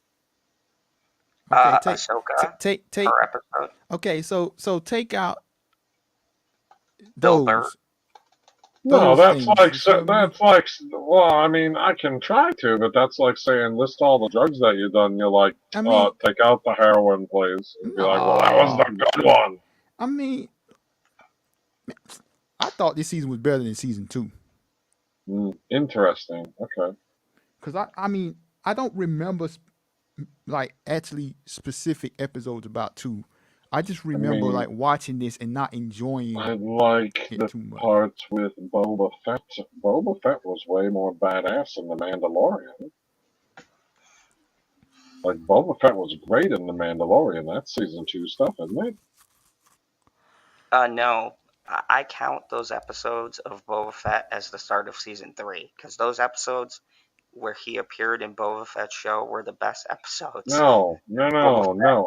okay, Ahsoka take per episode. okay, so take out Bill Burr. those. No, those that's things, like you feel me? that's like. Well, I mean, I can try to, but that's like saying list all the drugs that you've done. You're like, I mean, take out the heroin, please. And be like, well, that was the good one. I mean, I thought this season was better than season 2. Interesting. Okay. Because I mean, I don't remember like actually specific episodes about 2. I just remember like watching this and not enjoying I like it the too much. parts with Boba Fett. Boba Fett was way more badass than the Mandalorian. Like Boba Fett was great in the Mandalorian. That's season 2 stuff, isn't it? No. I count those episodes of Boba Fett as the start of season 3, because those episodes where he appeared in Boba Fett's show were the best episodes. No.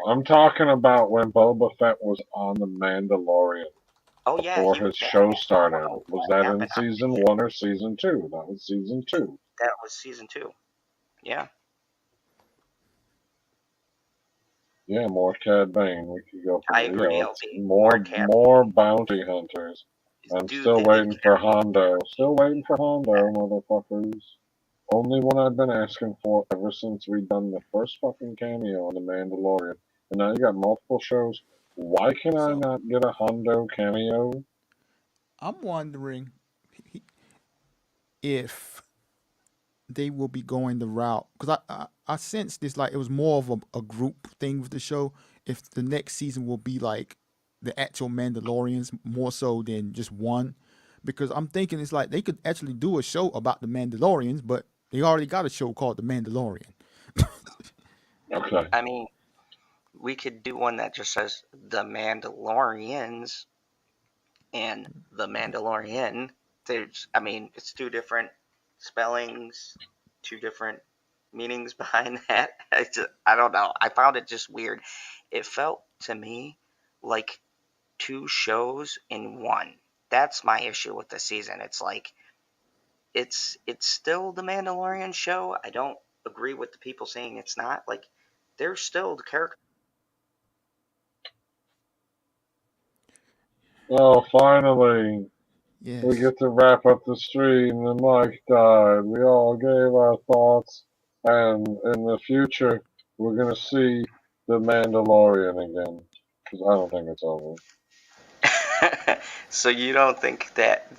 I'm talking about when Boba Fett was on the Mandalorian. Oh yeah, before his show started. Was that in season 1 or season 2? That was season 2. That was season 2. Yeah. Yeah, more Cad Bane. We could go for I agree, LB. more bounty hunters. I'm still waiting for Hondo. Still waiting for Hondo, motherfuckers. Only one I've been asking for ever since we done the first fucking cameo on The Mandalorian. And now you got multiple shows. Why can I not get a Hondo cameo? I'm wondering if they will be going the route, because I sense this like it was more of a group thing with the show. If the next season will be like the actual Mandalorians more so than just one, because I'm thinking it's like they could actually do a show about the Mandalorians, but they already got a show called The Mandalorian. Okay. I mean, we could do one that just says The Mandalorians and The Mandalorian. It's 2 different spellings, 2 different meanings behind that. I don't know. I found it just weird. It felt to me like 2 shows in one. That's my issue with the season. It's like it's still the Mandalorian show. I don't agree with the people saying it's not. Like, they're still the character. Oh, finally. Yes. We get to wrap up the stream. The mic died. We all gave our thoughts. And in the future, we're going to see The Mandalorian again. Because I don't think it's over. So you don't think that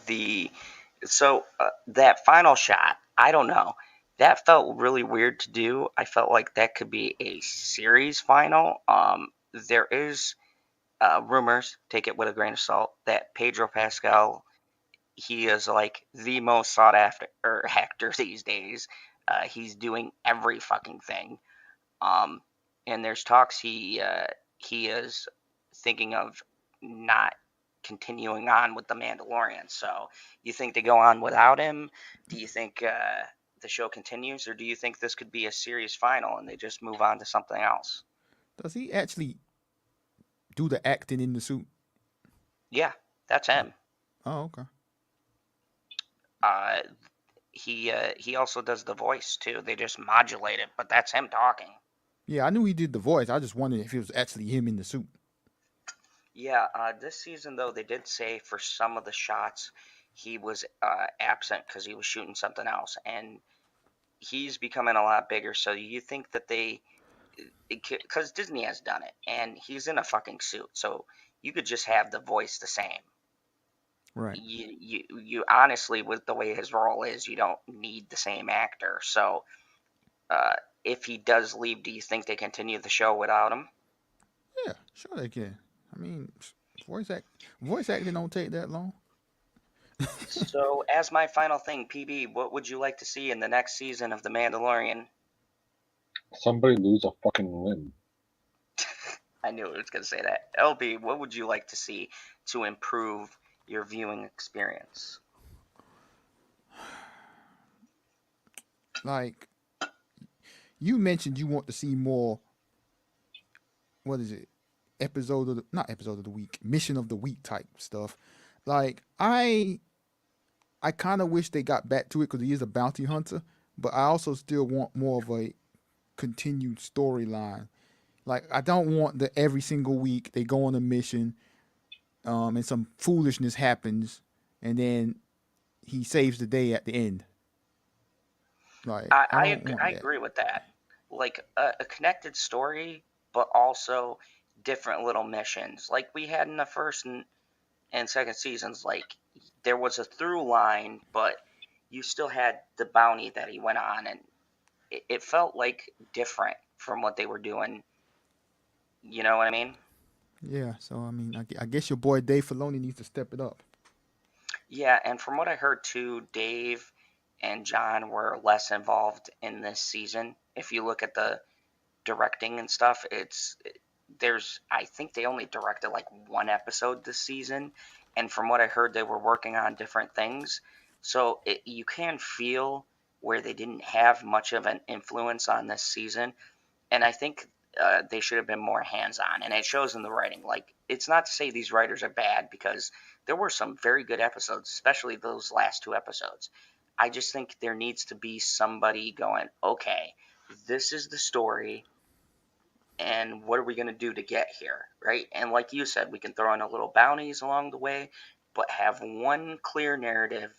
that final shot, I don't know, that felt really weird to do. I felt like that could be a series final. There is rumors, take it with a grain of salt, that Pedro Pascal, he is like the most sought after actor these days. He's doing every fucking thing. And there's talks he is thinking of not continuing on with The Mandalorian. So you think they go on without him? Do you think the show continues, or do you think this could be a series final and they just move on to something else? Does he actually do the acting in the suit? Yeah, that's him. Oh, okay. He also does the voice too. They just modulate it, but that's him talking. Yeah, I knew he did the voice. I just wondered if it was actually him in the suit. Yeah, this season, though, they did say for some of the shots he was absent because he was shooting something else, and he's becoming a lot bigger. So you think that because Disney has done it, and he's in a fucking suit, so you could just have the voice the same. Right. You honestly, with the way his role is, you don't need the same actor. So if he does leave, do you think they continue the show without him? Yeah, sure they can. I mean, voice acting don't take that long. So, as my final thing, PB, what would you like to see in the next season of The Mandalorian? Somebody lose a fucking limb. I knew it was going to say that. LB, what would you like to see to improve your viewing experience? Like, you mentioned you want to see more. What is it? Not episode of the week, mission of the week type stuff. Like, I kind of wish they got back to it because he is a bounty hunter, but I also still want more of a continued storyline. Like, I don't want the every single week they go on a mission, and some foolishness happens, and then he saves the day at the end. Like, I don't want I that. agree with that. Like a connected story, but also different little missions. Like we had in the first and second seasons. Like there was a through line, but you still had the bounty that he went on, and it felt like different from what they were doing. You know what I mean? Yeah. So I mean, I guess your boy Dave Filoni needs to step it up. Yeah, and from what I heard too, Dave and John were less involved in this season. If you look at the directing and stuff, I think they only directed like one episode this season, and from what I heard, they were working on different things. So you can feel where they didn't have much of an influence on this season, and I think they should have been more hands-on, and it shows in the writing. Like, it's not to say these writers are bad, because there were some very good episodes, especially those last two episodes. I just think there needs to be somebody going, okay, this is the story, and what are we going to do to get here, right? And like you said, we can throw in a little bounties along the way, but have one clear narrative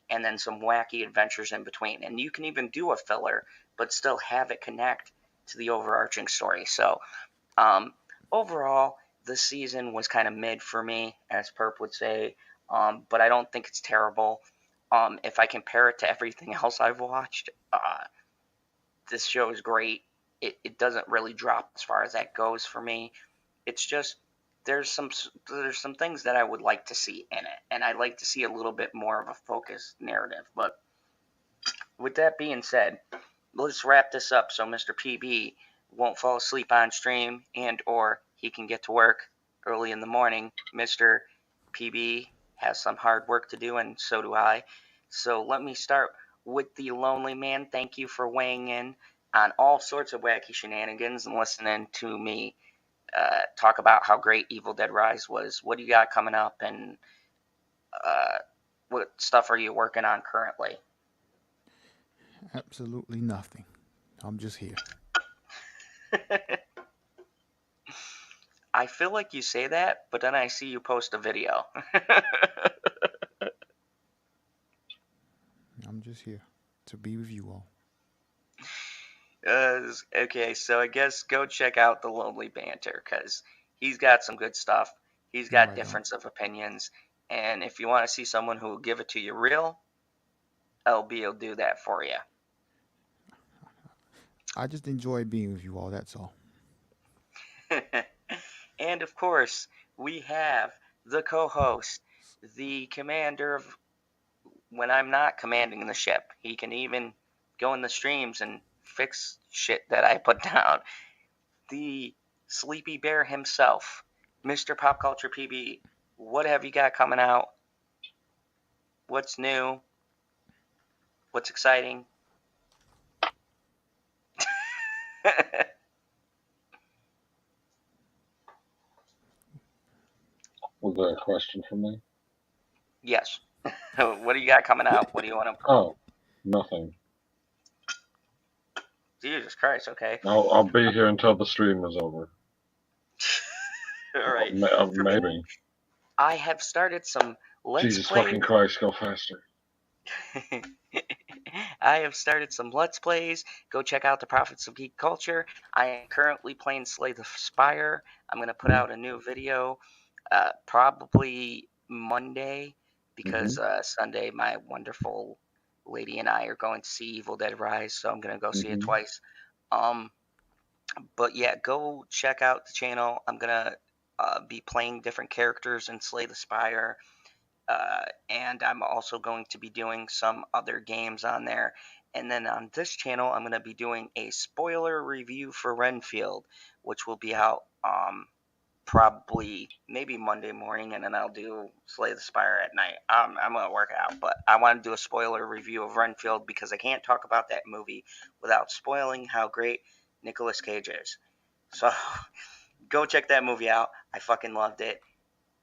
and then some wacky adventures in between. And you can even do a filler, but still have it connect to the overarching story. So overall, the season was kind of mid for me, as Perp would say, but I don't think it's terrible. If I compare it to everything else I've watched, this show is great. It doesn't really drop as far as that goes for me. It's just there's some things that I would like to see in it, and I'd like to see a little bit more of a focused narrative. But with that being said, let's wrap this up so Mr. PB won't fall asleep on stream and or he can get to work early in the morning. Mr. PB has some hard work to do, and so do I. So let me start with the Lonely Man. Thank you for weighing in on all sorts of wacky shenanigans and listening to me talk about how great Evil Dead Rise was. What do you got coming up, and what stuff are you working on currently? Absolutely nothing. I'm just here. I feel like you say that, but then I see you post a video. I'm just here to be with you all. Okay, so I guess go check out the Lonely Banter, because he's got some good stuff. He's got difference of opinions, and if you want to see someone who will give it to you real, LB will do that for you. I just enjoy being with you all, that's all. And of course, we have the co-host, the commander of when I'm not commanding the ship. He can even go in the streams and fix shit that I put down. The sleepy bear himself, Mr. Pop Culture PB. What have you got coming out? What's new? What's exciting? Was there a question for me? Yes. What do you got coming out? What do you want to... Oh, nothing. Jesus Christ, okay. I'll be here until the stream is over. All right. Maybe. I have started some Let's Jesus Plays. fucking Christ, go faster. I have started some Let's Plays. Go check out the Prophets of Geek Culture. I am currently playing Slay the Spire. I'm going to put out a new video probably Monday. because Sunday my wonderful lady and I are going to see Evil Dead Rise, so I'm gonna go see it twice. But yeah, go check out the channel. I'm gonna be playing different characters in Slay the Spire, and I'm also going to be doing some other games on there. And then on this channel, I'm gonna be doing a spoiler review for Renfield, which will be out probably maybe Monday morning, and then I'll do Slay the Spire at night. I'm gonna work it out, but I want to do a spoiler review of Renfield because I can't talk about that movie without spoiling how great Nicolas Cage is. So go check that movie out. I fucking loved it.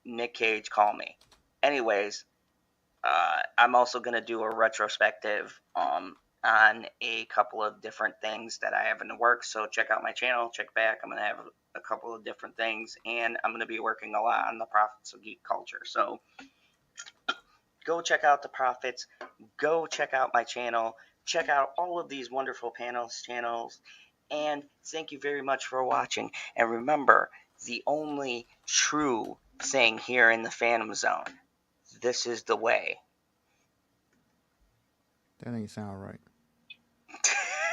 Nick Cage, call me. Anyways, I'm also gonna do a retrospective on a couple of different things that I have in the works. So check out my channel, check back. I'm gonna have a couple of different things, and I'm gonna be working a lot on the Prophets of Geek Culture. So go check out the Prophets. Go check out my channel. Check out all of these wonderful panels channels. And thank you very much for watching. And remember, the only true thing here in the Phantom Zone, this is the way. That ain't sound right.